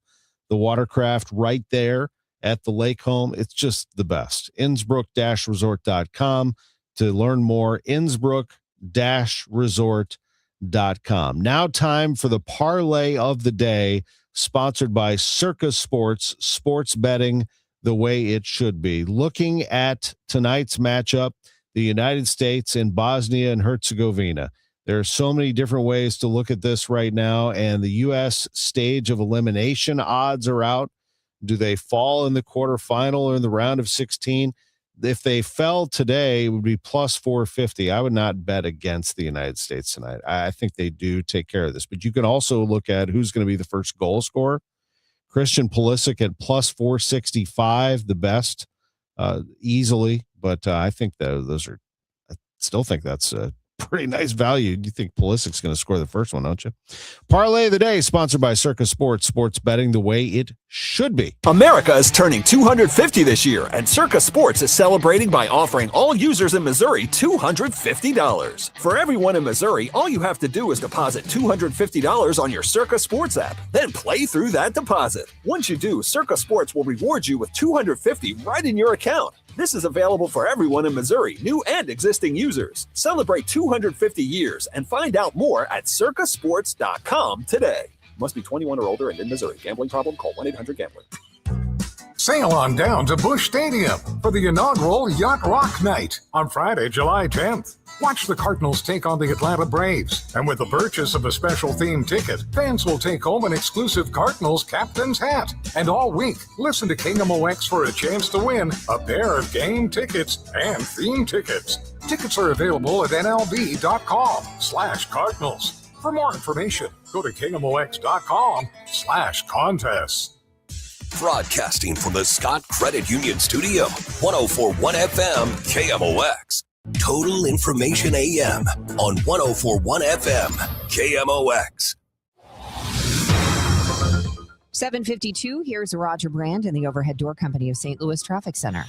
the watercraft right there at the lake home. It's just the best. Innsbruck-resort.com to learn more. Innsbruck-resort.com. Now time for the parlay of the day, sponsored by Circa Sports, sports betting the way it should be. Looking at tonight's matchup, the United States and Bosnia and Herzegovina. There are so many different ways to look at this right now, and the U.S. stage of elimination odds are out. Do they fall in the quarterfinal or in the round of 16? If they fell today, it would be plus 450. I would not bet against the United States tonight. I think they do take care of this. But you can also look at who's going to be the first goal scorer. Christian Pulisic at plus 465, the best, easily. But I think I still think that's a pretty nice value. You think Pulisic's going to score the first one, don't you? Parlay of the day, sponsored by Circa Sports, sports betting the way it should be. America is turning 250 this year, and Circa Sports is celebrating by offering all users in Missouri $250. For everyone in Missouri, all you have to do is deposit $250 on your Circa Sports app, then play through that deposit. Once you do, Circa Sports will reward you with $250 right in your account. This is available for everyone in Missouri, new and existing users. Celebrate 250 years and find out more at circasports.com today. Must be 21 or older and in Missouri. Gambling problem? Call 1-800-GAMBLER. Sail on down to Busch Stadium for the inaugural Yacht Rock Night on Friday, July 10th. Watch the Cardinals take on the Atlanta Braves. And with the purchase of a special themed ticket, fans will take home an exclusive Cardinals captain's hat. And all week, listen to KMOX for a chance to win a pair of game tickets and theme tickets. Tickets are available at nlb.com/Cardinals. For more information, go to KMOX.com/contests. Broadcasting from the Scott Credit Union Studio, 104.1 FM KMOX. Total Information AM on 104.1 FM KMOX. 7:52. Here's Roger Brand in the Overhead Door Company of St. Louis Traffic Center.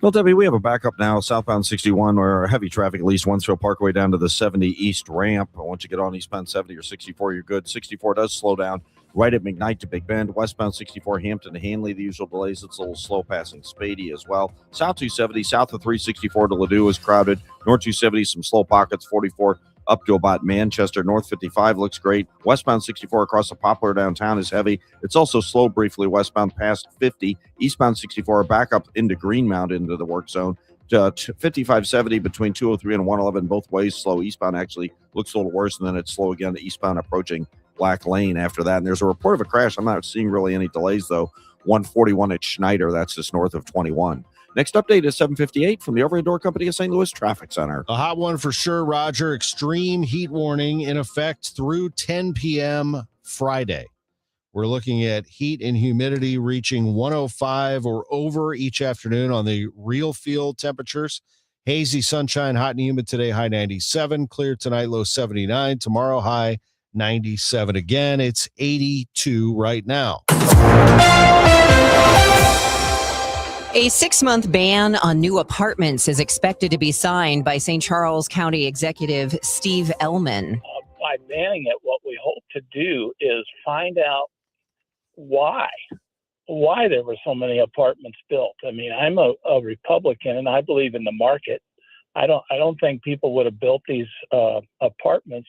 Well, Debbie, we have a backup now, southbound 61, where heavy traffic, at least Wensville Parkway down to the 70 East ramp. Once you get on eastbound 70 or 64, you're good. 64 does slow down right at McKnight to Big Bend. Westbound 64, Hampton to Hanley, the usual delays. It's a little slow passing Spady as well. South 270, south of 364 to Ladue is crowded. North 270, some slow pockets, 44 up to about Manchester. North 55 looks great. Westbound 64 across the Poplar downtown is heavy. It's also slow briefly westbound past 50. Eastbound 64 back up into Greenmount into the work zone. 5570 between 203 and 111 both ways slow. Eastbound actually looks a little worse, and then it's slow again. Eastbound approaching Black Lane after that. And there's a report of a crash. I'm not seeing really any delays, though. 141 at Schneider. That's just north of 21. Next update is 7:58 from the Over and Door Company of St. Louis Traffic Center. A hot one for sure, Roger. Extreme heat warning in effect through 10 p.m. Friday. We're looking at heat and humidity reaching 105 or over each afternoon on the real field temperatures. Hazy sunshine, hot and humid today, high 97. Clear tonight, low 79. Tomorrow, high 97 again. It's 82 right now. A 6-month ban on new apartments is expected to be signed by St. Charles County Executive Steve Ellman. By banning it, what we hope to do is find out why there were so many apartments built. I mean, I'm a Republican and I believe in the market. I don't think people would have built these apartments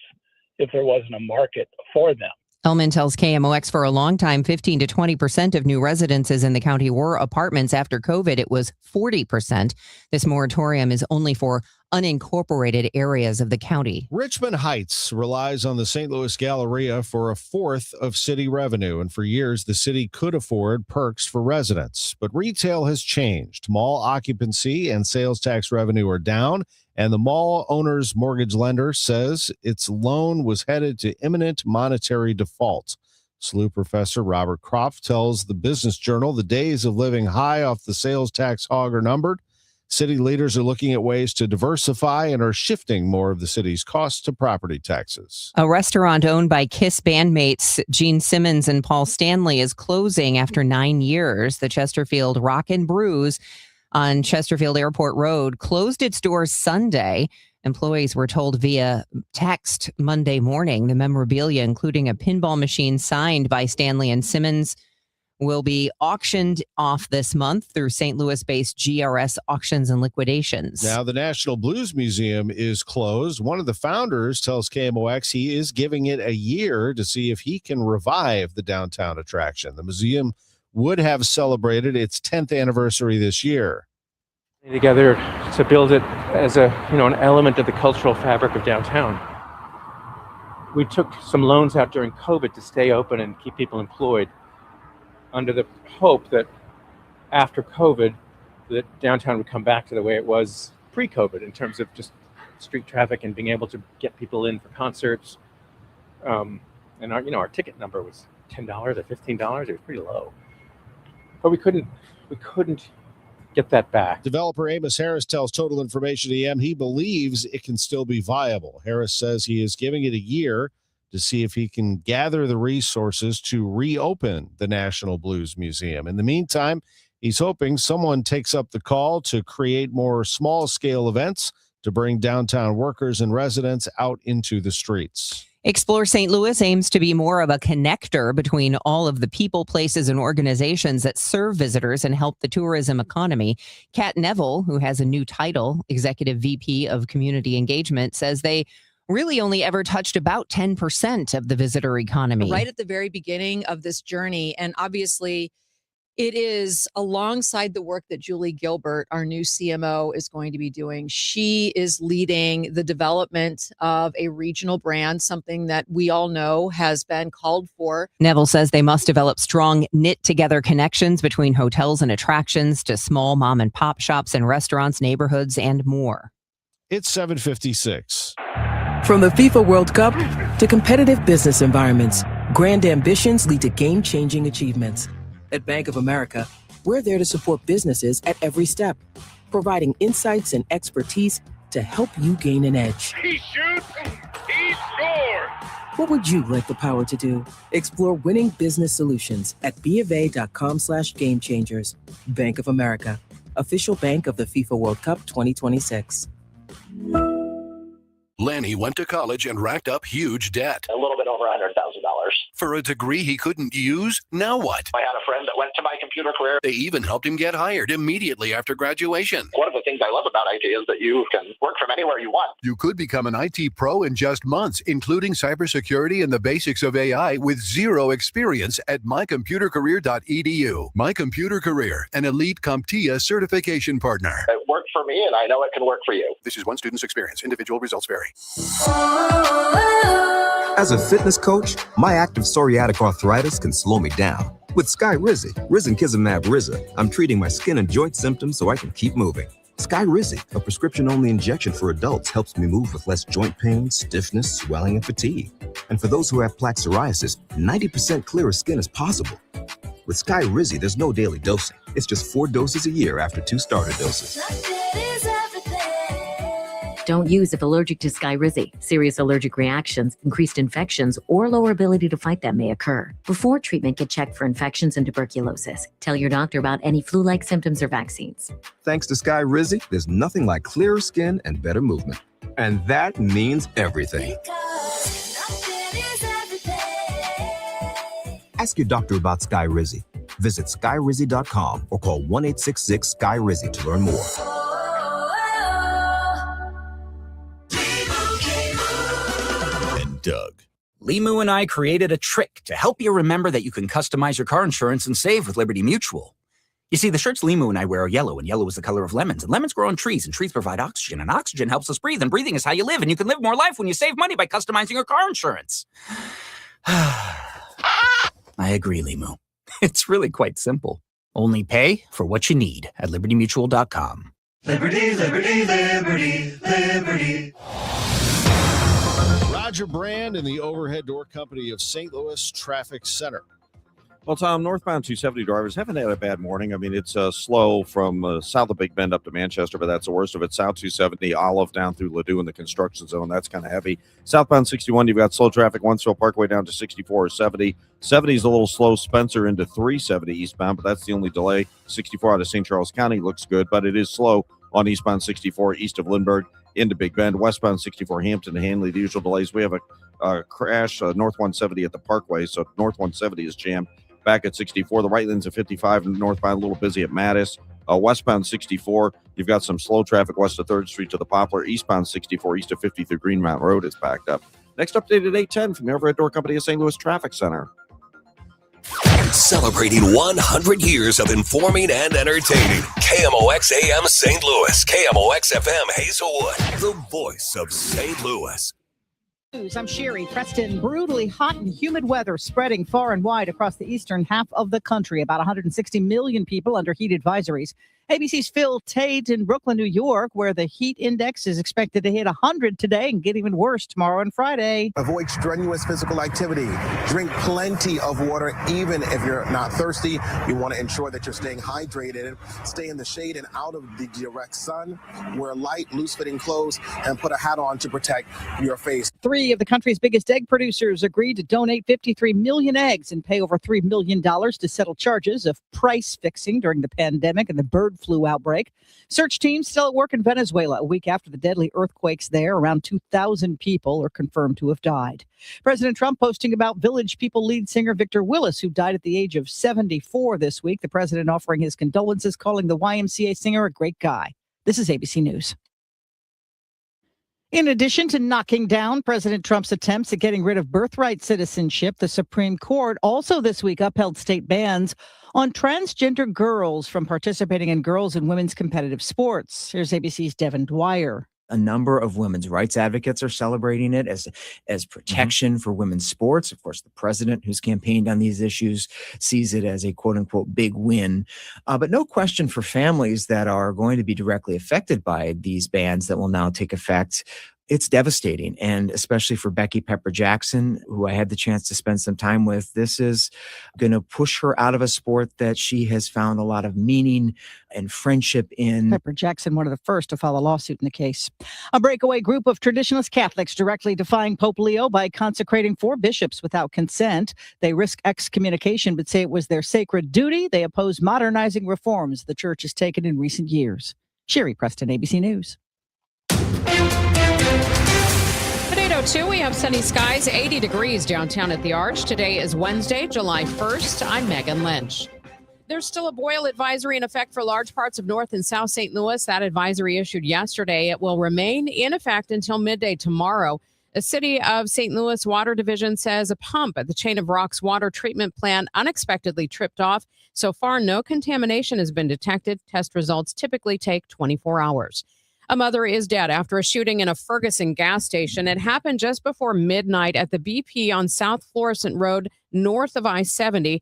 if there wasn't a market for them. Ellman tells KMOX for a long time, 15 to 20% of new residences in the county were apartments. After COVID, it was 40%. This moratorium is only for unincorporated areas of the county. Richmond Heights relies on the St. Louis Galleria for a fourth of city revenue, and for years the city could afford perks for residents. But retail has changed. Mall occupancy and sales tax revenue are down, and the mall owner's mortgage lender says its loan was headed to imminent monetary default. SLU professor Robert Kropf tells the Business Journal the days of living high off the sales tax hog are numbered. City leaders are looking at ways to diversify and are shifting more of the city's costs to property taxes. A restaurant owned by KISS bandmates Gene Simmons and Paul Stanley is closing after 9 years. The Chesterfield Rock and Brews on Chesterfield Airport Road closed its doors Sunday. Employees were told via text Monday morning. The memorabilia, including a pinball machine signed by Stanley and Simmons, will be auctioned off this month through St. Louis-based GRS Auctions and Liquidations. Now, the National Blues Museum is closed. One of the founders tells KMOX he is giving it a year to see if he can revive the downtown attraction. The museum would have celebrated its 10th anniversary this year. Together to build it as an element of the cultural fabric of downtown. We took some loans out during COVID to stay open and keep people employed, under the hope that after COVID, that downtown would come back to the way it was pre-COVID in terms of just street traffic and being able to get people in for concerts. And our ticket number was $10 or $15. It was pretty low, but we couldn't get that back. Developer Amos Harris tells Total Information EM he believes it can still be viable. Harris says he is giving it a year to see if he can gather the resources to reopen the National Blues Museum. In the meantime, he's hoping someone takes up the call to create more small-scale events to bring downtown workers and residents out into the streets. Explore St. Louis aims to be more of a connector between all of the people, places, and organizations that serve visitors and help the tourism economy. Kat Neville, who has a new title, Executive VP of Community Engagement, says they really only ever touched about 10% of the visitor economy. Right at the very beginning of this journey. And obviously, it is alongside the work that Julie Gilbert, our new CMO, is going to be doing. She is leading the development of a regional brand, something that we all know has been called for. Neville says they must develop strong knit-together connections between hotels and attractions to small mom-and-pop shops and restaurants, neighborhoods, and more. It's 7:56. From the FIFA World Cup to competitive business environments, grand ambitions lead to game-changing achievements. At Bank of America, we're there to support businesses at every step, providing insights and expertise to help you gain an edge. He shoots, he scores! What would you like the power to do? Explore winning business solutions at BofA.com/gamechangers. Bank of America, official bank of the FIFA World Cup 2026. Lanny went to college and racked up huge debt. A little bit over $100,000. For a degree he couldn't use, now what? I had a friend that went to My Computer Career. They even helped him get hired immediately after graduation. One of the things I love about IT is that you can work from anywhere you want. You could become an IT pro in just months, including cybersecurity and the basics of AI with zero experience at mycomputercareer.edu. My Computer Career, an elite CompTIA certification partner. It worked for me, and I know it can work for you. This is one student's experience. Individual results vary. As a fitness coach, my active psoriatic arthritis can slow me down. With Skyrizi, risankizumab Riza, I'm treating my skin and joint symptoms so I can keep moving. Skyrizi, a prescription-only injection for adults, helps me move with less joint pain, stiffness, swelling, and fatigue. And for those who have plaque psoriasis, 90% clearer skin is possible. With Skyrizi, there's no daily dosing. It's just 4 doses a year after 2 starter doses. Don't use if allergic to Skyrizi. Serious allergic reactions, increased infections, or lower ability to fight them may occur. Before treatment, get checked for infections and tuberculosis. Tell your doctor about any flu-like symptoms or vaccines. Thanks to Skyrizi, there's nothing like clearer skin and better movement. And that means everything. Ask your doctor about Skyrizi. Visit skyrizi.com or call 1-866-SKY-RIZI to learn more. Doug. Limu and I created a trick to help you remember that you can customize your car insurance and save with Liberty Mutual. You see, the shirts Limu and I wear are yellow, and yellow is the color of lemons, and lemons grow on trees, and trees provide oxygen, and oxygen helps us breathe, and breathing is how you live, and you can live more life when you save money by customizing your car insurance. I agree, Limu. It's really quite simple. Only pay for what you need at libertymutual.com. Liberty, liberty, liberty, liberty. Roger Brand and the Overhead Door Company of St. Louis Traffic Center. Well, Tom, northbound 270 drivers haven't had a bad morning. I mean, it's slow from south of Big Bend up to Manchester, but that's the worst of it. South 270, Olive down through Ladue in the construction zone. That's kind of heavy. Southbound 61, you've got slow traffic, Wentzville Parkway down to 64 or 70. 70 is a little slow, Spencer into 370 eastbound, but that's the only delay. 64 out of St. Charles County looks good, but it is slow on eastbound 64 east of Lindbergh into Big Bend. Westbound 64 Hampton to Hanley, the usual delays. We have a crash north 170 at the Parkway, so north 170 is jammed. Back at 64, the right lane's at 55, and northbound a little busy at Mattis. Westbound 64, you've got some slow traffic west of 3rd Street to the Poplar. Eastbound 64, east of 50 through Green Mountain Road is backed up. Next update at 8:10 from the Overhead Door Company of St. Louis Traffic Center. Celebrating 100 years of informing and entertaining. KMOX AM St. Louis. KMOX FM Hazelwood. The voice of St. Louis. I'm Sherry. Preston, brutally hot and humid weather spreading far and wide across the eastern half of the country. About 160 million people under heat advisories. ABC's Phil Tate in Brooklyn, New York, where the heat index is expected to hit 100 today and get even worse tomorrow and Friday. Avoid strenuous physical activity. Drink plenty of water, even if you're not thirsty. You want to ensure that you're staying hydrated. Stay in the shade and out of the direct sun. Wear light, loose-fitting clothes and put a hat on to protect your face. 3 of the country's biggest egg producers agreed to donate 53 million eggs and pay over $3 million to settle charges of price fixing during the pandemic and the bird flu outbreak. Search teams still at work in Venezuela a week after the deadly earthquakes there. Around 2,000 people are confirmed to have died. President Trump posting about Village People lead singer Victor Willis, who died at the age of 74 this week. The president offering his condolences, calling the YMCA singer a great guy. This is ABC News. In addition to knocking down President Trump's attempts at getting rid of birthright citizenship, the Supreme Court also this week upheld state bans on transgender girls from participating in girls' and women's competitive sports. Here's ABC's Devin Dwyer. A number of women's rights advocates are celebrating it as protection for women's sports. Of course, the president, who's campaigned on these issues, sees it as a quote-unquote big win. But no question for families that are going to be directly affected by these bans that will now take effect. It's devastating, and especially for Becky Pepper Jackson, who I had the chance to spend some time with. This is going to push her out of a sport that she has found a lot of meaning and friendship in. Pepper Jackson, one of the first to file a lawsuit in the case. A breakaway group of traditionalist Catholics directly defying Pope Leo by consecrating 4 bishops without consent. They risk excommunication, but say it was their sacred duty. They oppose modernizing reforms the church has taken in recent years. Sherry Preston, ABC News. At 8:02, we have sunny skies, 80 degrees downtown at the Arch. Today is Wednesday, July 1st. I'm Megan Lynch. There's still a boil advisory in effect for large parts of North and South St. Louis. That advisory issued yesterday. It will remain in effect until midday tomorrow. The City of St. Louis Water Division says a pump at the Chain of Rocks water treatment plant unexpectedly tripped off. So far, no contamination has been detected. Test results typically take 24 hours. A mother is dead after a shooting in a Ferguson gas station. It happened just before midnight at the BP on South Florissant Road, north of I-70.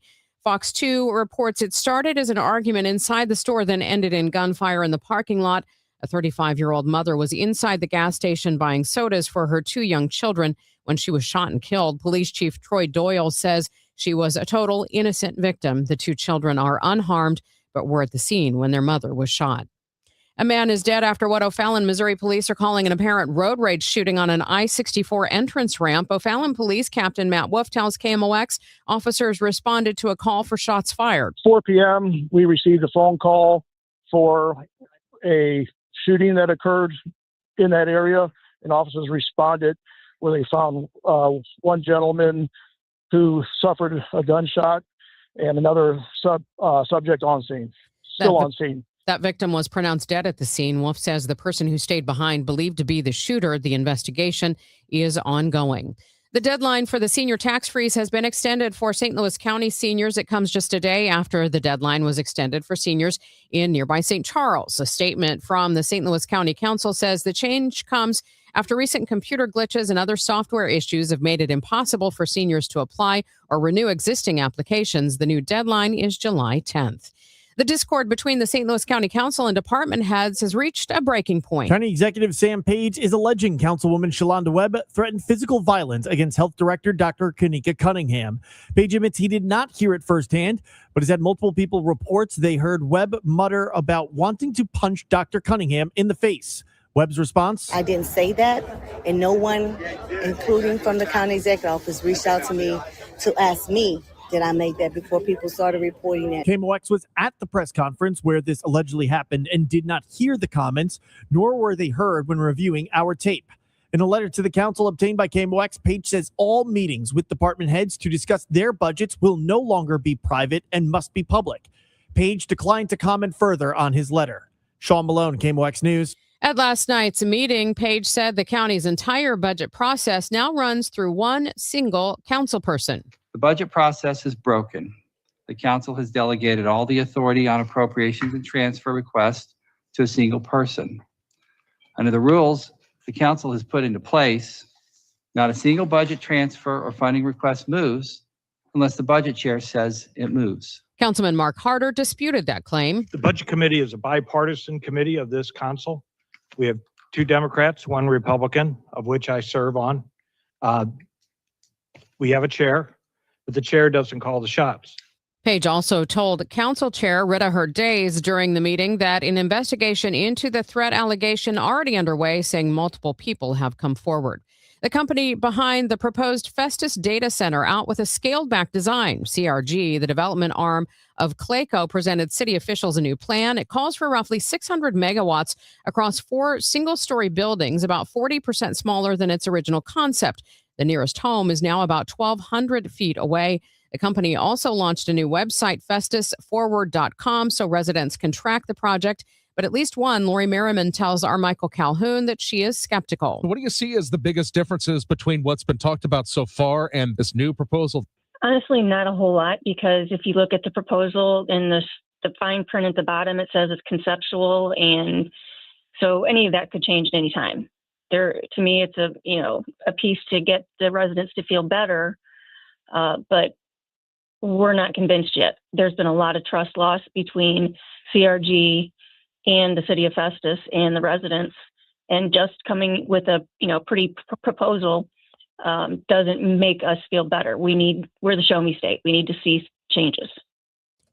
Fox 2 reports it started as an argument inside the store, then ended in gunfire in the parking lot. A 35-year-old mother was inside the gas station buying sodas for her 2 young children when she was shot and killed. Police Chief Troy Doyle says she was a total innocent victim. The 2 children are unharmed, but were at the scene when their mother was shot. A man is dead after what O'Fallon, Missouri police are calling an apparent road rage shooting on an I-64 entrance ramp. O'Fallon Police Captain Matt Wolf tells KMOX officers responded to a call for shots fired. 4 p.m., we received a phone call for a shooting that occurred in that area, and officers responded where they found one gentleman who suffered a gunshot and another subject on scene, on scene. That victim was pronounced dead at the scene. Wolf says the person who stayed behind, believed to be the shooter. The investigation is ongoing. The deadline for the senior tax freeze has been extended for St. Louis County seniors. It comes just a day after the deadline was extended for seniors in nearby St. Charles. A statement from the St. Louis County Council says the change comes after recent computer glitches and other software issues have made it impossible for seniors to apply or renew existing applications. The new deadline is July 10th. The discord between the St. Louis County Council and department heads has reached a breaking point. County Executive Sam Page is alleging Councilwoman Shalonda Webb threatened physical violence against Health Director Dr. Kanika Cunningham. Page admits he did not hear it firsthand, but has had multiple people reports they heard Webb mutter about wanting to punch Dr. Cunningham in the face. Webb's response? I didn't say that, and no one, including from the county executive office, reached out to me to ask me, did I make that before people started reporting it? KMOX was at the press conference where this allegedly happened and did not hear the comments, nor were they heard when reviewing our tape. In a letter to the council obtained by KMOX, Page says all meetings with department heads to discuss their budgets will no longer be private and must be public. Page declined to comment further on his letter. Sean Malone, KMOX News. At last night's meeting, Page said the county's entire budget process now runs through one single council person. The budget process is broken. The council has delegated all the authority on appropriations and transfer requests to a single person. Under the rules the council has put into place, not a single budget transfer or funding request moves unless the budget chair says it moves. Councilman Mark Harder disputed that claim. The budget committee is a bipartisan committee of this council. We have 2 Democrats, 1 Republican, of which I serve on. We have a chair, but the chair doesn't call the shots. Page also told Council Chair Rita Herdays during the meeting that an investigation into the threat allegation already underway, saying multiple people have come forward. The company behind the proposed Festus data center out with a scaled-back design. CRG, the development arm of Clayco, presented city officials a new plan. It calls for roughly 600 megawatts across 4 single-story buildings, about 40% smaller than its original concept. The nearest home is now about 1,200 feet away. The company also launched a new website, festusforward.com, so residents can track the project. But at least one, Lori Merriman tells our Michael Calhoun that she is skeptical. What do you see as the biggest differences between what's been talked about so far and this new proposal? Honestly, not a whole lot, because if you look at the proposal and the fine print at the bottom, it says it's conceptual, and so any of that could change at any time. To me, it's a piece to get the residents to feel better, but we're not convinced yet. There's been a lot of trust loss between CRG and the city of Festus and the residents, and just coming with a pretty proposal doesn't make us feel better. We're the show me state. We need to see changes.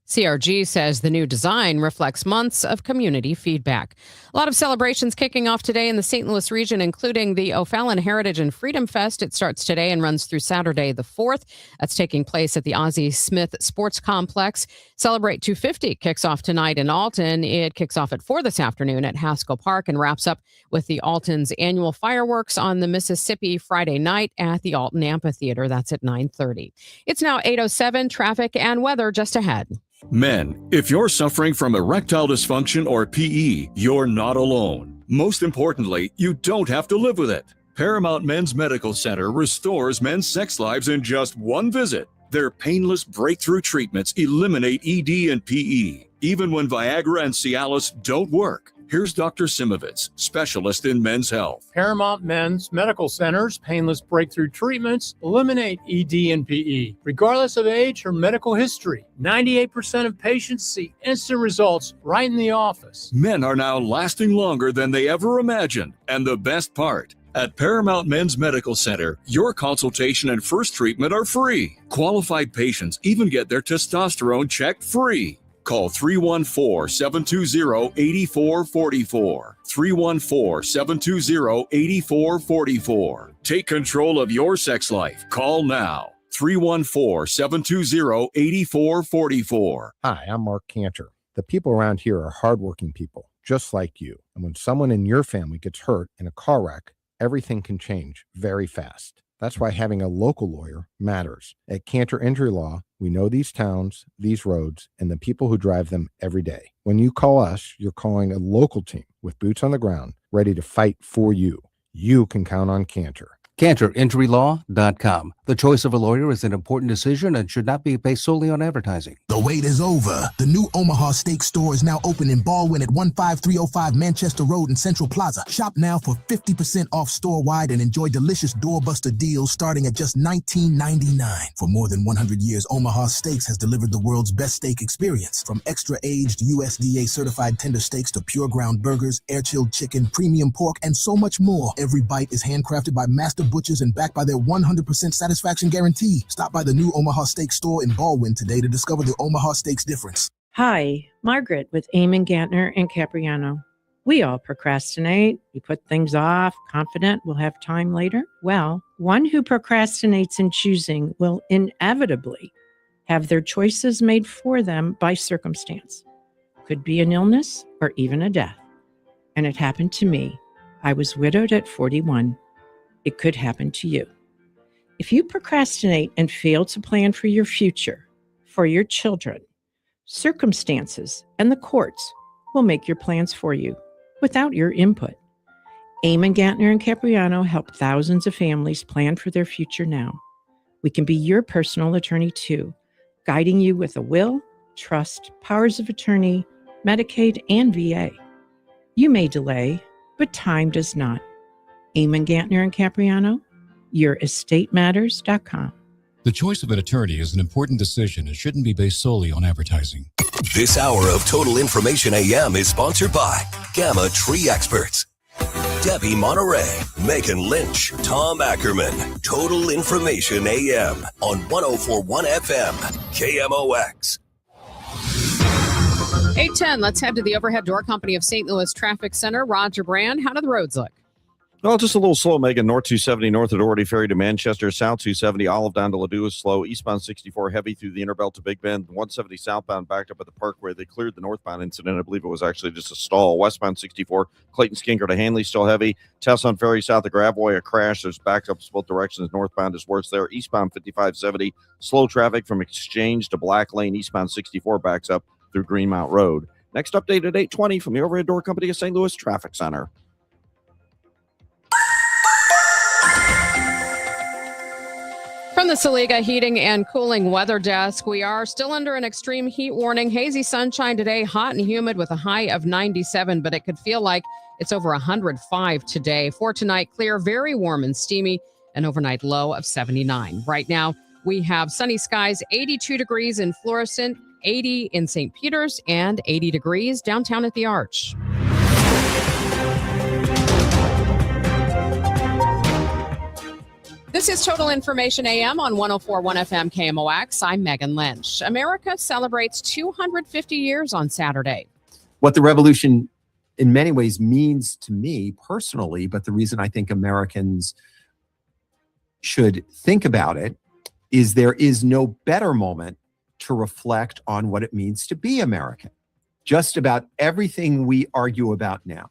CRG says the new design reflects months of community feedback. A lot of celebrations kicking off today in the St. Louis region, including the O'Fallon Heritage and Freedom Fest. It starts today and runs through Saturday the 4th. That's taking place at the Ozzie Smith Sports Complex. Celebrate 250 kicks off tonight in Alton. It kicks off at 4 this afternoon at Haskell Park and wraps up with the Alton's annual fireworks on the Mississippi Friday night at the Alton Amphitheater. That's at 9:30. It's now 8:07. Traffic and weather just ahead. Men, if you're suffering from erectile dysfunction or PE, you're not alone. Most importantly, you don't have to live with it. Paramount Men's Medical Center restores men's sex lives in just one visit. Their painless breakthrough treatments eliminate ED and PE, even when Viagra and Cialis don't work. Here's Dr. Simovitz, specialist in men's health. Paramount Men's Medical Center's painless breakthrough treatments eliminate ED and PE, regardless of age or medical history. 98% of patients see instant results right in the office. Men are now lasting longer than they ever imagined. And the best part, at Paramount Men's Medical Center, your consultation and first treatment are free. Qualified patients even get their testosterone checked free. Call 314-720-8444. 314-720-8444. Take control of your sex life. Call now. 314-720-8444. Hi, I'm Mark Cantor. The people around here are hardworking people, just like you. And when someone in your family gets hurt in a car wreck, everything can change very fast. That's why having a local lawyer matters. At Cantor Injury Law, we know these towns, these roads, and the people who drive them every day. When you call us, you're calling a local team with boots on the ground, ready to fight for you. You can count on Cantor. CantorInjuryLaw.com. The choice of a lawyer is an important decision and should not be based solely on advertising. The wait is over. The new Omaha Steak Store is now open in Baldwin at 15305 Manchester Road in Central Plaza. Shop now for 50% off store-wide and enjoy delicious doorbuster deals starting at just $19.99. For more than 100 years, Omaha Steaks has delivered the world's best steak experience. From extra-aged USDA-certified tender steaks to pure ground burgers, air-chilled chicken, premium pork, and so much more. Every bite is handcrafted by master butchers and backed by their 100% satisfaction guarantee. Stop by the new Omaha Steak Store in Baldwin today to discover the Omaha Steaks difference. Hi, Margaret with Eamon Gantner and Capriano. We all procrastinate. We put things off, confident we'll have time later. Well, one who procrastinates in choosing will inevitably have their choices made for them by circumstance. Could be an illness or even a death. And it happened to me. I was widowed at 41. It could happen to you. If you procrastinate and fail to plan for your future, for your children, circumstances and the courts will make your plans for you without your input. Eamon Gantner and Capriano help thousands of families plan for their future now. We can be your personal attorney too, guiding you with a will, trust, powers of attorney, Medicaid, and VA. You may delay, but time does not. Eamon Gantner and Capriano, YourEstateMatters.com. The choice of an attorney is an important decision and shouldn't be based solely on advertising. This hour of Total Information AM is sponsored by Gamma Tree Experts. Debbie Monterrey, Megan Lynch, Tom Ackerman. Total Information AM on 104.1 FM, KMOX. 8:10, let's head to the Overhead Door Company of St. Louis Traffic Center. Roger Brand, how do the roads look? Well, just a little slow, Megan. North 270, north of Doherty Ferry to Manchester. South 270, Olive down to Ladue is slow. Eastbound 64, heavy through the Inner Belt to Big Bend. 170 southbound backed up at the Parkway. They cleared the northbound incident. I believe it was actually just a stall. Westbound 64, Clayton Skinker to Hanley, still heavy. Tesson Ferry south of Gravois, a crash. There's backups both directions. Northbound is worse there. Eastbound 5570, slow traffic from Exchange to Black Lane. Eastbound 64 backs up through Greenmount Road. Next update at 8:20 from the Overhead Door Company of St. Louis Traffic Center. From the Saliga Heating and Cooling Weather Desk, we are still under an extreme heat warning. Hazy sunshine today, hot and humid with a high of 97, but it could feel like it's over 105 today. For tonight, clear, very warm and steamy, an overnight low of 79. Right now, we have sunny skies, 82 degrees in Florissant, 80 in St. Peter's, and 80 degrees downtown at the Arch. This is Total Information AM on 104.1 FM KMOX. I'm Megan Lynch. America celebrates 250 years on Saturday. What the revolution in many ways means to me personally, but the reason I think Americans should think about it is there is no better moment to reflect on what it means to be American. Just about everything we argue about now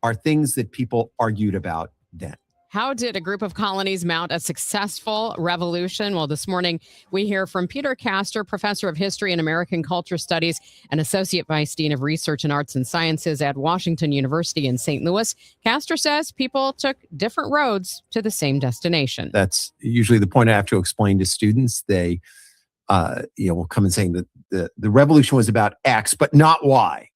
are things that people argued about then. How did a group of colonies mount a successful revolution? Well, this morning we hear from Peter Castor, professor of history and American culture studies and associate vice dean of research and arts and sciences at Washington University in St. Louis. Castor says people took different roads to the same destination. That's usually the point I have to explain to students. They will come and saying that the revolution was about X, but not Y.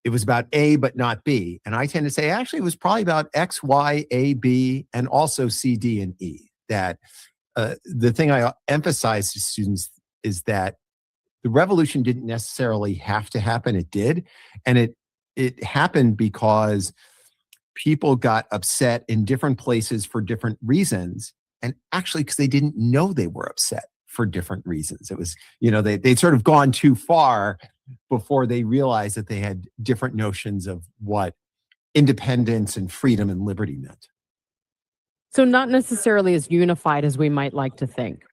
it was about A, but not B. And I tend to say, actually, it was probably about X, Y, A, B, and also C, D, and E. That the thing I emphasize to students is that the revolution didn't necessarily have to happen. It did. And it happened because people got upset in different places for different reasons. And actually, because they didn't know they were upset for different reasons. It was, they'd sort of gone too far before they realized that they had different notions of what independence and freedom and liberty meant. So not necessarily as unified as we might like to think.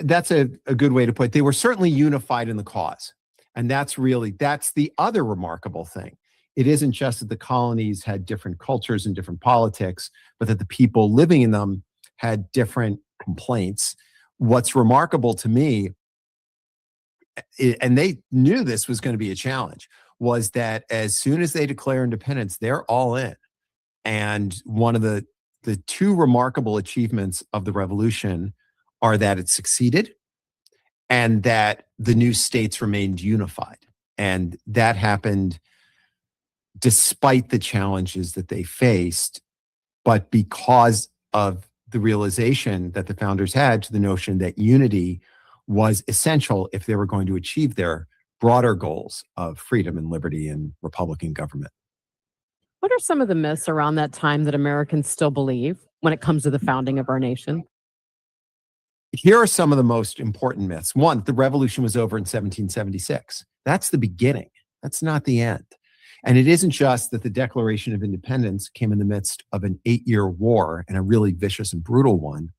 That's a good way to put it. They were certainly unified in the cause. And that's the other remarkable thing. It isn't just that the colonies had different cultures and different politics, but that the people living in them had different complaints. What's remarkable to me, and they knew this was going to be a challenge, was that as soon as they declare independence, they're all in. And one of the two remarkable achievements of the revolution are that it succeeded and that the new states remained unified. And that happened despite the challenges that they faced, but because of the realization that the founders had to the notion that unity was essential if they were going to achieve their broader goals of freedom and liberty and Republican government. What are some of the myths around that time that Americans still believe when it comes to the founding of our nation? Here are some of the most important myths. One, the revolution was over in 1776. That's the beginning. That's not the end. And it isn't just that the Declaration of Independence came in the midst of an 8-year war, and a really vicious and brutal one,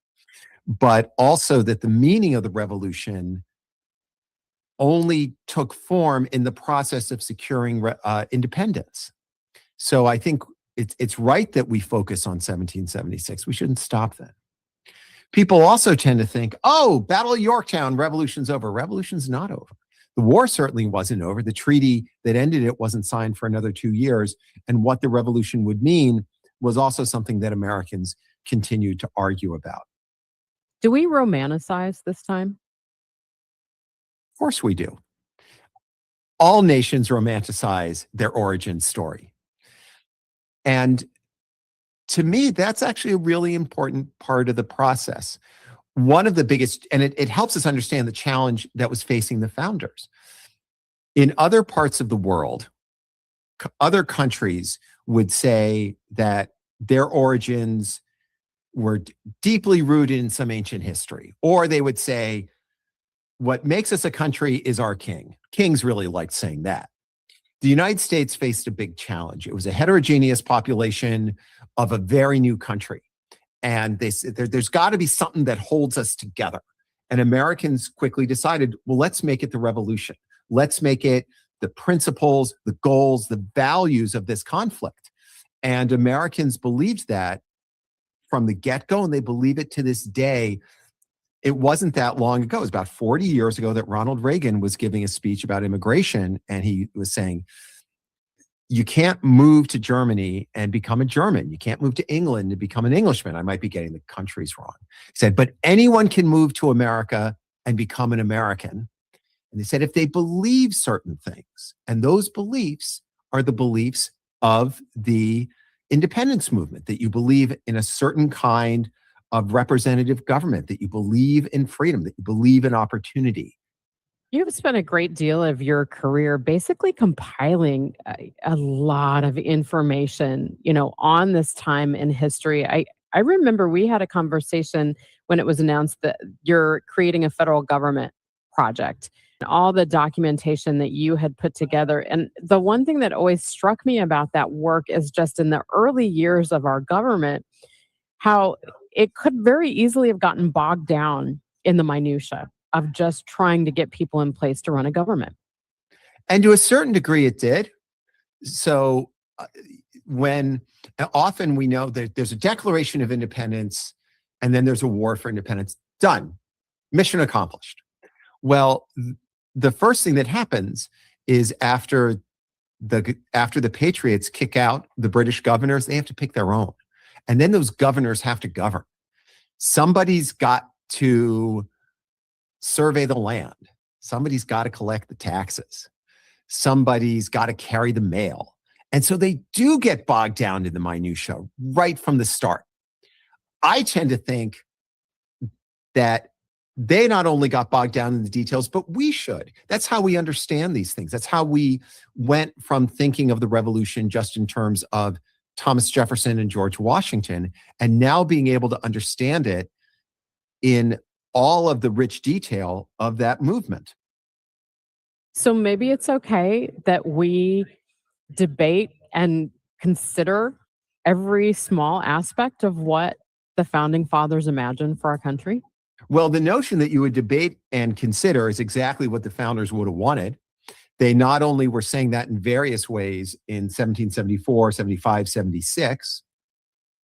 but also that the meaning of the revolution only took form in the process of securing independence. So I think it's right that we focus on 1776. We shouldn't stop then. People also tend to think, oh, Battle of Yorktown, revolution's over. Revolution's not over. The war certainly wasn't over. The treaty that ended it wasn't signed for another 2 years. And what the revolution would mean was also something that Americans continued to argue about. Do we romanticize this time? Of course we do. All nations romanticize their origin story. And to me, that's actually a really important part of the process. One of the biggest, and it helps us understand the challenge that was facing the founders. In other parts of the world, other countries would say that their origins were deeply rooted in some ancient history. Or they would say, what makes us a country is our king. Kings really liked saying that. The United States faced a big challenge. It was a heterogeneous population of a very new country. And they said, there's got to be something that holds us together. And Americans quickly decided, well, let's make it the revolution. Let's make it the principles, the goals, the values of this conflict. And Americans believed that from the get-go, and they believe it to this day. It wasn't that long ago. It was about 40 years ago that Ronald Reagan was giving a speech about immigration, and he was saying, you can't move to Germany and become a German. You can't move to England and become an Englishman. I might be getting the countries wrong. He said, but anyone can move to America and become an American. And they said, if they believe certain things, and those beliefs are the beliefs of the independence movement, that you believe in a certain kind of representative government, that you believe in freedom, that you believe in opportunity. You've spent a great deal of your career basically compiling a lot of information, on this time in history. I remember we had a conversation when it was announced that you're creating a federal government project, and all the documentation that you had put together. And the one thing that always struck me about that work is just in the early years of our government, how it could very easily have gotten bogged down in the minutia of just trying to get people in place to run a government. And to a certain degree, it did. So when often we know that there's a Declaration of Independence and then there's a war for independence, done, mission accomplished. Well, the first thing that happens is after the Patriots kick out the British governors, they have to pick their own. And then those governors have to govern. Somebody's got to survey the land. Somebody's got to collect the taxes. somebody's got to carry the mail. And so they do get bogged down in the minutia right from the start. I tend to think that they not only got bogged down in the details, but we should. That's how we understand these things. That's how we went from thinking of the revolution just in terms of Thomas Jefferson and George Washington, and now being able to understand it in all of the rich detail of that movement. So maybe it's okay that we debate and consider every small aspect of what the founding fathers imagined for our country. Well, the notion that you would debate and consider is exactly what the founders would have wanted. They not only were saying that in various ways in 1774, 75, 76,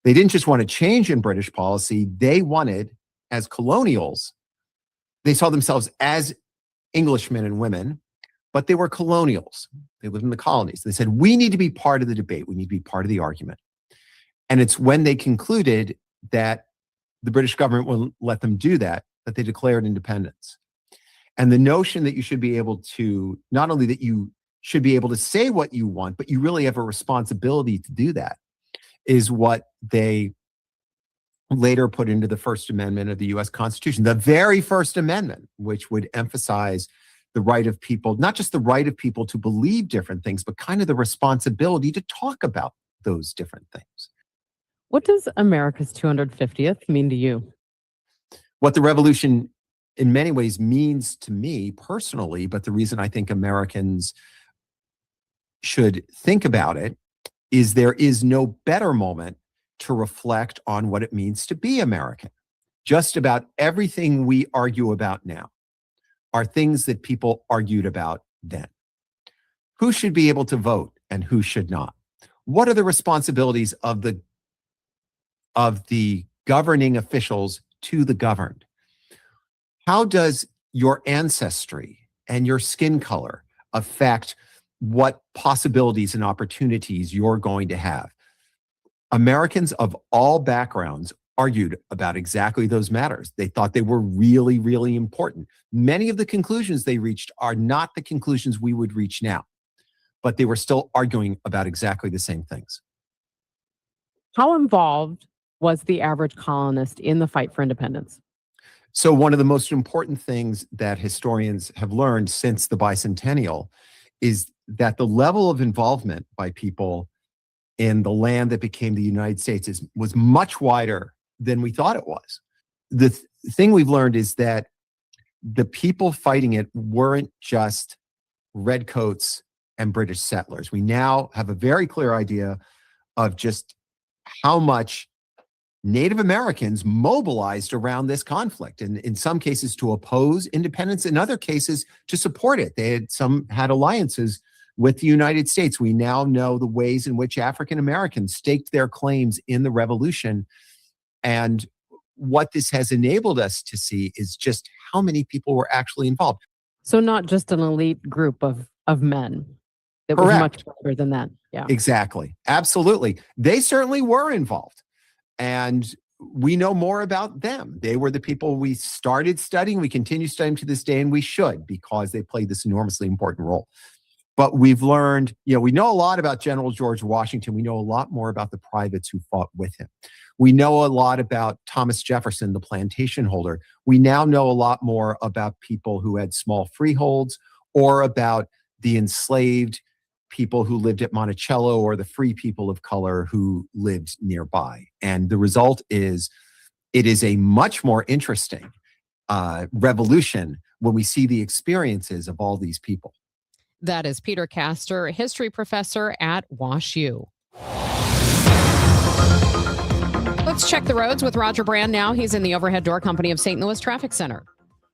they didn't just want to change in British policy. They wanted, as colonials, they saw themselves as Englishmen and women, but they were colonials. They lived in the colonies. They said, we need to be part of the debate. We need to be part of the argument. And it's when they concluded that the British government wouldn't let them do that they declared independence. And the notion that you should be able to, not only that you should be able to say what you want, but you really have a responsibility to do that, is what they later put into the First Amendment of the U.S. Constitution, the very First Amendment, which would emphasize the right of people, not just the right of people to believe different things, but kind of the responsibility to talk about those different things. What does America's 250th mean to you? What the revolution in many ways means to me personally, but the reason I think Americans should think about it is there is no better moment to reflect on what it means to be American. Just about everything we argue about now are things that people argued about then. Who should be able to vote and who should not? What are the responsibilities of the governing officials to the governed? How does your ancestry and your skin color affect what possibilities and opportunities you're going to have? Americans of all backgrounds argued about exactly those matters. They thought they were really, really important. Many of the conclusions they reached are not the conclusions we would reach now, but they were still arguing about exactly the same things. How involved was the average colonist in the fight for independence? So one of the most important things that historians have learned since the bicentennial is that the level of involvement by people in the land that became the United States was much wider than we thought it was. The thing we've learned is that the people fighting it weren't just redcoats and British settlers. We now have a very clear idea of just how much Native Americans mobilized around this conflict, and in some cases to oppose independence, in other cases to support it. Some had alliances with the United States. We now know the ways in which African Americans staked their claims in the revolution. And what this has enabled us to see is just how many people were actually involved. So not just an elite group of men. It was much broader than that. Yeah. Exactly. Absolutely. They certainly were involved. And we know more about them. They were the people we started studying. We continue studying to this day, and we should, because they played this enormously important role. But we've learned, we know a lot about General George Washington. We know a lot more about the privates who fought with him. We know a lot about Thomas Jefferson, the plantation holder. We now know a lot more about people who had small freeholds, or about the enslaved people who lived at Monticello, or the free people of color who lived nearby. And the result is, it is a much more interesting revolution when we see the experiences of all these people. That is Peter Castor, history professor at WashU. Let's check the roads with Roger Brand now. He's in the Overhead Door Company of St. Louis Traffic Center.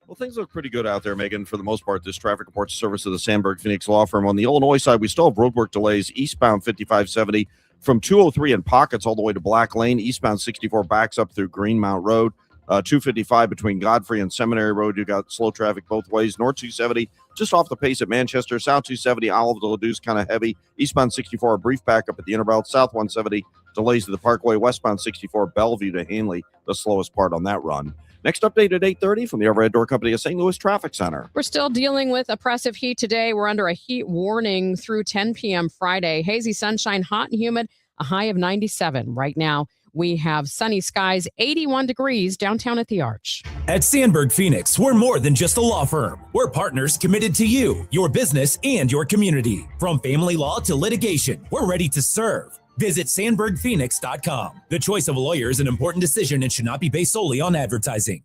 Well, things look pretty good out there, Megan, for the most part. This traffic reports service of the Sandberg Phoenix Law Firm. On the Illinois side, we still have roadwork delays eastbound 5570 from 203 in pockets all the way to Black Lane. Eastbound 64 backs up through Greenmount Road. 255 between Godfrey and Seminary Road. You got slow traffic both ways. North 270 just off the pace at Manchester. South 270 Olive to Ladouce kind of heavy. Eastbound 64 a brief backup at the Interbelt. South 170 delays to the Parkway. Westbound 64 Bellevue to Hanley, the slowest part on that run. Next update at 8:30 from the Overhead Door Company of St. Louis Traffic Center. We're still dealing with oppressive heat today. We're under a heat warning through 10 p.m. Friday. Hazy sunshine, hot and humid, a high of 97. Right now, we have sunny skies, 81 degrees downtown at the Arch. At Sandberg Phoenix, we're more than just a law firm. We're partners committed to you, your business, and your community. From family law to litigation, we're ready to serve. Visit sandbergphoenix.com. The choice of a lawyer is an important decision and should not be based solely on advertising.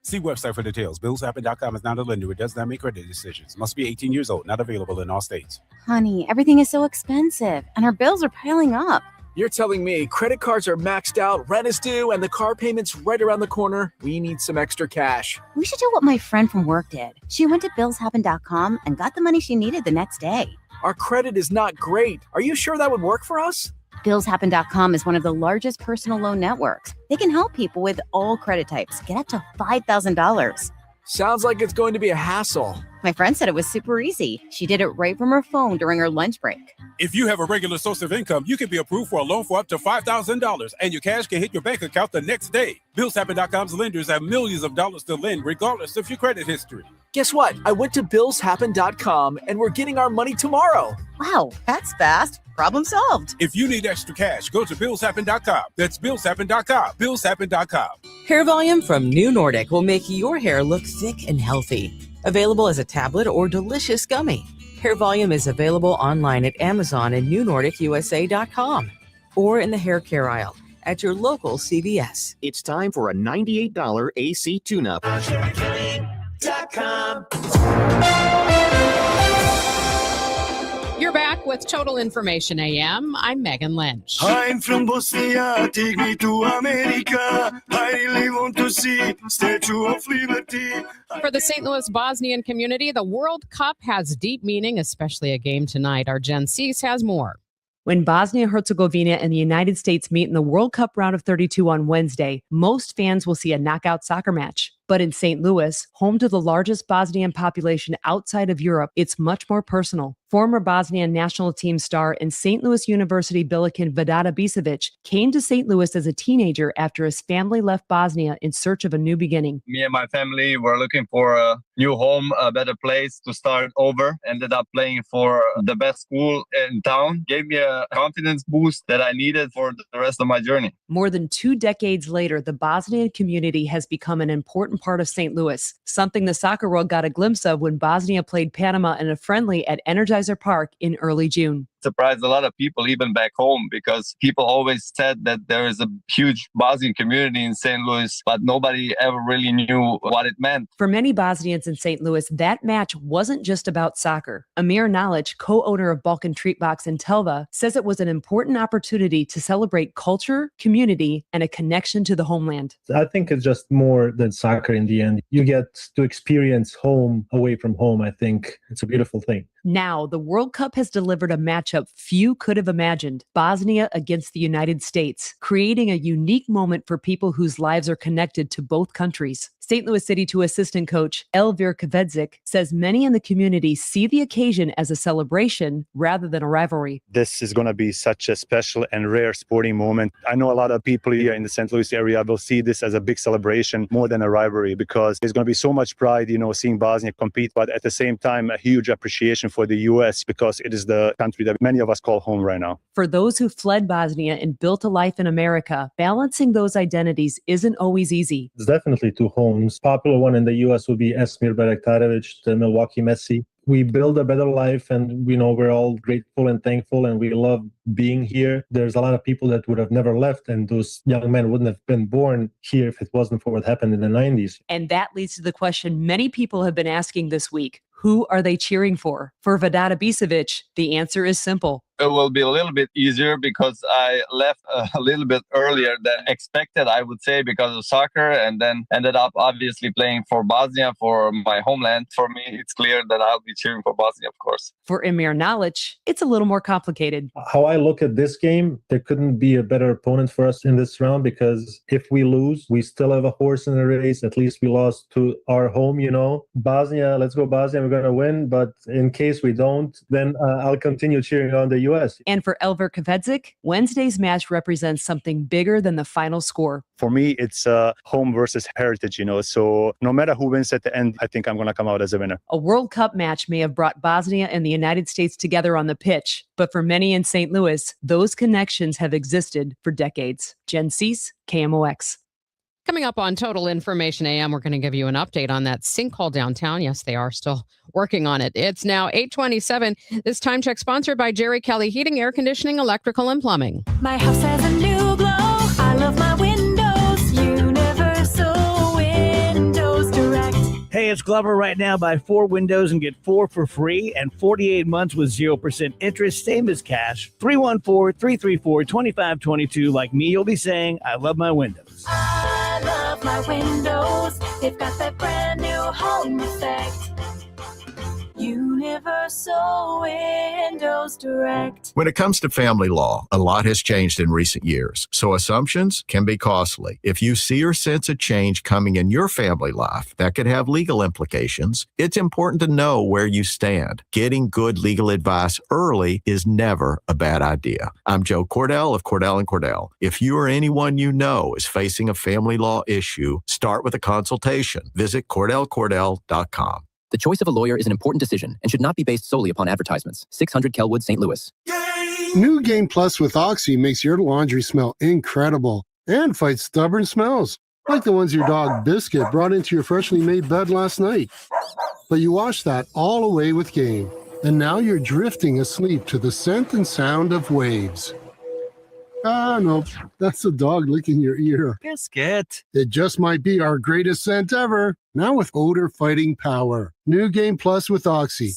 See website for details. BillsHappen.com is not a lender. It does not make credit decisions. Must be 18 years old. Not available in all states. Honey, everything is so expensive, and our bills are piling up. You're telling me credit cards are maxed out, rent is due, and the car payment's right around the corner? We need some extra cash. We should do what my friend from work did. She went to BillsHappen.com and got the money she needed the next day. Our credit is not great. Are you sure that would work for us? BillsHappen.com is one of the largest personal loan networks. They can help people with all credit types get up to $5,000. Sounds like it's going to be a hassle. My friend said it was super easy. She did it right from her phone during her lunch break. If you have a regular source of income, you can be approved for a loan for up to $5,000, and your cash can hit your bank account the next day. BillsHappen.com's lenders have millions of dollars to lend, regardless of your credit history. Guess what? I went to BillsHappen.com, and we're getting our money tomorrow. Wow, that's fast. Problem solved. If you need extra cash, go to BillsHappen.com. That's BillsHappen.com. BillsHappen.com. Hair Volume from New Nordic will make your hair look thick and healthy. Available as a tablet or delicious gummy. Hair Volume is available online at Amazon and NewNordicUSA.com or in the hair care aisle at your local CVS. It's time for a $98 AC tune-up. You're back with Total Information AM. I'm Megan Lynch. I'm from Bosnia, take me to America. I really want to see Statue of Liberty. For the St. Louis Bosnian community, the World Cup has deep meaning, especially a game tonight. Our Jen Cease has more. When Bosnia-Herzegovina and the United States meet in the World Cup round of 32 on Wednesday, most fans will see a knockout soccer match. But in St. Louis, home to the largest Bosnian population outside of Europe, it's much more personal. Former Bosnian national team star and St. Louis University Billiken Vedada Bisevic came to St. Louis as a teenager after his family left Bosnia in search of a new beginning. Me and my family were looking for a new home, a better place to start over. Ended up playing for the best school in town. Gave me a confidence boost that I needed for the rest of my journey. More than 2 decades later, the Bosnian community has become an important part of St. Louis, something the soccer world got a glimpse of when Bosnia played Panama in a friendly at Energizer Park in early June. Surprised a lot of people even back home because people always said that there is a huge Bosnian community in St. Louis, but nobody ever really knew what it meant. For many Bosnians in St. Louis, that match wasn't just about soccer. Amir Knowledge, co-owner of Balkan Treat Box in Telva, says it was an important opportunity to celebrate culture, community, and a connection to the homeland. I think it's just more than soccer in the end. You get to experience home away from home. I think it's a beautiful thing. Now, the World Cup has delivered a matchup few could have imagined, Bosnia against the United States, creating a unique moment for people whose lives are connected to both countries. St. Louis City 2 assistant coach Elvir Kvedzik says many in the community see the occasion as a celebration rather than a rivalry. This is going to be such a special and rare sporting moment. I know a lot of people here in the St. Louis area will see this as a big celebration more than a rivalry because there's going to be so much pride, seeing Bosnia compete, but at the same time, a huge appreciation for the U.S. because it is the country that many of us call home right now. For those who fled Bosnia and built a life in America, balancing those identities isn't always easy. It's definitely two homes. Popular one in the U.S. would be Esmir Bayraktarevic, the Milwaukee Messi. We build a better life and we're all grateful and thankful and we love being here. There's a lot of people that would have never left and those young men wouldn't have been born here if it wasn't for what happened in the 90s. And that leads to the question many people have been asking this week. Who are they cheering for? For Vedada Bisevic, the answer is simple. It will be a little bit easier because I left a little bit earlier than expected, I would say, because of soccer, and then ended up obviously playing for Bosnia, for my homeland. For me, it's clear that I'll be cheering for Bosnia, of course. For Emir Knowledge, it's a little more complicated. How I look at this game, there couldn't be a better opponent for us in this round because if we lose, we still have a horse in the race. At least we lost to our home, Bosnia, let's go Bosnia, we're going to win. But in case we don't, then I'll continue cheering on the U.S. And for Elver Kvedzik, Wednesday's match represents something bigger than the final score. For me, it's home versus heritage, so no matter who wins at the end, I think I'm going to come out as a winner. A World Cup match may have brought Bosnia and the United States together on the pitch, but for many in St. Louis, those connections have existed for decades. Jen Cease, KMOX. Coming up on Total Information AM, we're going to give you an update on that sinkhole downtown. Yes, they are still working on it. It's now 8:27. This time check sponsored by Jerry Kelly Heating, Air Conditioning, Electrical, and Plumbing. My house has a new glow. I love my windows. Universal Windows Direct. Hey, it's Glover. Right now, buy 4 windows and get 4 for free and 48 months with 0% interest, same as cash. 314-334-2522. Like me, you'll be saying, I love my windows. I love my windows. They've got that brand new home effect. Universal Windows Direct. When it comes to family law, a lot has changed in recent years, so assumptions can be costly. If you see or sense a change coming in your family life that could have legal implications, it's important to know where you stand. Getting good legal advice early is never a bad idea. I'm Joe Cordell of Cordell & Cordell. If you or anyone you know is facing a family law issue, start with a consultation. Visit CordellCordell.com. The choice of a lawyer is an important decision and should not be based solely upon advertisements. 600 Kelwood, St. Louis. New Game Plus with Oxy makes your laundry smell incredible and fights stubborn smells, like the ones your dog Biscuit brought into your freshly made bed last night. But you washed that all away with Game, and now you're drifting asleep to the scent and sound of waves. Ah, no, that's the dog licking your ear. Biscuit. It just might be our greatest scent ever, now with odor fighting power. New Game Plus with Oxy.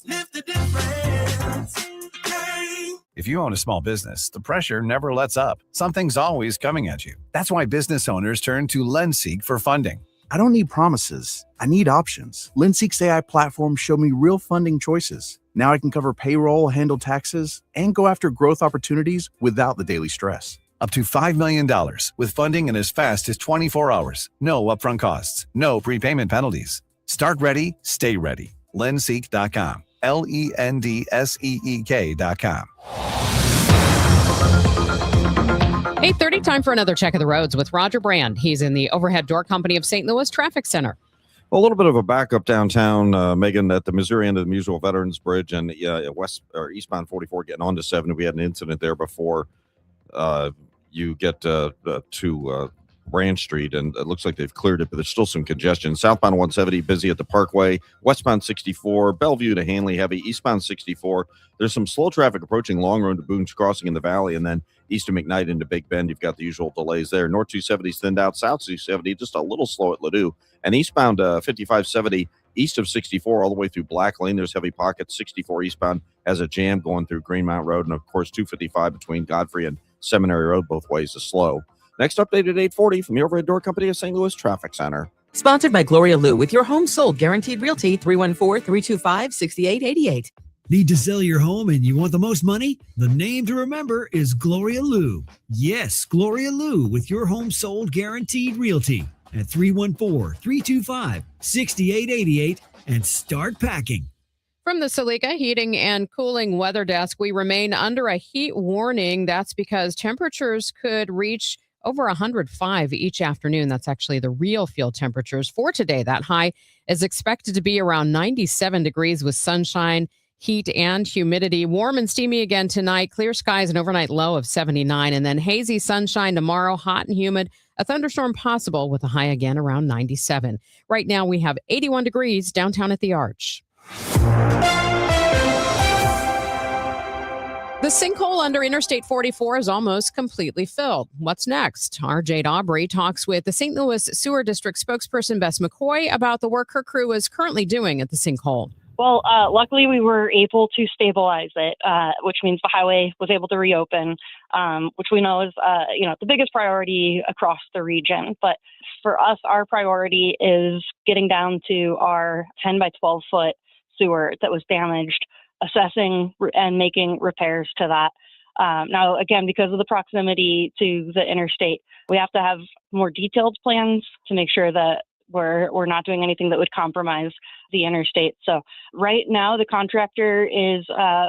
If you own a small business, the pressure never lets up. Something's always coming at you. That's why business owners turn to LendSeek for funding. I don't need promises. I need options. LendSeek's AI platform showed me real funding choices. Now I can cover payroll, handle taxes, and go after growth opportunities without the daily stress. Up to $5 million with funding in as fast as 24 hours. No upfront costs. No prepayment penalties. Start ready, stay ready. LendSeek.com. LENDSEEK.com. 8:30, time for another check of the roads with Roger Brand. He's in the Overhead Door Company of St. Louis Traffic Center. A little bit of a backup downtown, Megan, at the Missouri end of the Musial Veterans Bridge and eastbound 44 getting onto 70. We had an incident there before you get to Branch Street, and it looks like they've cleared it, but there's still some congestion. Southbound 170 busy at the Parkway, westbound 64, Bellevue to Hanley heavy, eastbound 64. There's some slow traffic approaching Long Road to Boone's Crossing in the Valley, and then east of McKnight into Big Bend. You've got the usual delays there. North 270 is thinned out, south 270 just a little slow at Ladue, and eastbound 5570 east of 64 all the way through Black Lane. There's heavy pockets. 64 eastbound has a jam going through Greenmount Road, and of course 255 between Godfrey and Seminary Road both ways is slow. Next update at 8:40 from the Overhead Door Company of St. Louis Traffic Center. Sponsored by Gloria Lou with your home sold guaranteed realty 314-325-6888. Need to sell your home and you want the most money? The name to remember is Gloria Lou. Yes, Gloria Lou with your home sold guaranteed realty at 314-325-6888 and start packing. From the Salica Heating and Cooling Weather Desk, we remain under a heat warning. That's because temperatures could reach over 105 each afternoon. That's actually the real field temperatures for today. That high is expected to be around 97 degrees with sunshine, heat, and humidity. Warm and steamy again tonight. Clear skies, an overnight low of 79. And then hazy sunshine tomorrow, hot and humid. A thunderstorm possible with a high again around 97. Right now we have 81 degrees downtown at the Arch. The sinkhole under Interstate 44 is almost completely filled. What's next? Our Jade Aubrey talks with the St. Louis Sewer District spokesperson Bess McCoy about the work her crew is currently doing at the sinkhole. Well, luckily we were able to stabilize it, which means the highway was able to reopen, which we know is, the biggest priority across the region. But for us, our priority is getting down to our 10 by 12 foot sewer that was damaged, assessing and making repairs to that. Now, again, because of the proximity to the interstate, we have to have more detailed plans to make sure that we're not doing anything that would compromise the interstate. So right now, the contractor is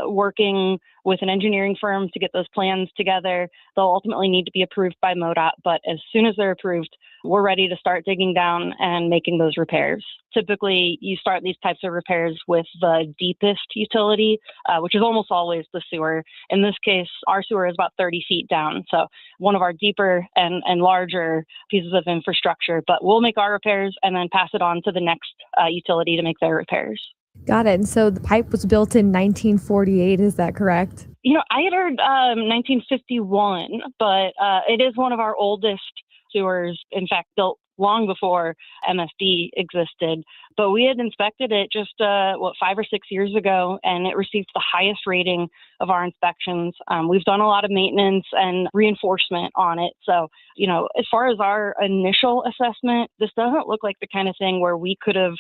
working with an engineering firm to get those plans together. They'll ultimately need to be approved by MoDOT, but as soon as they're approved, we're ready to start digging down and making those repairs. Typically, you start these types of repairs with the deepest utility, which is almost always the sewer. In this case, our sewer is about 30 feet down, so one of our deeper and larger pieces of infrastructure. But we'll make our repairs and then pass it on to the next utility to make their repairs. Got it. And so the pipe was built in 1948, is that correct? I had heard 1951, but it is one of our oldest sewers, in fact, built long before MSD existed. But we had inspected it just, 5 or 6 years ago, and it received the highest rating of our inspections. We've done a lot of maintenance and reinforcement on it. So, as far as our initial assessment, this doesn't look like the kind of thing where we could have,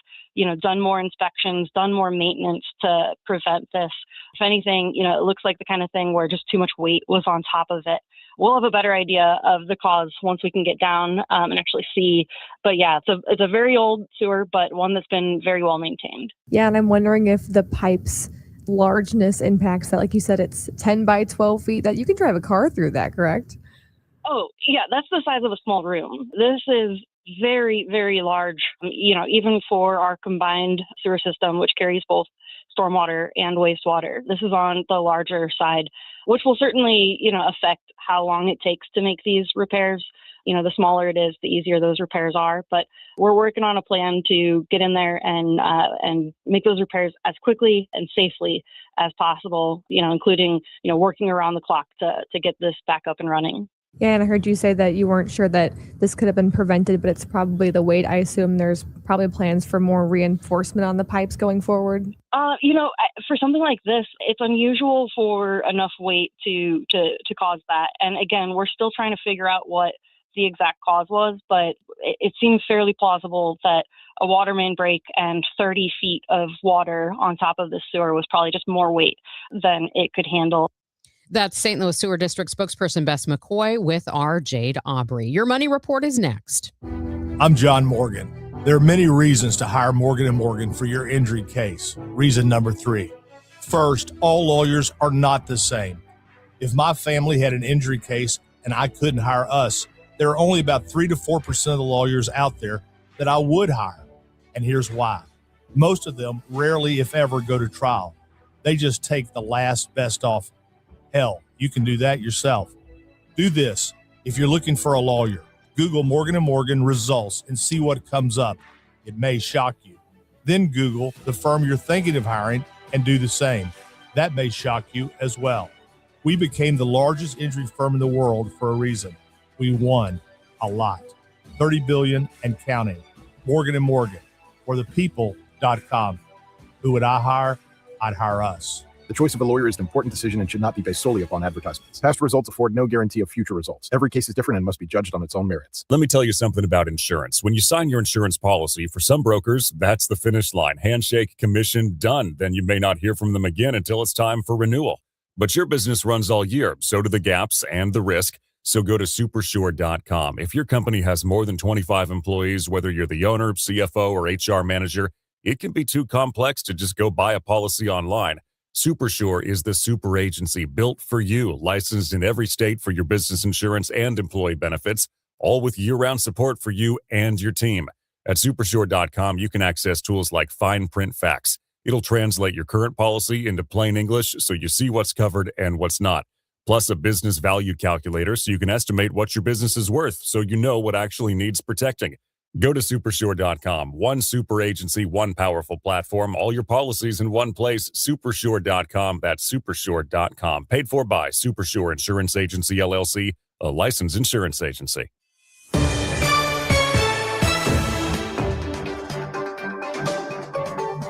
done more inspections, done more maintenance to prevent this. If anything, it looks like the kind of thing where just too much weight was on top of it. We'll have a better idea of the cause once we can get down and actually see. But yeah, it's a very old sewer, but one that's been very well maintained. Yeah, and I'm wondering if the pipe's largeness impacts that. Like you said, it's 10 by 12 feet, that you can drive a car through that, correct? Oh, yeah, that's the size of a small room. This is very, very large, even for our combined sewer system, which carries both stormwater and wastewater. This is on the larger side, which will certainly, affect how long it takes to make these repairs. The smaller it is, the easier those repairs are. But we're working on a plan to get in there and make those repairs as quickly and safely as possible, including, working around the clock to get this back up and running. Yeah, and I heard you say that you weren't sure that this could have been prevented, but it's probably the weight. I assume there's probably plans for more reinforcement on the pipes going forward. For something like this, it's unusual for enough weight to cause that. And again, we're still trying to figure out what the exact cause was, but it seems fairly plausible that a water main break and 30 feet of water on top of the sewer was probably just more weight than it could handle. That's St. Louis Sewer District spokesperson Bess McCoy with our Jade Aubrey. Your Money Report is next. I'm John Morgan. There are many reasons to hire Morgan & Morgan for your injury case. Reason number 3. First, all lawyers are not the same. If my family had an injury case and I couldn't hire us, there are only about 3 to 4% of the lawyers out there that I would hire. And here's why. Most of them rarely, if ever, go to trial. They just take the last best offer. Hell, you can do that yourself. Do this. If you're looking for a lawyer, Google Morgan & Morgan results and see what comes up. It may shock you. Then Google the firm you're thinking of hiring and do the same. That may shock you as well. We became the largest injury firm in the world for a reason. We won a lot. $30 billion and counting. Morgan & Morgan, or thepeople.com. Who would I hire? I'd hire us. The choice of a lawyer is an important decision and should not be based solely upon advertisements. Past results afford no guarantee of future results. Every case is different and must be judged on its own merits. Let me tell you something about insurance. When you sign your insurance policy, for some brokers, that's the finish line. Handshake, commission, done. Then you may not hear from them again until it's time for renewal. But your business runs all year, so do the gaps and the risk. So go to supersure.com. If your company has more than 25 employees, whether you're the owner, CFO, or HR manager, it can be too complex to just go buy a policy online. Supersure is the super agency built for you, licensed in every state for your business insurance and employee benefits, all with year-round support for you and your team. At supersure.com, you can access tools like fine print facts. It'll translate your current policy into plain English so you see what's covered and what's not. Plus a business value calculator so you can estimate what your business is worth so you know what actually needs protecting. Go to supersure.com. One super agency, one powerful platform, all your policies in one place. Supersure.com. That's supersure.com. Paid for by Supersure Insurance Agency, LLC, a licensed insurance agency.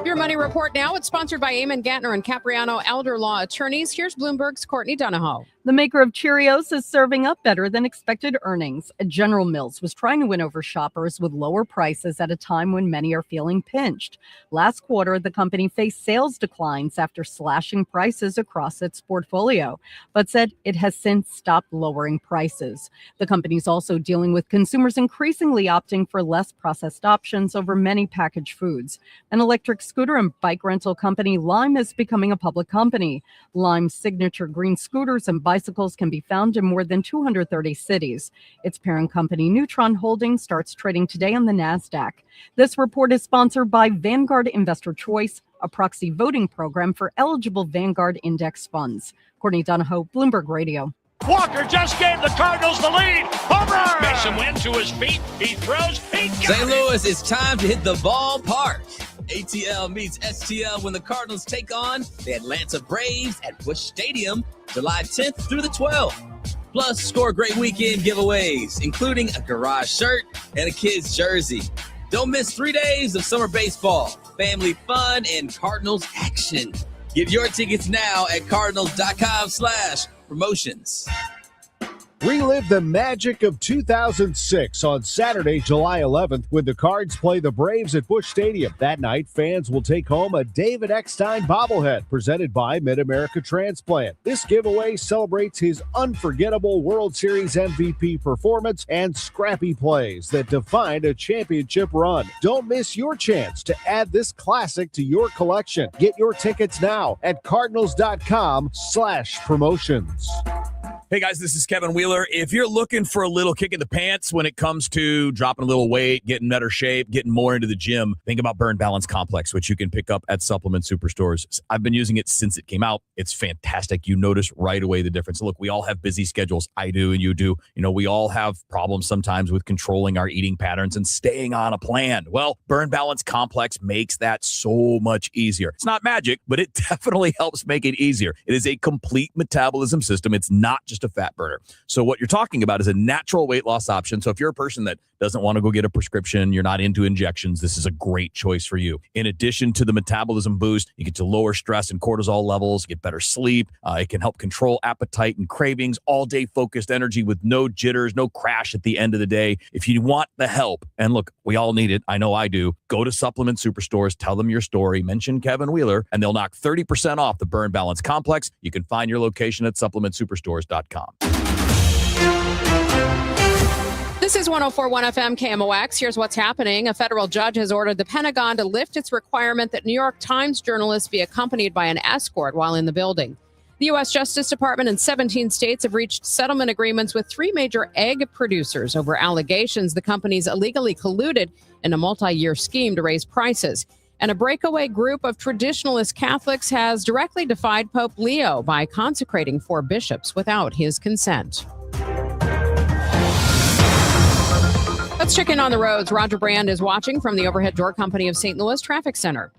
Your Money Report now. It's sponsored by Eamon Gantner and Capriano Elder Law Attorneys. Here's Bloomberg's Courtney Donahoe. The maker of Cheerios is serving up better than expected earnings. General Mills was trying to win over shoppers with lower prices at a time when many are feeling pinched. Last quarter, the company faced sales declines after slashing prices across its portfolio, but said it has since stopped lowering prices. The company's also dealing with consumers increasingly opting for less processed options over many packaged foods. An electric scooter and bike rental company, Lime, is becoming a public company. Lime's signature green scooters and bicycles can be found in more than 230 cities. Its parent company, Neutron Holdings, starts trading today on the NASDAQ. This report is sponsored by Vanguard Investor Choice, a proxy voting program for eligible Vanguard index funds. Courtney Donahoe, Bloomberg Radio. Walker just gave the Cardinals the lead. Home run! Mason Wynn to his feet. He throws. He got St. Louis, it's time to hit the ballpark. ATL meets STL when the Cardinals take on the Atlanta Braves at Busch Stadium, July 10th through the 12th. Plus, score great weekend giveaways, including a garage shirt and a kid's jersey. Don't miss 3 days of summer baseball, family fun, and Cardinals action. Get your tickets now at cardinals.com/promotions. Relive the magic of 2006 on Saturday, July 11th, when the Cards play the Braves at Busch Stadium. That night, fans will take home a David Eckstein bobblehead presented by Mid-America Transplant. This giveaway celebrates his unforgettable World Series MVP performance and scrappy plays that defined a championship run. Don't miss your chance to add this classic to your collection. Get your tickets now at cardinals.com/promotions. Hey guys, this is Kevin Wheeler. If you're looking for a little kick in the pants when it comes to dropping a little weight, getting better shape, getting more into the gym, think about Burn Balance Complex, which you can pick up at Supplement Superstores. I've been using it since it came out. It's fantastic. You notice right away the difference. Look, we all have busy schedules. I do and you do. You know, we all have problems sometimes with controlling our eating patterns and staying on a plan. Well, Burn Balance Complex makes that so much easier. It's not magic, but it definitely helps make it easier. It is a complete metabolism system. It's not just a fat burner. So what you're talking about is a natural weight loss option. So if you're a person that doesn't want to go get a prescription, you're not into injections, this is a great choice for you. In addition to the metabolism boost, you get to lower stress and cortisol levels, get better sleep. It can help control appetite and cravings, all day focused energy with no jitters, no crash at the end of the day. If you want the help, and look, we all need it. I know I do. Go to Supplement Superstores, tell them your story, mention Kevin Wheeler, and they'll knock 30% off the Burn Balance Complex. You can find your location at supplementsuperstores.com. This is 104.1 FM KMOX. Here's what's happening. A federal judge has ordered the Pentagon to lift its requirement that New York Times journalists be accompanied by an escort while in the building. The U.S. Justice Department and 17 states have reached settlement agreements with 3 major egg producers over allegations the companies illegally colluded in a multi-year scheme to raise prices. And a breakaway group of traditionalist Catholics has directly defied Pope Leo by consecrating 4 bishops without his consent. Let's check in on the roads. Roger Brand is watching from the Overhead Door Company of St. Louis Traffic Center.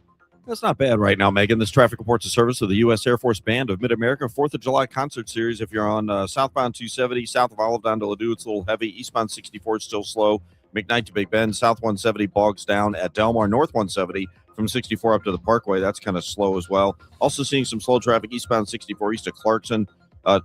That's not bad right now, Megan. This traffic reports a service of the U.S. Air Force Band of Mid-America 4th of July concert series. If you're on southbound 270, south of Olive down to Ladue, it's a little heavy. Eastbound 64 is still slow. McKnight to Big Bend, south 170 bogs down at Delmar, north 170 from 64 up to the Parkway. That's kind of slow as well. Also seeing some slow traffic eastbound 64 east of Clarkson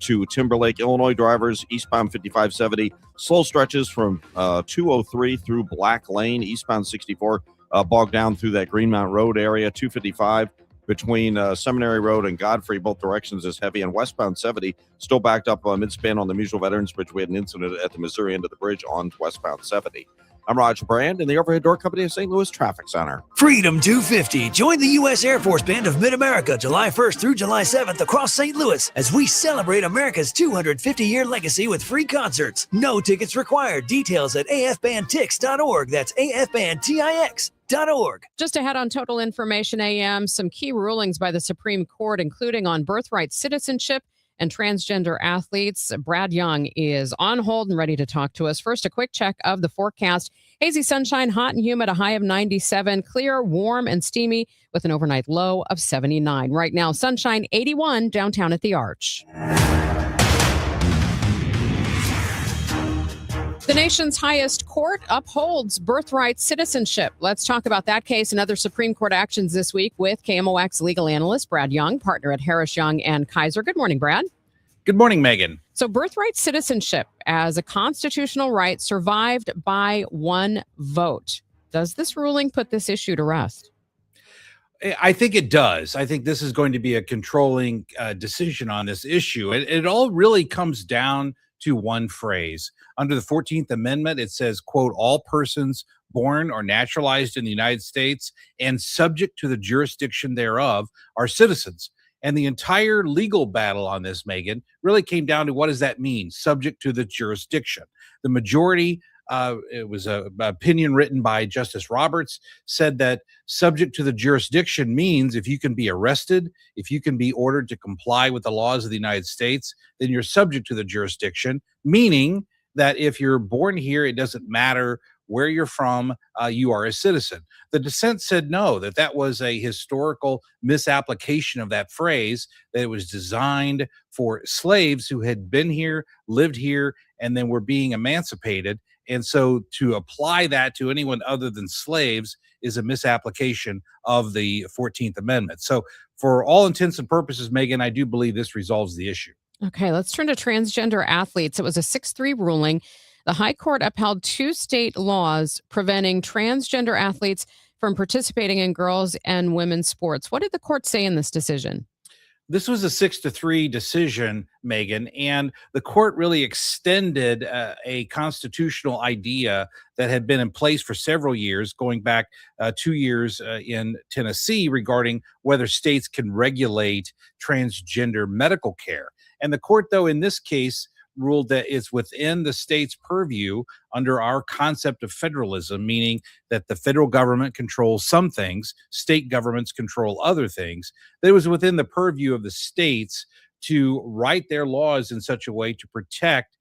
to Timberlake. Illinois drivers, eastbound 5570. Slow stretches from 203 through Black Lane, eastbound 64. Bogged down through that Greenmount Road area. 255 between Seminary Road and Godfrey, both directions is heavy. And westbound 70 still backed up mid-span on the Mutual Veterans Bridge. We had an incident at the Missouri end of the bridge on westbound 70. I'm Roger Brand in the Overhead Door Company of St. Louis Traffic Center. Freedom 250. Join the U.S. Air Force Band of Mid-America July 1st through July 7th across St. Louis as we celebrate America's 250-year legacy with free concerts. No tickets required. Details at afbandtix.org. That's afbandtix.org. Just ahead on Total Information AM, some key rulings by the Supreme Court, including on birthright citizenship and transgender athletes. Brad Young is on hold and ready to talk to us. First, a quick check of the forecast. Hazy sunshine, hot and humid, a high of 97. Clear, warm, and steamy with an overnight low of 79. Right now, sunshine 81 downtown at the Arch. The nation's highest court upholds birthright citizenship. Let's talk about that case and other Supreme Court actions this week with KMOX legal analyst Brad Young, partner at Harris Young and Kaiser. Good morning, Brad. Good morning, Megan. So birthright citizenship as a constitutional right survived by one vote. Does this ruling put this issue to rest? I think it does. I think this is going to be a controlling decision on this issue. It all really comes down to one phrase. Under the 14th Amendment, it says, quote, all persons born or naturalized in the United States and subject to the jurisdiction thereof are citizens. And the entire legal battle on this, Megan, really came down to what does that mean, subject to the jurisdiction. The majority, it was an opinion written by Justice Roberts, said that subject to the jurisdiction means if you can be arrested, if you can be ordered to comply with the laws of the United States, then you're subject to the jurisdiction, meaning that if you're born here, it doesn't matter where you're from, you are a citizen. The dissent said no, that was a historical misapplication of that phrase, that it was designed for slaves who had been here, lived here, and then were being emancipated. And so to apply that to anyone other than slaves is a misapplication of the 14th Amendment. So for all intents and purposes, Megan, I do believe this resolves the issue. Okay, let's turn to transgender athletes. It was a 6-3 ruling. The High Court upheld 2 state laws preventing transgender athletes from participating in girls' and women's sports. What did the court say in this decision? This was a 6-3 decision, Megan, and the court really extended a constitutional idea that had been in place for several years, going back 2 years in Tennessee, regarding whether states can regulate transgender medical care. And the court, though, in this case, ruled that it's within the state's purview under our concept of federalism, meaning that the federal government controls some things, state governments control other things, that it was within the purview of the states to write their laws in such a way to protect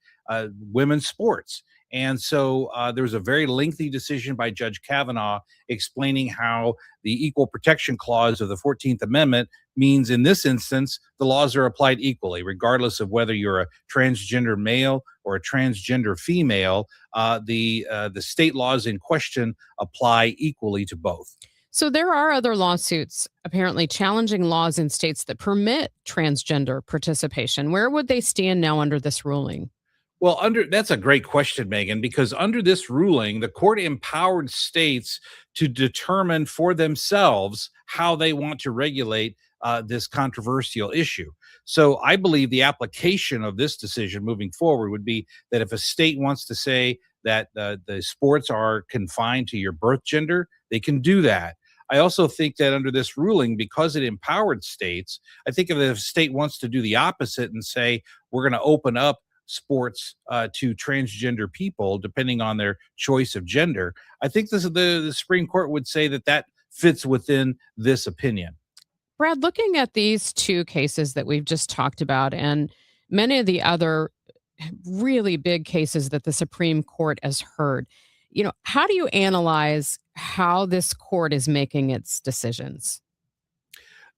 women's sports. And so there was a very lengthy decision by Judge Kavanaugh explaining how the Equal Protection Clause of the 14th Amendment means in this instance, the laws are applied equally, regardless of whether you're a transgender male or a transgender female. The state laws in question apply equally to both. So there are other lawsuits apparently challenging laws in states that permit transgender participation. Where would they stand now under this ruling? Well, that's a great question, Megan, because under this ruling, the court empowered states to determine for themselves how they want to regulate this controversial issue. So I believe the application of this decision moving forward would be that if a state wants to say that the sports are confined to your birth gender, they can do that. I also think that under this ruling, because it empowered states, I think if a state wants to do the opposite and say, we're going to open up sports to transgender people, depending on their choice of gender, I think the Supreme Court would say that fits within this opinion. Brad, looking at these 2 cases that we've just talked about and many of the other really big cases that the Supreme Court has heard, how do you analyze how this court is making its decisions?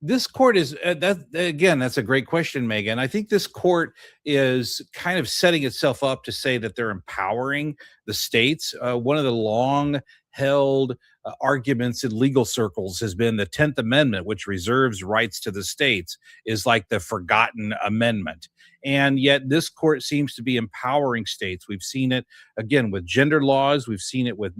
This court is that's a great question, Megan. I think this court is kind of setting itself up to say that they're empowering the states. One of the long held arguments in legal circles has been the 10th Amendment, which reserves rights to the states, is like the forgotten amendment. And yet this court seems to be empowering states. We've seen it again with gender laws. We've seen it with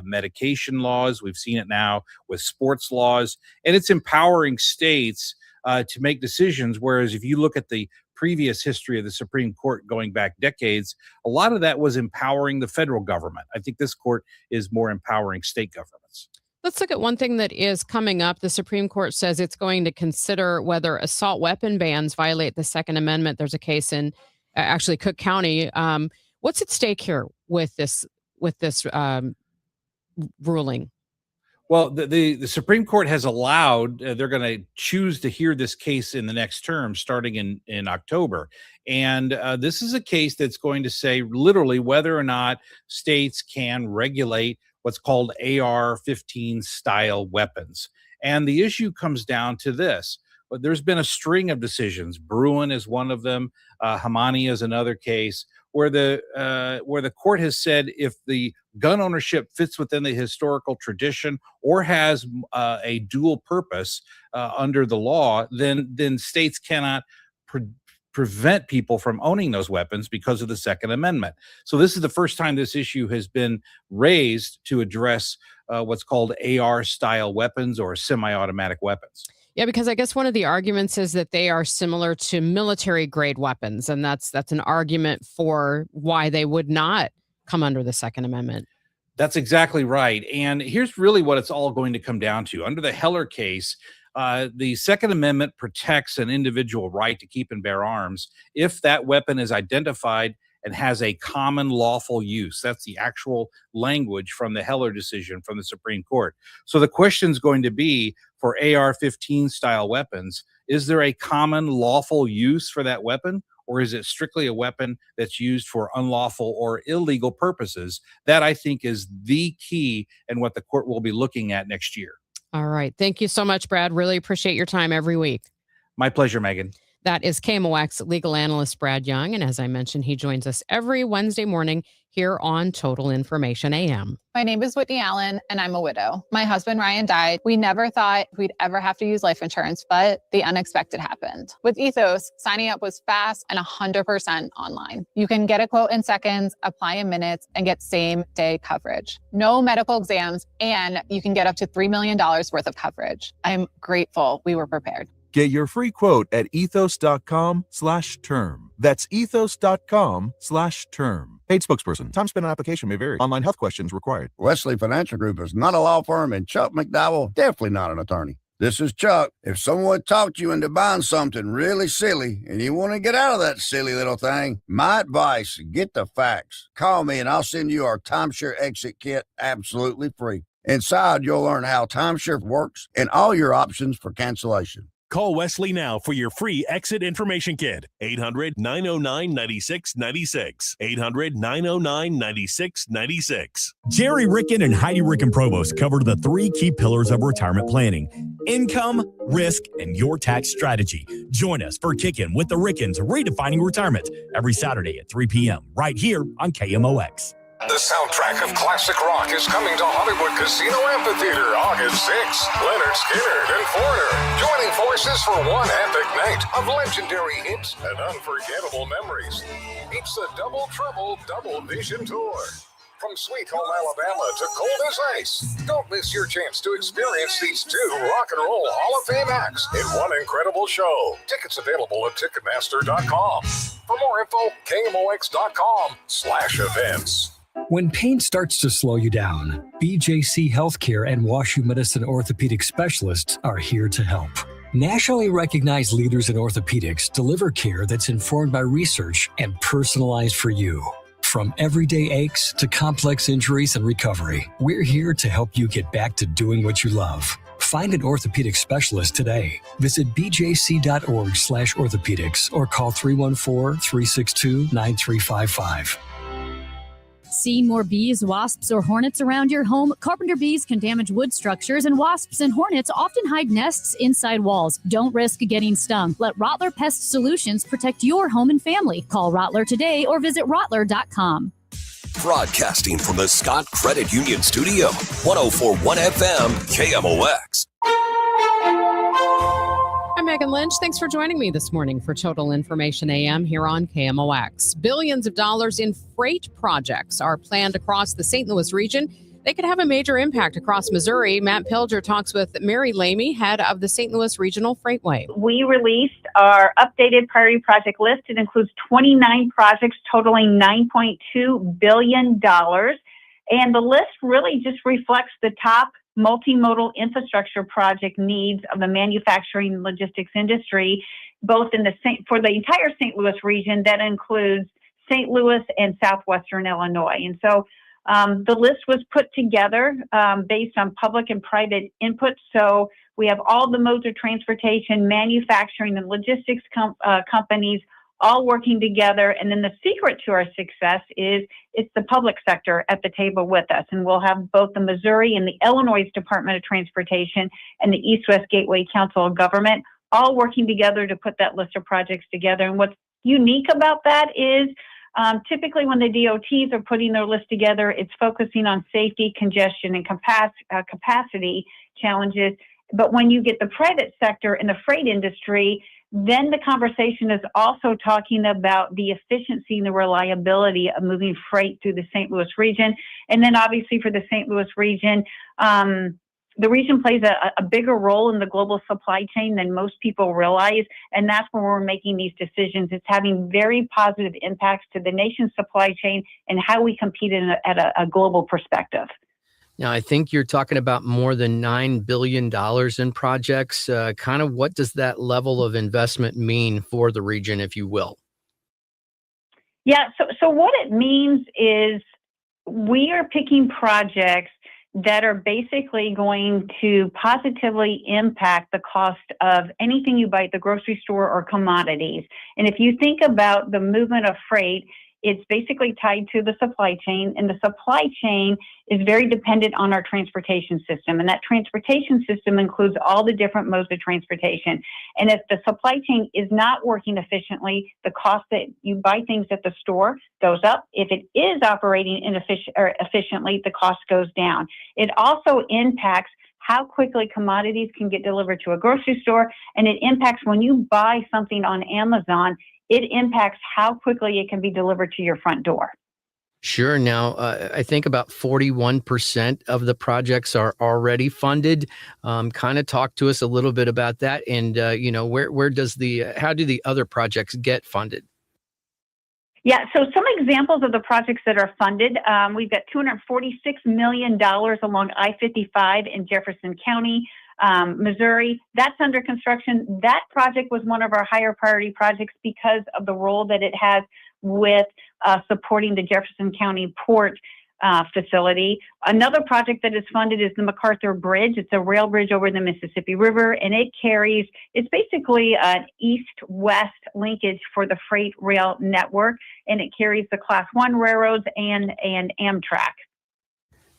medication laws. We've seen it now with sports laws, and it's empowering states to make decisions. Whereas if you look at the previous history of the Supreme Court going back decades, a lot of that was empowering the federal government. I think this court is more empowering state governments. Let's look at one thing that is coming up. The Supreme Court says it's going to consider whether assault weapon bans violate the Second Amendment. There's a case in actually Cook County. What's at stake here with this ruling? Well, the Supreme Court has allowed, they're going to choose to hear this case in the next term starting in October. And this is a case that's going to say literally whether or not states can regulate what's called AR-15 style weapons. And the issue comes down to this. but there's been a string of decisions. Bruin is one of them. Hamani is another case where the court has said if the gun ownership fits within the historical tradition or has a dual purpose under the law, then states cannot prevent people from owning those weapons because of the Second Amendment. So this is the first time this issue has been raised to address what's called AR-style weapons or semi-automatic weapons. Yeah, because I guess one of the arguments is that they are similar to military-grade weapons, and that's an argument for why they would not come under the Second Amendment. That's exactly right. And here's really what it's all going to come down to. Under the Heller case, the Second Amendment protects an individual right to keep and bear arms if that weapon is identified and has a common lawful use. That's the actual language from the Heller decision from the Supreme Court. So the question is going to be for AR-15 style weapons, is there a common lawful use for that weapon? Or is it strictly a weapon that's used for unlawful or illegal purposes? That, I think, is the key and what the court will be looking at next year. All right. Thank you so much, Brad. Really appreciate your time every week. My pleasure, Megan. That is KMOX legal analyst Brad Young. And as I mentioned, he joins us every Wednesday morning here on Total Information AM. My name is Whitney Allen, and I'm a widow. My husband, Ryan, died. We never thought we'd ever have to use life insurance, but the unexpected happened. With Ethos, signing up was fast and 100% online. You can get a quote in seconds, apply in minutes, and get same-day coverage. No medical exams, and you can get up to $3 million worth of coverage. I'm grateful we were prepared. Get your free quote at ethos.com/term. That's ethos.com/term. Paid spokesperson. Time spent on application may vary. Online health questions required. Wesley Financial Group is not a law firm, and Chuck McDowell definitely not an attorney. This is Chuck. If someone talked you into buying something really silly and you want to get out of that silly little thing, my advice, get the facts. Call me and I'll send you our timeshare exit kit absolutely free. Inside, you'll learn how timeshare works and all your options for cancellation. Call Wesley now for your free exit information kit. 800-909-9696. 800-909-9696. Jerry Ricken and Heidi Ricken Provost cover the 3 key pillars of retirement planning: income, risk, and your tax strategy. Join us for Kickin' with the Rickens, redefining retirement, every Saturday at 3 p.m. right here on KMOX. The soundtrack of classic rock is coming to Hollywood Casino Amphitheater August 6th. Leonard Skinner and Foreigner joining forces for one epic night of legendary hits and unforgettable memories. It's the Double Trouble Double Vision Tour. From Sweet Home Alabama to Cold as Ice. Don't miss your chance to experience these 2 Rock and Roll Hall of Fame acts in one incredible show. Tickets available at Ticketmaster.com. For more info, KMOX.com/events. When pain starts to slow you down, BJC Healthcare and WashU Medicine orthopedic specialists are here to help. Nationally recognized leaders in orthopedics deliver care that's informed by research and personalized for you. From everyday aches to complex injuries and recovery, we're here to help you get back to doing what you love. Find an orthopedic specialist today. Visit bjc.org/orthopedics or call 314-362-9355. See more bees, wasps, or hornets around your home? Carpenter bees can damage wood structures, and wasps and hornets often hide nests inside walls. Don't risk getting stung. Let Rottler Pest Solutions protect your home and family. Call Rottler today or visit Rottler.com. Broadcasting from the Scott Credit Union Studio, 104.1 FM, KMOX. I'm Megan Lynch. Thanks for joining me this morning for Total Information AM here on KMOX. Billions of dollars in freight projects are planned across the St. Louis region. They could have a major impact across Missouri. Matt Pilger talks with Mary Lamy, head of the St. Louis Regional Freightway. We released our updated priority project list. It includes 29 projects totaling $9.2 billion. And the list really just reflects the top multimodal infrastructure project needs of the manufacturing and logistics industry, both in for the entire St. Louis region. That includes St. Louis and southwestern Illinois. And so the list was put together based on public and private input. So we have all the modes of transportation, manufacturing, and logistics companies all working together. And then the secret to our success is it's the public sector at the table with us. And we'll have both the Missouri and the Illinois Department of Transportation and the East-West Gateway Council of Government all working together to put that list of projects together. And what's unique about that is typically when the DOTs are putting their list together, it's focusing on safety, congestion, and capacity challenges. But when you get the private sector and the freight industry, then the conversation is also talking about the efficiency and the reliability of moving freight through the St. Louis region. And then obviously for the St. Louis region, the region plays a bigger role in the global supply chain than most people realize. And that's where we're making these decisions. It's having very positive impacts to the nation's supply chain and how we compete at a global perspective. Now, I think you're talking about more than $9 billion in projects. Kind of what does that level of investment mean for the region, if you will? Yeah, so what it means is we are picking projects that are basically going to positively impact the cost of anything you buy at the grocery store or commodities. And if you think about the movement of freight, it's basically tied to the supply chain, and the supply chain is very dependent on our transportation system. And that transportation system includes all the different modes of transportation. And if the supply chain is not working efficiently, the cost that you buy things at the store goes up. If it is operating efficiently, the cost goes down. It also impacts how quickly commodities can get delivered to a grocery store, and it impacts when you buy something on Amazon, it impacts how quickly it can be delivered to your front door. Sure. Now, I think about 41% of the projects are already funded. Kind of talk to us a little bit about that. And, how do the other projects get funded? Yeah, so some examples of the projects that are funded, we've got $246 million along I-55 in Jefferson County, Missouri. That's under construction. That project was one of our higher priority projects because of the role that it has with supporting the Jefferson County Port facility. Another project that is funded is the MacArthur Bridge. It's a rail bridge over the Mississippi River, and it's basically an east-west linkage for the freight rail network, and it carries the Class 1 railroads and Amtrak.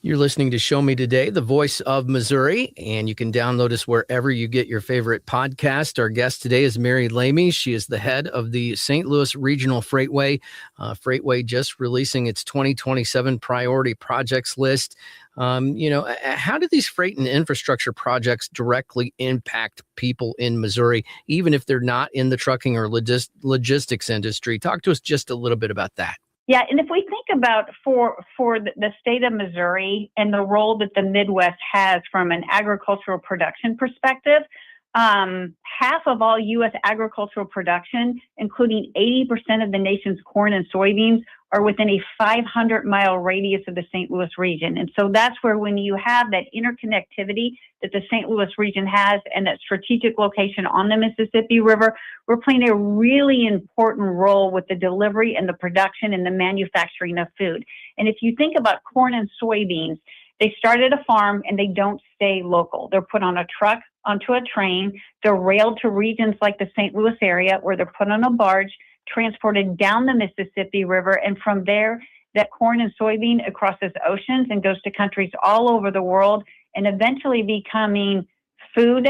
You're listening to Show Me Today, the voice of Missouri, and you can download us wherever you get your favorite podcast. Our guest today is Mary Lamy. She is the head of the St. Louis Regional Freightway. Freightway just releasing its 2027 priority projects list. How do these freight and infrastructure projects directly impact people in Missouri, even if they're not in the trucking or logistics industry? Talk to us just a little bit about that. Yeah, and if we think about for the state of Missouri and the role that the Midwest has from an agricultural production perspective, half of all U.S. agricultural production, including 80% of the nation's corn and soybeans, are within a 500-mile radius of the St. Louis region. And so that's where when you have that interconnectivity that the St. Louis region has and that strategic location on the Mississippi River, we're playing a really important role with the delivery and the production and the manufacturing of food. And if you think about corn and soybeans, they start at a farm and they don't stay local. They're put on a truck, onto a train, they're railed to regions like the St. Louis area where they're put on a barge, transported down the Mississippi River, and from there, that corn and soybean crosses oceans and goes to countries all over the world and eventually becoming food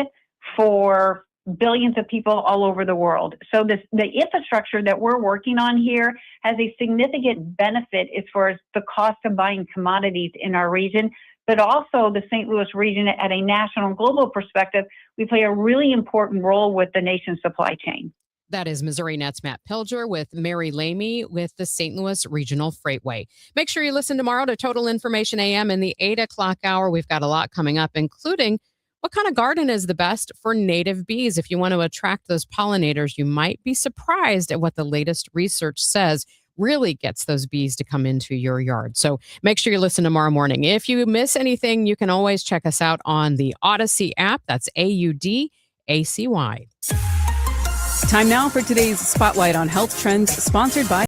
for billions of people all over the world. So the infrastructure that we're working on here has a significant benefit as far as the cost of buying commodities in our region, but also the St. Louis region at a national and global perspective, we play a really important role with the nation's supply chain. That is Missouri Net's Matt Pilger with Mary Lamy with the St. Louis Regional Freightway. Make sure you listen tomorrow to Total Information AM in the 8 o'clock hour. We've got a lot coming up, including what kind of garden is the best for native bees. If you want to attract those pollinators, you might be surprised at what the latest research says really gets those bees to come into your yard. So make sure you listen tomorrow morning. If you miss anything, you can always check us out on the Odyssey app. That's AUDACY. Time now for today's Spotlight on Health Trends, sponsored by